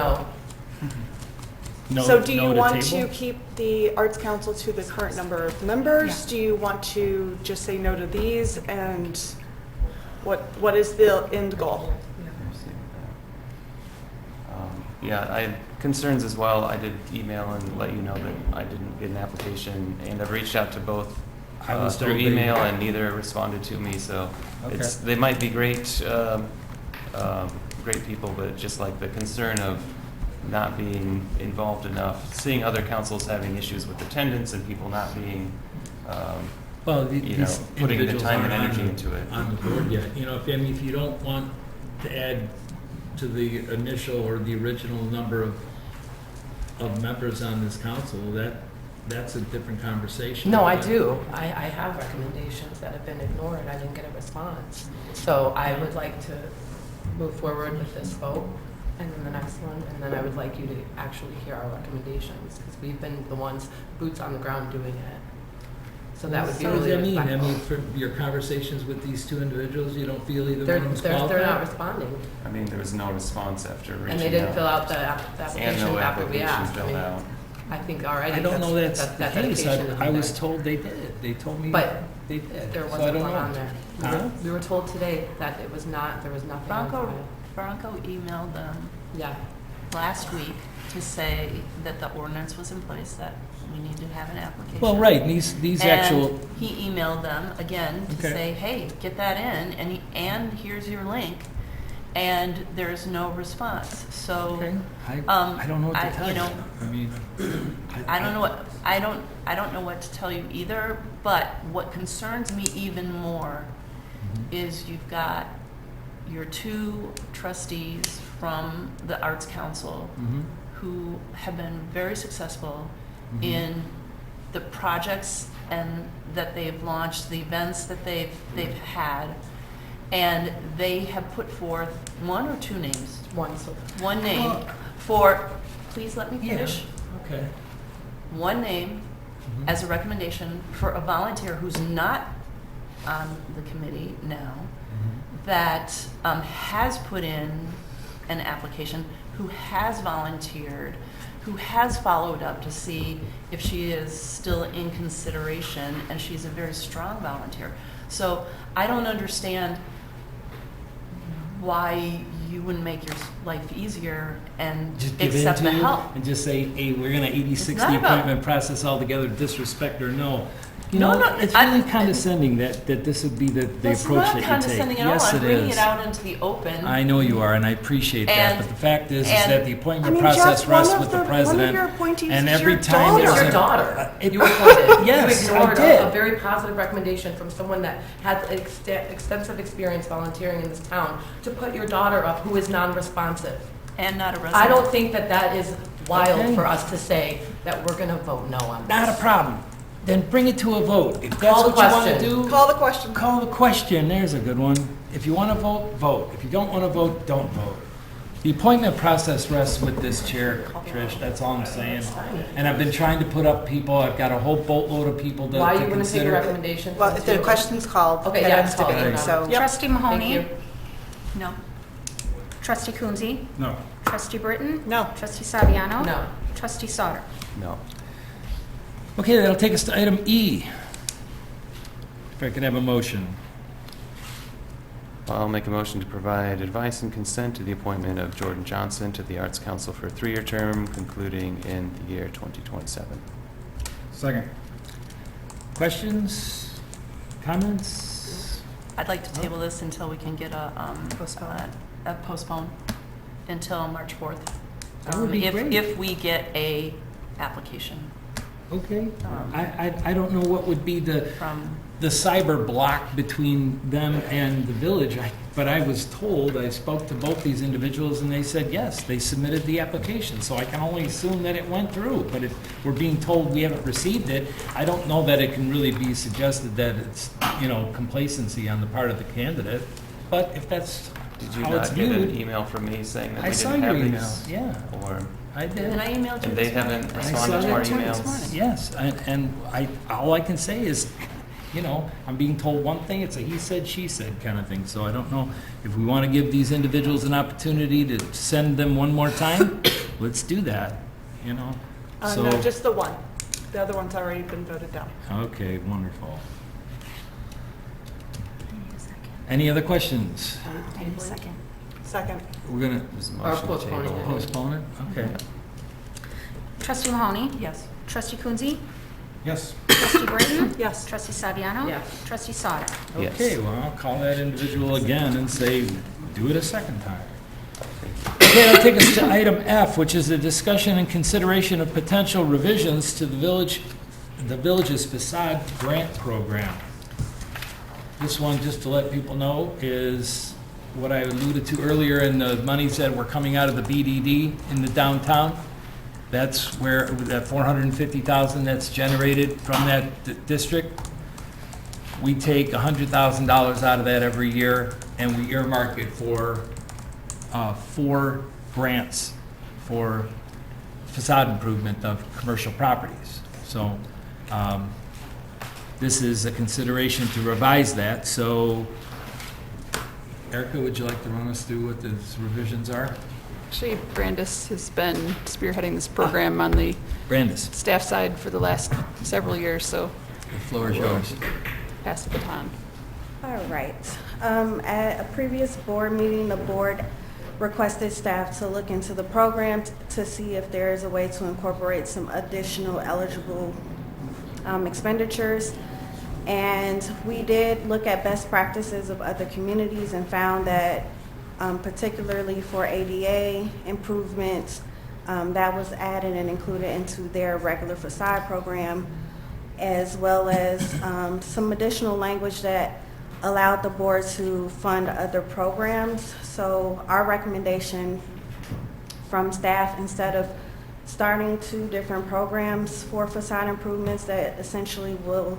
no. So do you No to want table? to keep the Arts Council to the current number of members? Yeah. Do you want to just say no to these? And what is the end goal? Yeah, I had concerns as well. I did email and let you know that I didn't get an application, and I've reached out to both I was through told they- email, and neither responded to me, so it's, Okay. they might be great, great people, but just like the concern of not being involved enough, seeing other councils having issues with attendance and people not being, Well, you know, these putting the individuals time and aren't energy on- into it. on the board yet. You know, if you don't want to add to the initial or the original number of members on this council, that's a different conversation. No, I But- do. I have recommendations that have been ignored. I didn't get a response. So I would like to move forward with this vote and then the next one, and then I would like you to actually hear our recommendations, because we've been the ones, boots on the ground, doing it. So that would be What does really that mean? I respectful. mean, for your conversations with these two individuals, you don't feel either They're, one was they're not qualified? responding. I mean, there was no response after reaching out. And they didn't fill out the And application no after we application asked. I filled mean, out. I think already I don't know that's that the case. dedication isn't I was there. told they did. They told me But they did. There So I wasn't don't one know. on there. Huh? We were told today that it was not, there was nothing on Bronco, file. Bronco emailed them Yeah. last week to say that the ordinance was in place, that we need to have an application. Well, right, and these actual, And he emailed them again to Okay. say, hey, get that in, and here's your link, and there's no response. So, okay, I don't know what to tell you you. know, I mean, I don't know what, I don't know what to tell you either, but what concerns me even more is you've got your two trustees from the Arts Council Mhm. who have been very successful Mhm. in the projects and that they've launched, the events that they've had, and they have put forth one or two names, one name Well- for, please let me Yeah. finish, okay. one name Mhm. as a recommendation for a volunteer who's not on the committee now, that has put in an application, who has volunteered, who has followed up to see if she is still in consideration, and she's a very strong volunteer. So I don't understand why you wouldn't make your life easier and Just give in accept to the you help. and just say, hey, we're gonna 80-60 not about- appointment process altogether, disrespect or no. You No, know, no, it's I- really condescending that this would be the That's approach not that you take. condescending at all. Yes, I'm it bringing is. it out into the open. I know you are, and I appreciate that, And- but the fact is and- that the appointment I mean, process Jeff, one rests of with the the- one of president. your appointees And is every your time daughter. there's It's a... your daughter. It- You appointed. Yes, You ignored I did. a very positive recommendation from someone that had extensive experience volunteering in this town to put your daughter up, who is non-responsive. And not a resident. I don't think that that is wild Okay. for us to say that we're going to vote no on this. Not a problem. Then bring it to a vote. If that's Call the what you want to question. do... Call the question. Call the question, there's a good one. If you want to vote, vote. If you don't want to vote, don't vote. The appointment process rests with this chair, Trish, that's all I'm saying. And I've been trying to put up people, I've got a whole boatload of people to Why are you consider. going to take a recommendation? Well, from if the two? question's called, Okay, it yeah, ends it's called. debate, Right. so. Yep. Trustee Thank Mahoney? you. No. Trustee Coonsey? No. Trustee Britton? No. Trustee Saviano? No. Trustee Sauter? No. Okay, that'll take us to item E. If I could have a motion. I'll make a motion to provide advice and consent to the appointment of Jordan Johnson to the Arts Council for a 3-year term concluding in the year 2027. Second. Questions? Comments? I'd like to table this until we can get a postpone until March 4th. That would be great. If we get a application Okay. I don't know what would be the from, cyber block between them and the village, but I was told, I spoke to both these individuals, and they said, yes, they submitted the application, so I can only assume that it went through, but if we're being told we haven't received it, I don't know that it can really be suggested that it's, complacency on the part of the candidate, but if that's Did you how it's not get an viewed. email from me saying that I we saw didn't your have email, these? yeah, Or, I did. and I emailed you and they this morning. haven't I responded saw to our that emails? Yes, and all I can say is, you know, I'm being told one thing, it's a he said, she said kind of thing. So I don't know if we want to give these individuals an opportunity to send them one more time, let's do that, you know? So, No, just the one. The other one's already been voted down. okay, wonderful. Any other questions? I need a second. Second. We're gonna There's a Or motion to postpone it. table. postpone it? Okay. Trustee Mahoney? Yes. Trustee Coonsey? Yes. Trustee Britton? Yes. Trustee Saviano? Yes. Trustee Sauter? Yes. Okay, well, I'll call that individual again and say, do it a second time. Okay, that'll take us to item F, which is a discussion and consideration of potential revisions to the village's facade grant program. This one, just to let people know, is what I alluded to earlier in the monies that were coming out of the BDD in the downtown. That's where that $450,000 that's generated from that district. We take $100,000 out of that every year, and we earmark it for 4 grants for facade improvement of commercial properties. So this is a consideration to revise that. So Erica, would you like to run us through what the revisions are? Actually, Brandis has been spearheading this program on the Brandis, staff side for the last several years, so the floor is yours. pass the baton. All right. At a previous board meeting, the board requested staff to look into the program to see if there is a way to incorporate some additional eligible expenditures. And we did look at best practices of other communities and found that particularly for ADA improvements, that was added and included into their regular facade program, as well as some additional language that allowed the board to fund other programs. So our recommendation from staff, instead of starting 2 different programs for facade improvements that essentially will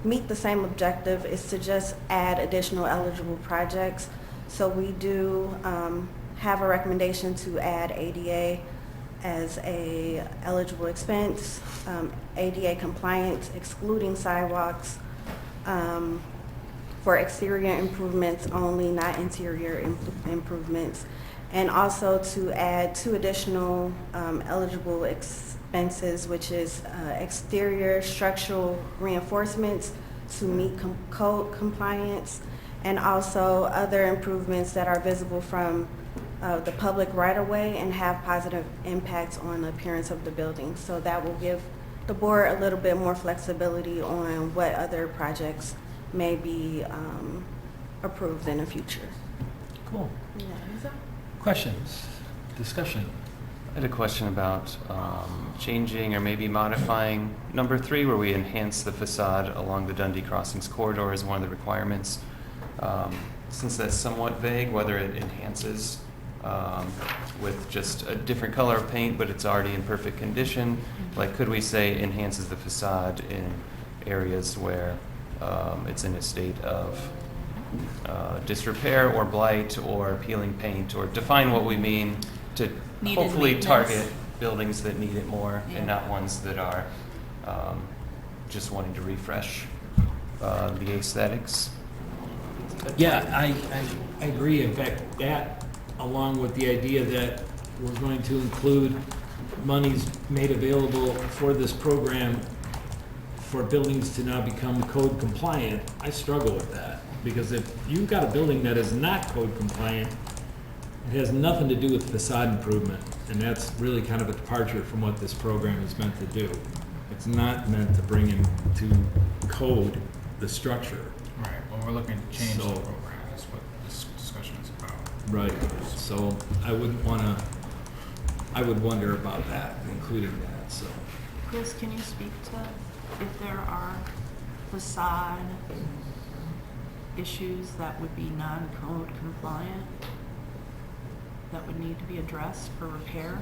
meet the same objective, is to just add additional eligible projects. So we do have a recommendation to add ADA as a eligible expense, ADA compliance excluding sidewalks, for exterior improvements only, not interior improvements, and also to add 2 additional eligible expenses, which is exterior structural reinforcements to meet code compliance, and also other improvements that are visible from the public right-of-way and have positive impacts on the appearance of the building. So that will give the board a little bit more flexibility on what other projects may be approved in the future. Cool. Questions? Discussion? I had a question about changing or maybe modifying number 3, where we enhance the facade along the Dundee Crossings corridor as one of the requirements. Since that's somewhat vague, whether it enhances with just a different color of paint, but it's already in perfect condition, like could we say enhances the facade in areas where it's in a state of disrepair or blight or peeling paint, or define what we mean to Needed hopefully maintenance. target buildings that need it more Yeah. and not ones that are just wanting to refresh the aesthetics. Yeah, I agree. In fact, that, along with the idea that we're going to include monies made available for this program for buildings to now become code compliant, I struggle with that. Because if you've got a building that is not code compliant, it has nothing to do with facade improvement. And that's really kind of a departure from what this program is meant to do. It's not meant to bring into code the structure. Right, well, we're looking to change the So- program, that's what this discussion is about. Right, so I wouldn't wanna, I would wonder about that, including that, so. Chris, can you speak to if there are facade issues that would be non-code compliant that would need to be addressed for repair?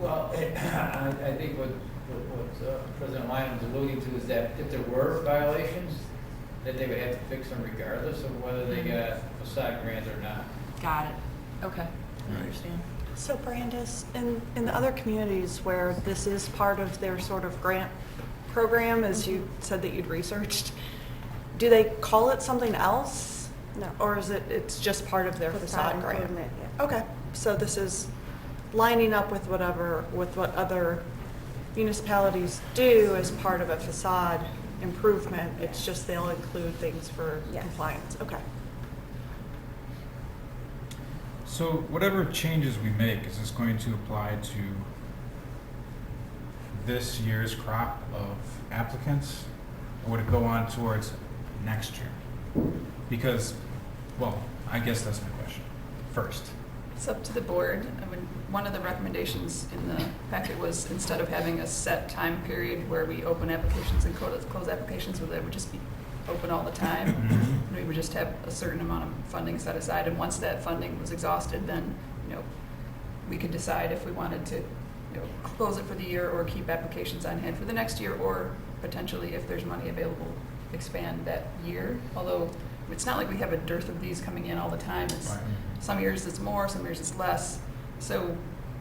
Well, I think what President Lyons is alluding to is that if there were violations, that they would have to fix them regardless of whether they got a facade grant or not. Got it. Okay. I understand. So Brandis, in the other communities where this is part of their sort of grant program, as you said that you'd researched, do they call it something else? No. Or is it's just part of their facade grant? improvement, yeah. Okay, so this is lining up with what other municipalities do as part of a facade improvement. It's just they'll include things for Yes. compliance. Okay. So whatever changes we make, is this going to apply to this year's crop of applicants? Or would it go on towards next year? Because, well, I guess that's my question first. It's up to the board. I mean, one of the recommendations in the packet was instead of having a set time period where we open applications and close applications, where they would just be open all the time. We would just have a certain amount of funding set aside, and once that funding was exhausted, then, we could decide if we wanted to, close it for the year or keep applications on hand for the next year, or potentially, if there's money available, expand that year. Although it's not like we have a dearth of these coming in all the time. It's some years it's more, some years it's less. So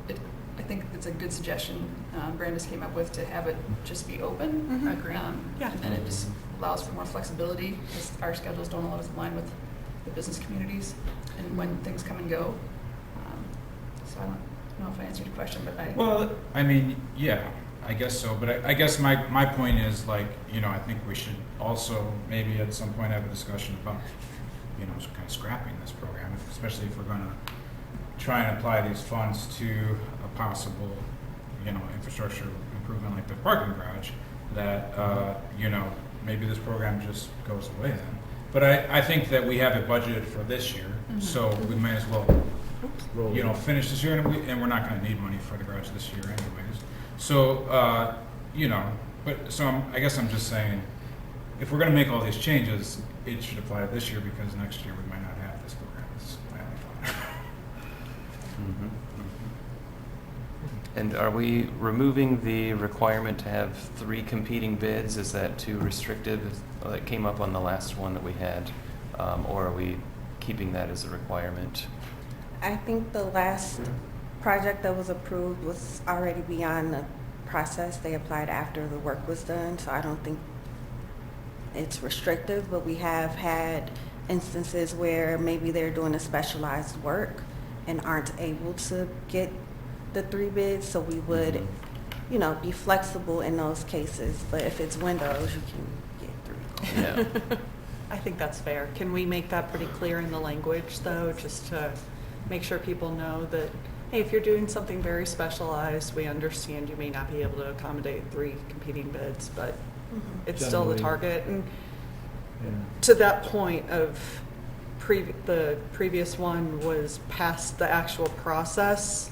I think it's a good suggestion Brandis came up with, to have it just be open. Yeah. And then it just allows for more flexibility, because our schedules don't always align with the business communities and when things come and go. So I don't know if I answered your question, but Well, I mean, yeah, I guess so. But I guess my point is, like, I think we should also maybe at some point have a discussion about, kind of scrapping this program, especially if we're going to try and apply these funds to a possible, infrastructure improvement like the parking garage, that, maybe this program just goes away then. But I think that we have it budgeted for this year, so we may as well, finish this year, and we're not going to need money for the garage this year anyways. So, I guess I'm just saying, if we're going to make all these changes, it should apply to this year, because next year we might not have this program. This is my only thought. And are we removing the requirement to have 3 competing bids? Is that too restrictive? That came up on the last one that we had. Or are we keeping that as a requirement? I think the last project that was approved was already beyond the process. They applied after the work was done, so I don't think it's restrictive, but we have had instances where maybe they're doing a specialized work and aren't able to get the 3 bids, so we would, be flexible in those cases. But if it's windows, you can get 3. Yeah. I think that's fair. Can we make that pretty clear in the language, though, just to make sure people know that, hey, if you're doing something very specialized, we understand you may not be able to accommodate 3 competing bids, but it's still the target. And to that point of the previous one was past the actual process,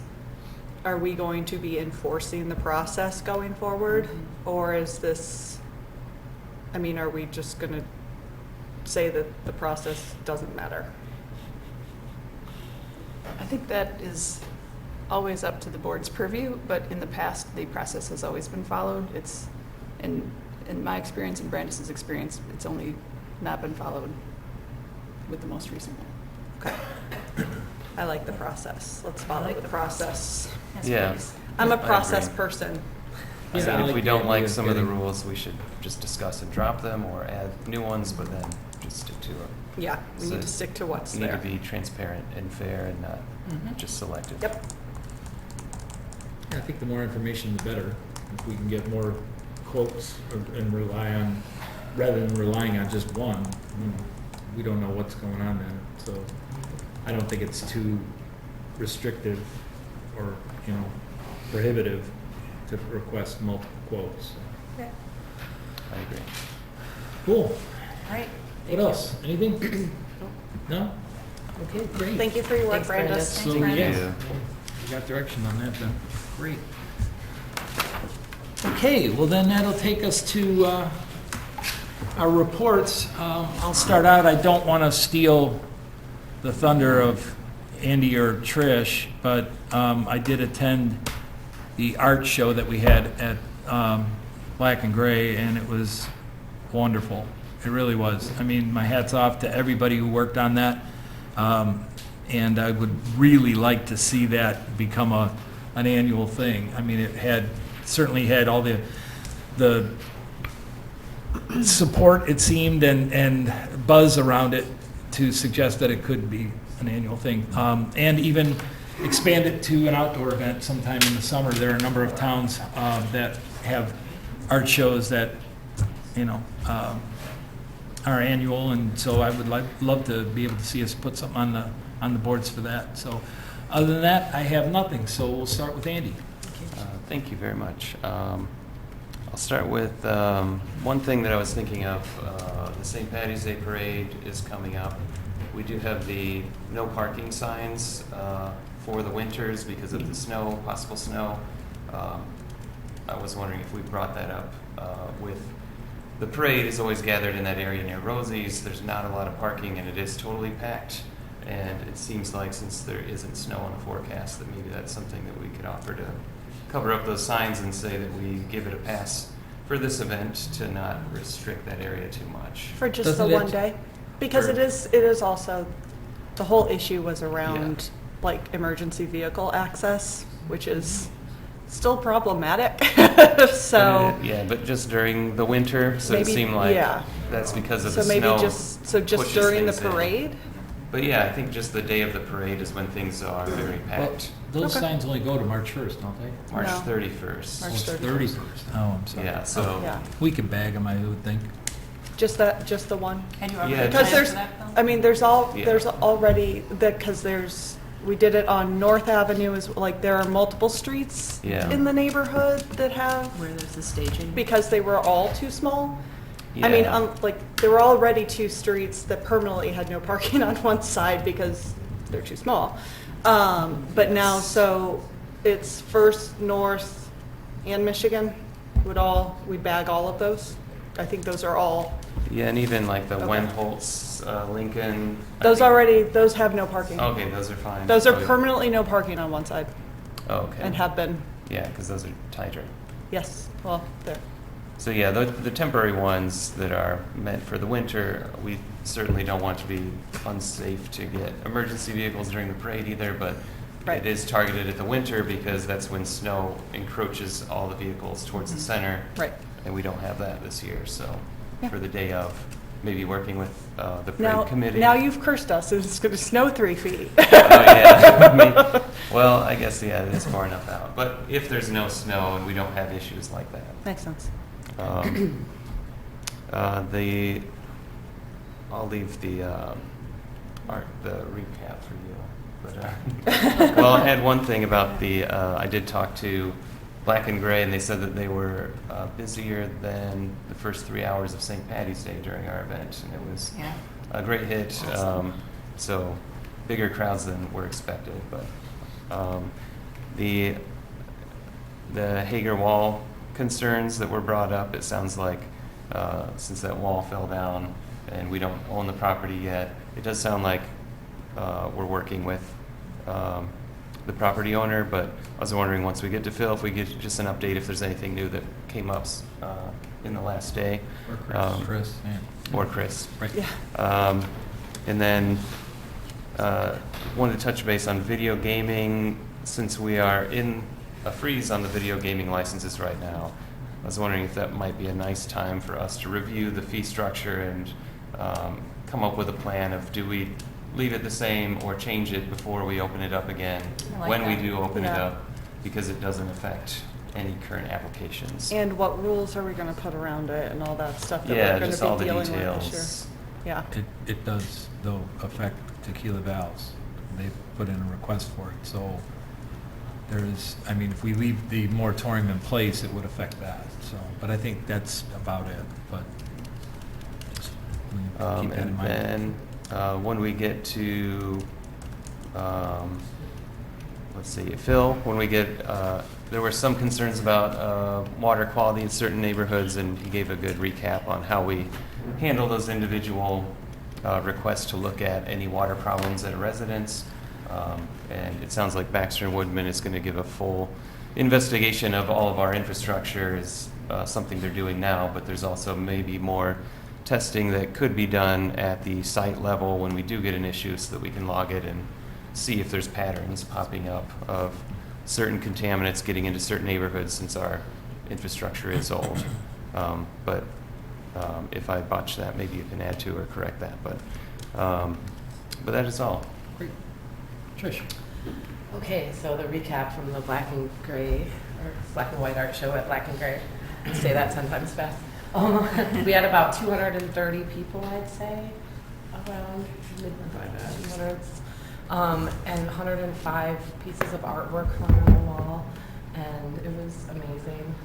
are we going to be enforcing the process going forward? Or is this, are we just going to say that the process doesn't matter? I think that is always up to the board's purview, but in the past, the process has always been followed. It's, in my experience and Brandis's experience, it's only not been followed with the most recent one. Okay. I like the process. Let's follow the process. Yeah. I'm a I process agree. person. So if we don't like some of the rules, we should just discuss and drop them, or add new ones, but then just stick to them. Yeah, we need to stick to what's there. We need to be transparent and fair and not just selective. Yep. I think the more information, the better. If we can get more quotes and rely on, rather than relying on just one, we don't know what's going on then. So I don't think it's too restrictive or, prohibitive to request multiple quotes. Yeah. I agree. Cool. All right. What else? Anything? No? Okay, great. Thank you for your work, Thanks, Brandis. Brandis. So, Brandis. yeah, we got direction on that then. Great. Okay, well then that'll take us to our reports. I'll start out. I don't want to steal the thunder of Andy or Trish, but I did attend the art show that we had at Black and Gray, and it was wonderful. It really was. I mean, my hat's off to everybody who worked on that, and I would really like to see that become an annual thing. I mean, it certainly had all the support, it seemed, and buzz around it to suggest that it could be an annual thing. And even expand it to an outdoor event sometime in the summer. There are a number of towns that have art shows that, are annual, and so I would love to be able to see us put something on the boards for that. So other than that, I have nothing, so we'll start with Andy. Thank you very much. I'll start with one thing that I was thinking of. The St. Patty's Day Parade is coming up. We do have the no parking signs for the winters because of the snow, possible snow. I was wondering if we brought that up with the parade is always gathered in that area near Rosie's. There's not a lot of parking and it is totally packed. And it seems like since there isn't snow on the forecast that maybe that's something that we could offer to cover up those signs and say that we give it a pass for this event to not restrict that area too much. For just the one day? Because it is also, the whole issue was around like emergency vehicle access, which is still problematic. So but just during the winter, so maybe, it seemed like that's because of the maybe snow. just pushes during the things in. parade. But yeah, I think just the day of the parade is when things are very packed. Those signs only go to March 1st, don't they? March No. 31st. March 31st. Oh, I'm sorry. Yeah, so we could bag them, I would think. Just the one. And you Because there's already we did it on North Avenue there are multiple streets in the neighborhood that have Where there's the staging. because they were all too small. I mean, there were already two streets that permanently had no parking on one side because they're too small. But now, so it's First, North, and Michigan we bag all of those. I think those are all. Yeah, and even like the Wendholtz, Lincoln. Those have no parking. Okay, those are fine. Those are permanently no parking on one side. Oh, okay. And have been. Yeah, because those are tighter. Yes, well, there. So yeah, the temporary ones that are meant for the winter, we certainly don't want to be unsafe to get emergency vehicles during the parade either, but it is targeted at the winter because that's when snow encroaches all the vehicles towards the center. Right. And we don't have that this year, so for the day of, maybe working with the parade committee. Now you've cursed us. It's going to snow 3 feet. Oh, yeah. Well, I guess, it is far enough out. But if there's no snow and we don't have issues like that. Makes sense. I'll leave the recap for you. But, well, I had one thing about I did talk to Black and Gray, and they said that they were busier than the first 3 hours of St. Patty's Day during our event, and it was a great hit. So bigger crowds than were expected. But the Hager Wall concerns that were brought up, it sounds like since that wall fell down and we don't own the property yet, it does sound like we're working with the property owner, but I was wondering once we get to Phil, if we get just an update if there's anything new that came up in the last day. Or Chris. Or Chris. Right. Yeah. And then wanted to touch base on video gaming since we are in a freeze on the video gaming licenses right now. I was wondering if that might be a nice time for us to review the fee structure and come up with a plan of do we leave it the same or change it before we open it up again when we do open it up, because it doesn't affect any current applications. And what rules are we going to put around it and all that stuff that Yeah, we're going just to all be the dealing with details. this year? Yeah. It does, though, affect tequila valves. They put in a request for it, so there's, if we leave the moratorium in place, it would affect that, so, but I think that's about it, but just keep that in mind. And then when we get to, let's see, Phil, when we get, there were some concerns about water quality in certain neighborhoods, and he gave a good recap on how we handle those individual requests to look at any water problems at a residence. And it sounds like Baxter and Woodman is going to give a full investigation of all of our infrastructure is something they're doing now, but there's also maybe more testing that could be done at the site level when we do get an issue so that we can log it and see if there's patterns popping up of certain contaminants getting into certain neighborhoods since our infrastructure is old. But If I botch that, maybe you can add to or correct that, but that is all. Great. Trish? Okay, so the recap from the black and gray, or black and white art show at Black and Gray. Say that 10 times fast. We had about 230 people, I'd say, around mid-200s, and 105 pieces of artwork hung on the wall, and it was amazing.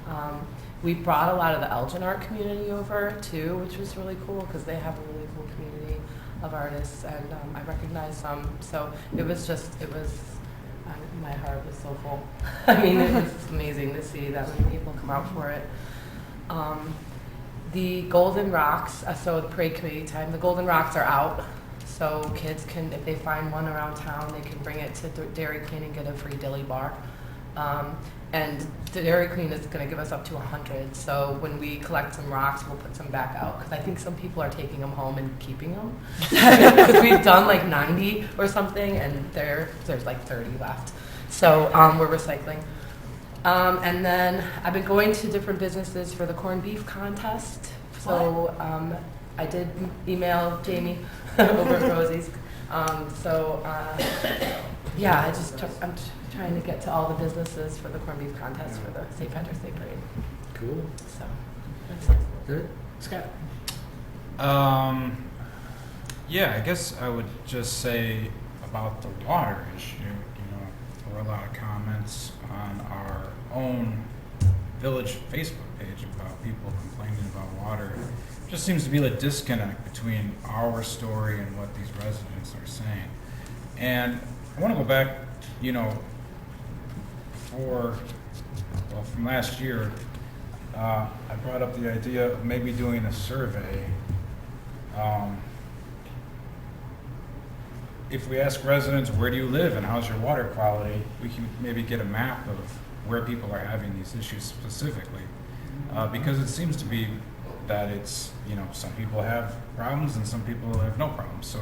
We brought a lot of the Elgin art community over too, which was really cool because they have a really cool community of artists, and I recognized some. So it was my heart was so full. I mean, it was amazing to see that many people come out for it. The Golden Rocks, so the parade committee time, the Golden Rocks are out. So kids can, if they find one around town, they can bring it to Dairy Queen and get a free dilly bar. And the Dairy Queen is going to give us up to 100. So when we collect some rocks, we'll put some back out. Because I think some people are taking them home and keeping them. Because we've done like 90 or something, and there's like 30 left. So we're recycling. And then I've been going to different businesses for the corned beef contest. So I did email Jamie over at Rosie's. Yeah, I'm trying to get to all the businesses for the corned beef contest for the St. Patrick's Day Parade. Cool. So that's it. Good. Scott? Yeah, I guess I would just say about the water issue, there were a lot of comments on our own village Facebook page about people complaining about water. It just seems to be a from between our story and what these residents are saying. And I want to go back, from last year, I brought up the idea of maybe doing a survey. If we ask residents, where do you live and how's your water quality, we can maybe get a map of where people are having these issues specifically. Because it seems to be that it's, some people have problems and some people have no problems. So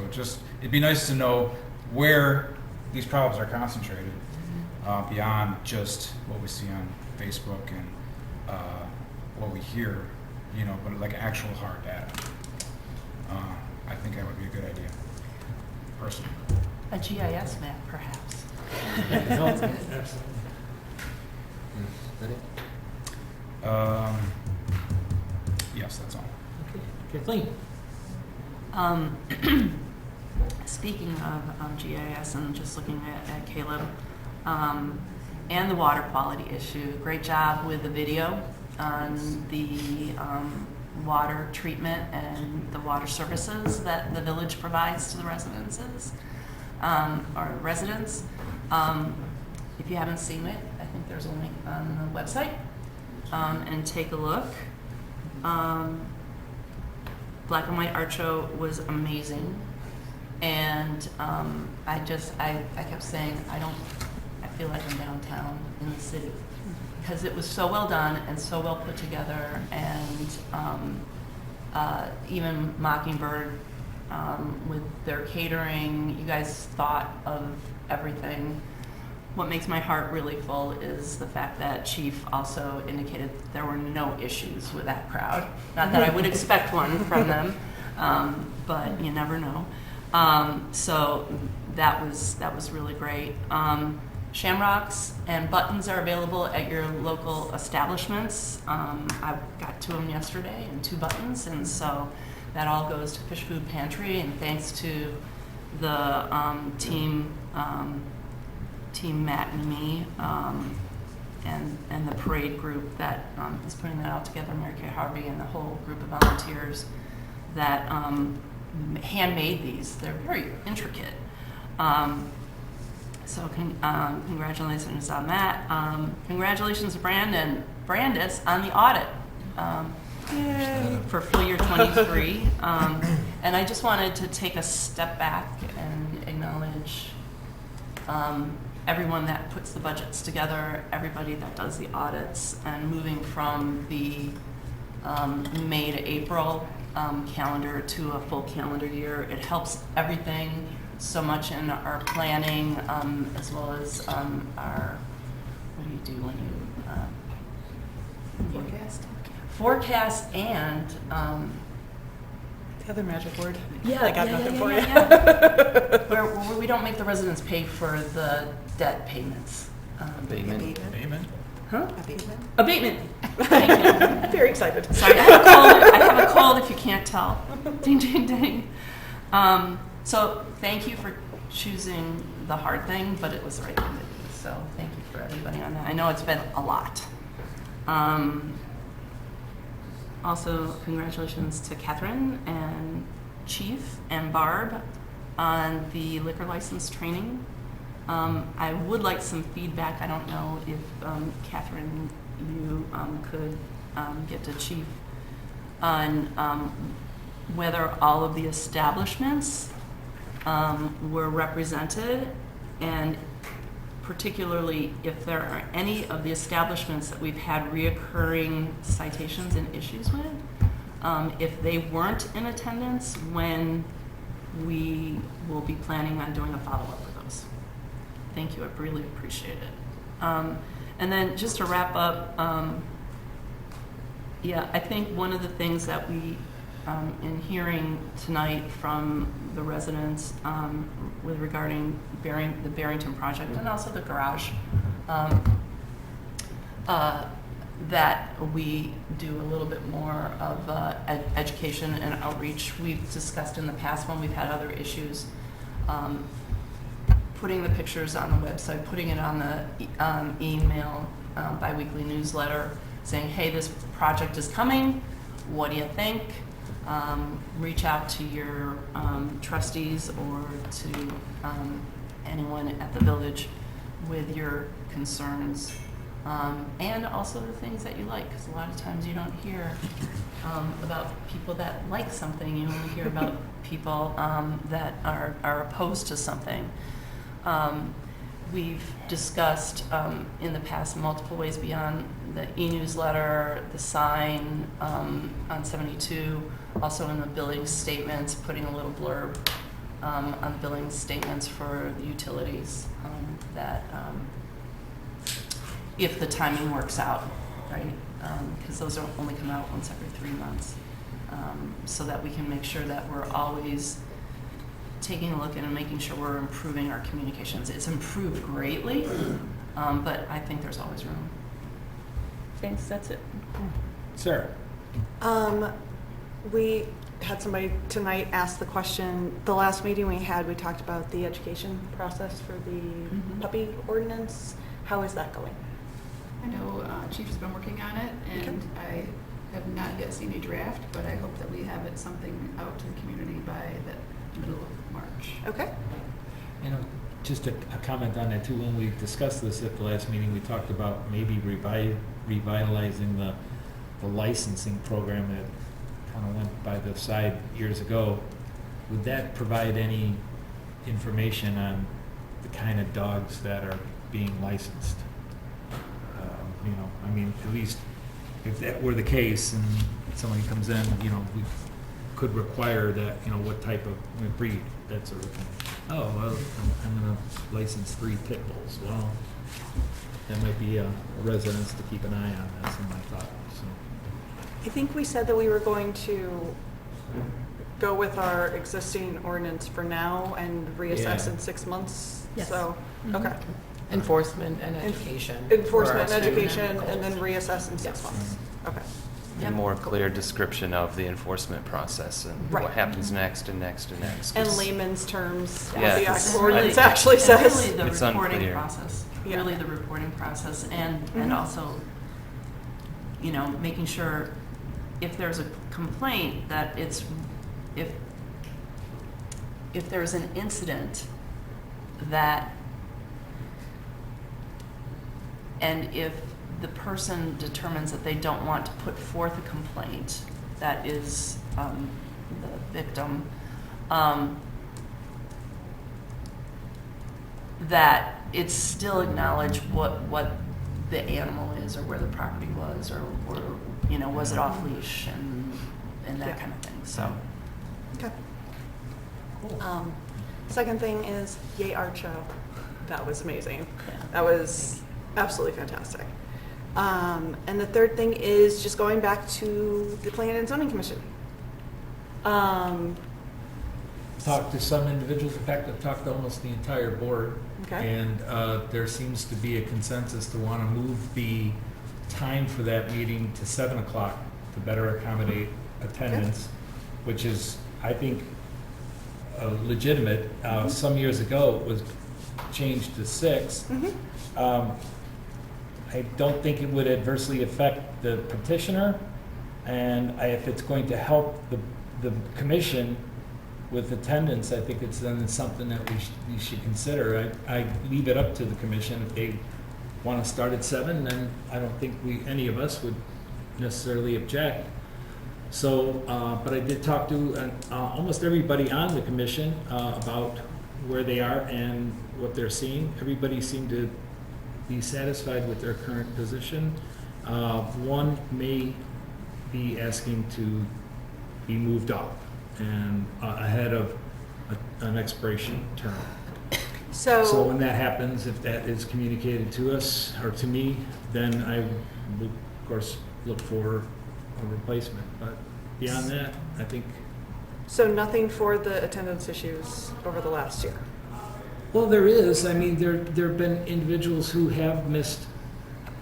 it'd be nice to know where these problems are concentrated beyond just what we see on Facebook and what we hear, but like actual hard data. I think that would be a good idea, personally. A GIS map, perhaps. Absolutely. Yes, that's all. Kathleen? Speaking of GIS and just looking at Caleb and the water quality issue, great job with the video on the water treatment and the water services that the village provides to the residences or residents. If you haven't seen it, I think there's a link on the website, and take a look. Black and White Art Show was amazing, and I kept saying I feel like I'm downtown in the city, because it was so well done and so well put together, and even Mockingbird with their catering, you guys thought of everything. What makes my heart really full is the fact that Chief also indicated there were no issues with that crowd. Not that I would expect one from them, but you never know. So that was really great. Shamrocks and buttons are available at your local establishments. I got 2 of them yesterday, and 2 buttons, and so that all goes to Fish Food Pantry, and thanks to the team Matt and me, and the parade group that is putting that all together, Mary Kay Harvey and the whole group of volunteers that handmade these. They're very intricate. So congratulations on that. Congratulations to Brandis on the audit for full year 23. And I just wanted to take a step back and acknowledge everyone that puts the budgets together, everybody that does the audits, and moving from the May to April calendar to a full calendar year. It helps everything so much in our planning, as well as our, what do you do when you forecast? forecast and, The other magic word. yeah, I got yeah, nothing yeah, for yeah, you. yeah. Where we don't make the residents pay for the debt payments. Abatement. Amen. Huh? Abatement. Abatement. Thank you. Very excited. Sorry, I have a cold if you can't tell. Ding, ding, ding. So thank you for choosing the hard thing, but it was the right thing to do. So thank you for everybody on that. I know it's been a lot. Also, congratulations to Catherine and Chief and Barb on the liquor license training. I would like some feedback. I don't know if Catherine, you could get to Chief on whether all of the establishments were represented, and particularly if there are any of the establishments that we've had reoccurring citations and issues with, if they weren't in attendance, when we will be planning on doing a follow-up for those. Thank you, I really appreciate it. And then just to wrap up, yeah, I think one of the things that we, in hearing tonight from the residents with regarding the Barrington project and also the garage, that we do a little bit more of education and outreach. We've discussed in the past when we've had other issues, putting the pictures on the website, putting it on the email, biweekly newsletter, saying, hey, this project is coming, what do you think? Reach out to your trustees or to anyone at the village with your concerns, and also the things that you like, because a lot of times you don't hear about people that like something. You only hear about people that are opposed to something. We've discussed in the past multiple ways beyond the e-newsletter, the sign on 72, also in the billing statements, putting a little blurb on the billing statements for the utilities, that if the timing works out, right? Because those are only come out once every 3 months, so that we can make sure that we're always taking a look at and making sure we're improving our communications. It's improved greatly, but I think there's always room. Thanks, that's it. Sarah? We had somebody tonight ask the question, the last meeting we had, we talked about the education process for the puppy ordinance. How is that going? I know Chief has been working on it, and I have not yet seen a draft, but I hope that we have something out to the community by the middle of March. Okay. You know, just a comment on that too. When we discussed this at the last meeting, we talked about maybe revitalizing the licensing program that kind of went by the side years ago. Would that provide any information on the kind of dogs that are being licensed? You know, I mean, at least if that were the case and somebody comes in, you know, we could require that, you know, what type of breed, that sort of thing. Oh, well, I'm going to license 3 pit bulls. Well, that might be a residence to keep an eye on. That's in my thought. So. I think we said that we were going to go with our existing ordinance for now and reassess in 6 months. Yes. So, okay. Enforcement and education. Enforcement and education, and then reassess in 6 months. Okay. A more clear description of the enforcement process and what happens next and next and next. And layman's terms, Yeah, what the it's actual ordinance actually says. Really the It's reporting unclear. process. Yeah. Really the reporting process, and also, you know, making sure if there's a complaint that it's, if there's an incident that, and if the person determines that they don't want to put forth a complaint, that is the victim, that it's still acknowledged what the animal is, or where the property was, or you know, was it off leash, and that kind of thing. So. Okay. Second thing is, yay art show. That was amazing. That was absolutely fantastic. And the third thing is just going back to the Planning and Zoning Commission. Talked to some individuals, in fact, I've talked to almost the entire board. Okay. And there seems to be a consensus to want to move the time for that meeting to 7 o'clock to better accommodate attendance, which is, I think, legitimate. Some years ago, it was changed to 6. I don't think it would adversely affect the petitioner, and if it's going to help the commission with attendance, I think it's then something that we should consider. I leave it up to the commission. If they want to start at 7, then I don't think any of us would necessarily object. So, but I did talk to almost everybody on the commission about where they are and what they're seeing. Everybody seemed to be satisfied with their current position. One may be asking to be moved up and ahead of an expiration term. So when that happens, if that is communicated to us or to me, then I will, of course, look for a replacement. But beyond that, I think. So nothing for the attendance issues over the last year? Well, there is. I mean, there have been individuals who have missed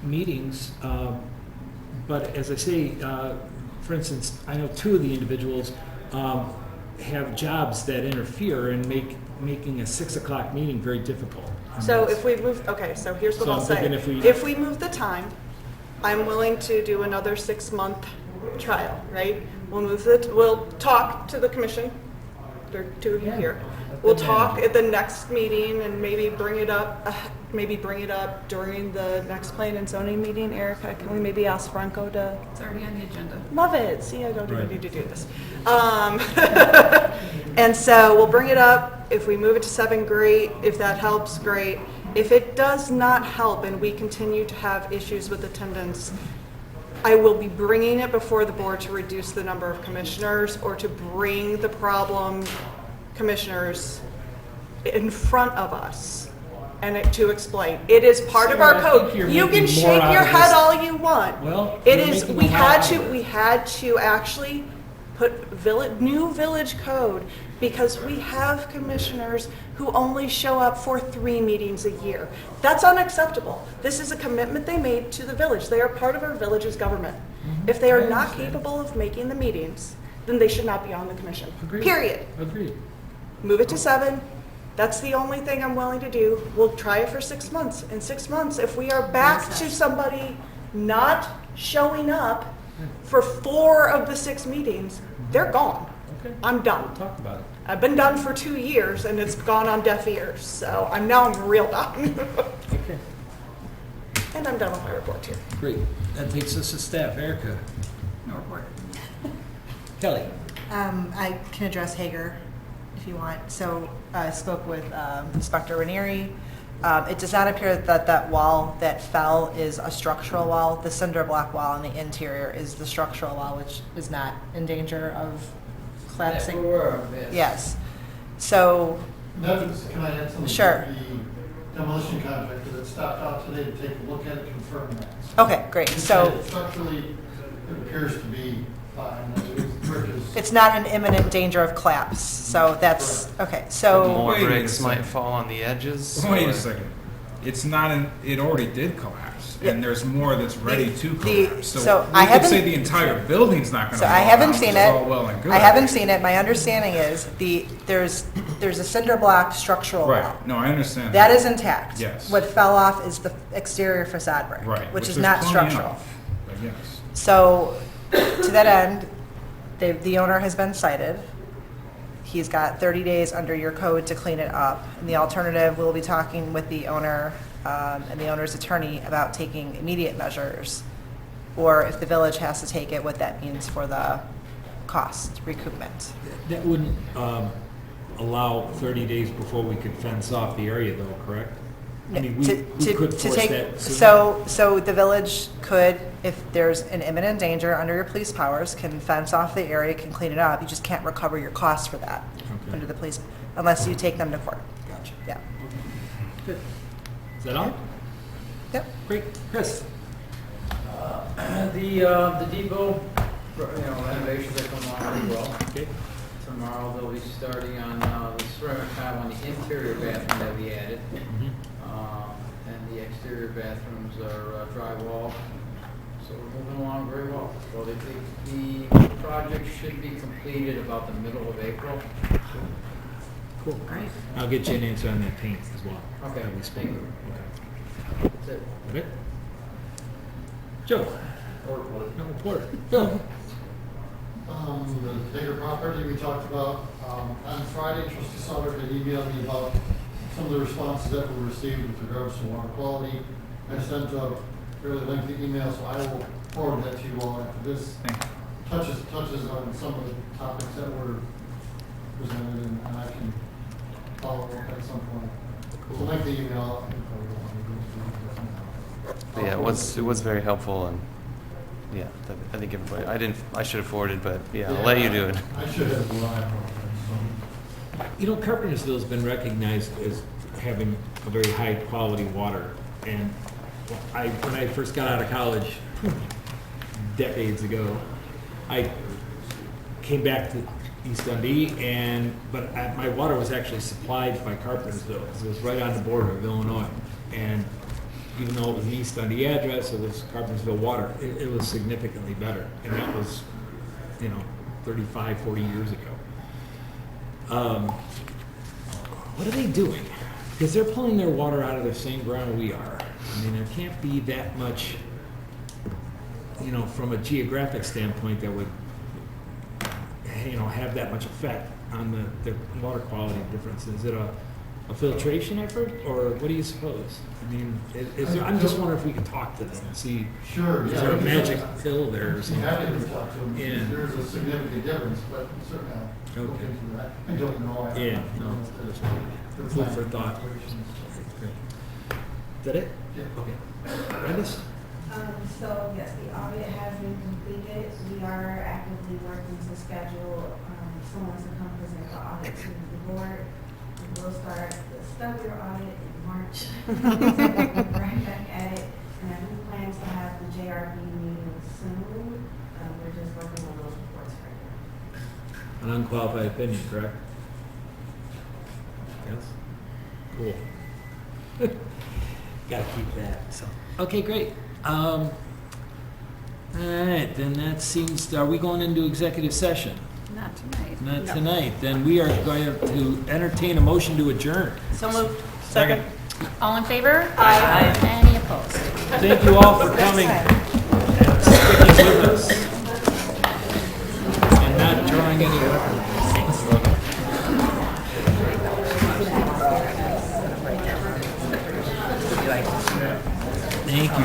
meetings. But as I say, for instance, I know 2 of the individuals have jobs that interfere and making a 6 o'clock meeting very difficult. So if we move, okay, so here's what So I'll I'm say. thinking If we move the time, I'm willing to do another 6-month trial, right? We'll talk to the commission. There are 2 of you here. We'll talk at the next meeting and maybe bring it up during the next plan and zoning meeting. Erica, can we maybe ask Franco to? It's already on the agenda. Love it. See, I don't even need to do this. And so we'll bring it up. If we move it to 7, great. If that helps, great. If it does not help and we continue to have issues with attendance, I will be bringing it before the board to reduce the number of commissioners or to bring the problem commissioners in front of us and to explain. It is part of our code. You can shake your head all you want. Well, it is. We had to actually put new village code because we have commissioners who only show up for 3 meetings a year. That's unacceptable. This is a commitment they made to the village. They are part of our village's government. If they are not capable of making the meetings, then they should not be on the commission. Agreed. Period. Agreed. Move it to 7. That's the only thing I'm willing to do. We'll try it for 6 months. In 6 months, if we are back to somebody not showing up for 4 of the 6 meetings, they're gone. Okay. I'm done. Talk about it. I've been done for 2 years and it's gone on deaf ears. So I'm real done. Okay. And I'm done with my report here. Great. That takes us to staff. Erica. No report. Kelly. I can address Hager if you want. So I spoke with Inspector Ranieri. It does not appear that that wall that fell is a structural wall. The cinder block wall in the interior is the structural wall, which is not in danger of collapsing. Yeah, we're aware of this. Yes. So. Can I add something? Sure. The demolition contractor that stopped out today to take a look at it, confirm that. Okay, great. So. Structurally, it appears to be fine. It's not an imminent danger of collapse. So that's, okay, so. More Wait a bricks might second. fall on the edges. Wait or- a second. It's not it already did collapse, and there's more that's ready to the- collapse. so we I could say haven't- the entire building's not going to So fall I haven't down, seen which it. is all well and good. I haven't seen it. My understanding is there's a cinder block structural wall. Right. No, I understand. That is intact. Yes. What fell off is the exterior facade brick, Right. which is there's not plenty structural. of, but yes. So, to that end, the owner has been cited. He's got 30 days under your code to clean it up. And the alternative, we'll be talking with the owner and the owner's attorney about taking immediate measures, or if the village has to take it, what that means for the cost recoupment. That wouldn't allow 30 days before we could fence off the area, though, correct? I mean, we could force that sooner. So the village could, if there's an imminent danger under your police powers, can fence off the area, can clean it up. You just can't recover your costs for that under the police, unless you take them to court. Gotcha. Yeah. Good. Is that all? Yep. Great. Chris? The depot, renovations are coming along pretty well. Okay. Tomorrow they'll be starting on the ceramic tile on the interior bathroom that we added. And the exterior bathrooms are drywall. So we're moving along very well. Well, the project should be completed about the middle of April. Cool. I'll get you an answer on that paint as well. Okay. That we spoke Thank you. about. That's it. Okay. Joe? No report. Phil? The bigger property we talked about, on Friday, Trustee Sauter had emailed me about some of the responses that were received with regards to water quality. I sent a fairly lengthy email, so I will forward that to you all after this. Touches on some of the topics that were presented, and I can follow up at some point. It's a lengthy email. But yeah, it was very helpful, and yeah, I think everybody, I should have forwarded, but yeah, I'll let you do it. I should have. You know, Carpentersville's been recognized as having a very high quality water. And when I first got out of college, decades ago, I came back to East Dundee, but my water was actually supplied by Carpentersville. It was right on the border of Illinois. And even though it was an East Dundee address, it was Carpentersville water. It was significantly better. And that was, 35, 40 years ago. What are they doing? Because they're pulling their water out of the same ground we are. I mean, there can't be that much, from a geographic standpoint that would, have that much effect on the water quality difference. Is it a filtration effort, or what do you suppose? I mean, I'm just wondering if we can talk to them and see. Sure. Is there a magic pill there or something? Yeah, to talk to them. Yeah. There's a significant difference, but certainly I'll look into that. I don't know. Yeah, no. Food for thought. Is that it? Yeah. Okay. Brandis? So yes, the audit has been completed. We are actively working to schedule someone to come present the audit to the board. We'll start the studier audit in March. Right back at it. And then we plan to have the JRB meeting soon. We're just working on those reports right now. An unqualified opinion, correct? Yes? Cool. Gotta keep that, so. Okay, great. All right, then that seems, are we going into executive session? Not tonight. Not tonight. Then we are going to entertain a motion to adjourn. So moved. Second. All in favor? Aye. Any opposed? Thank you all for coming and sticking with us and not drawing any weapons. Thank you.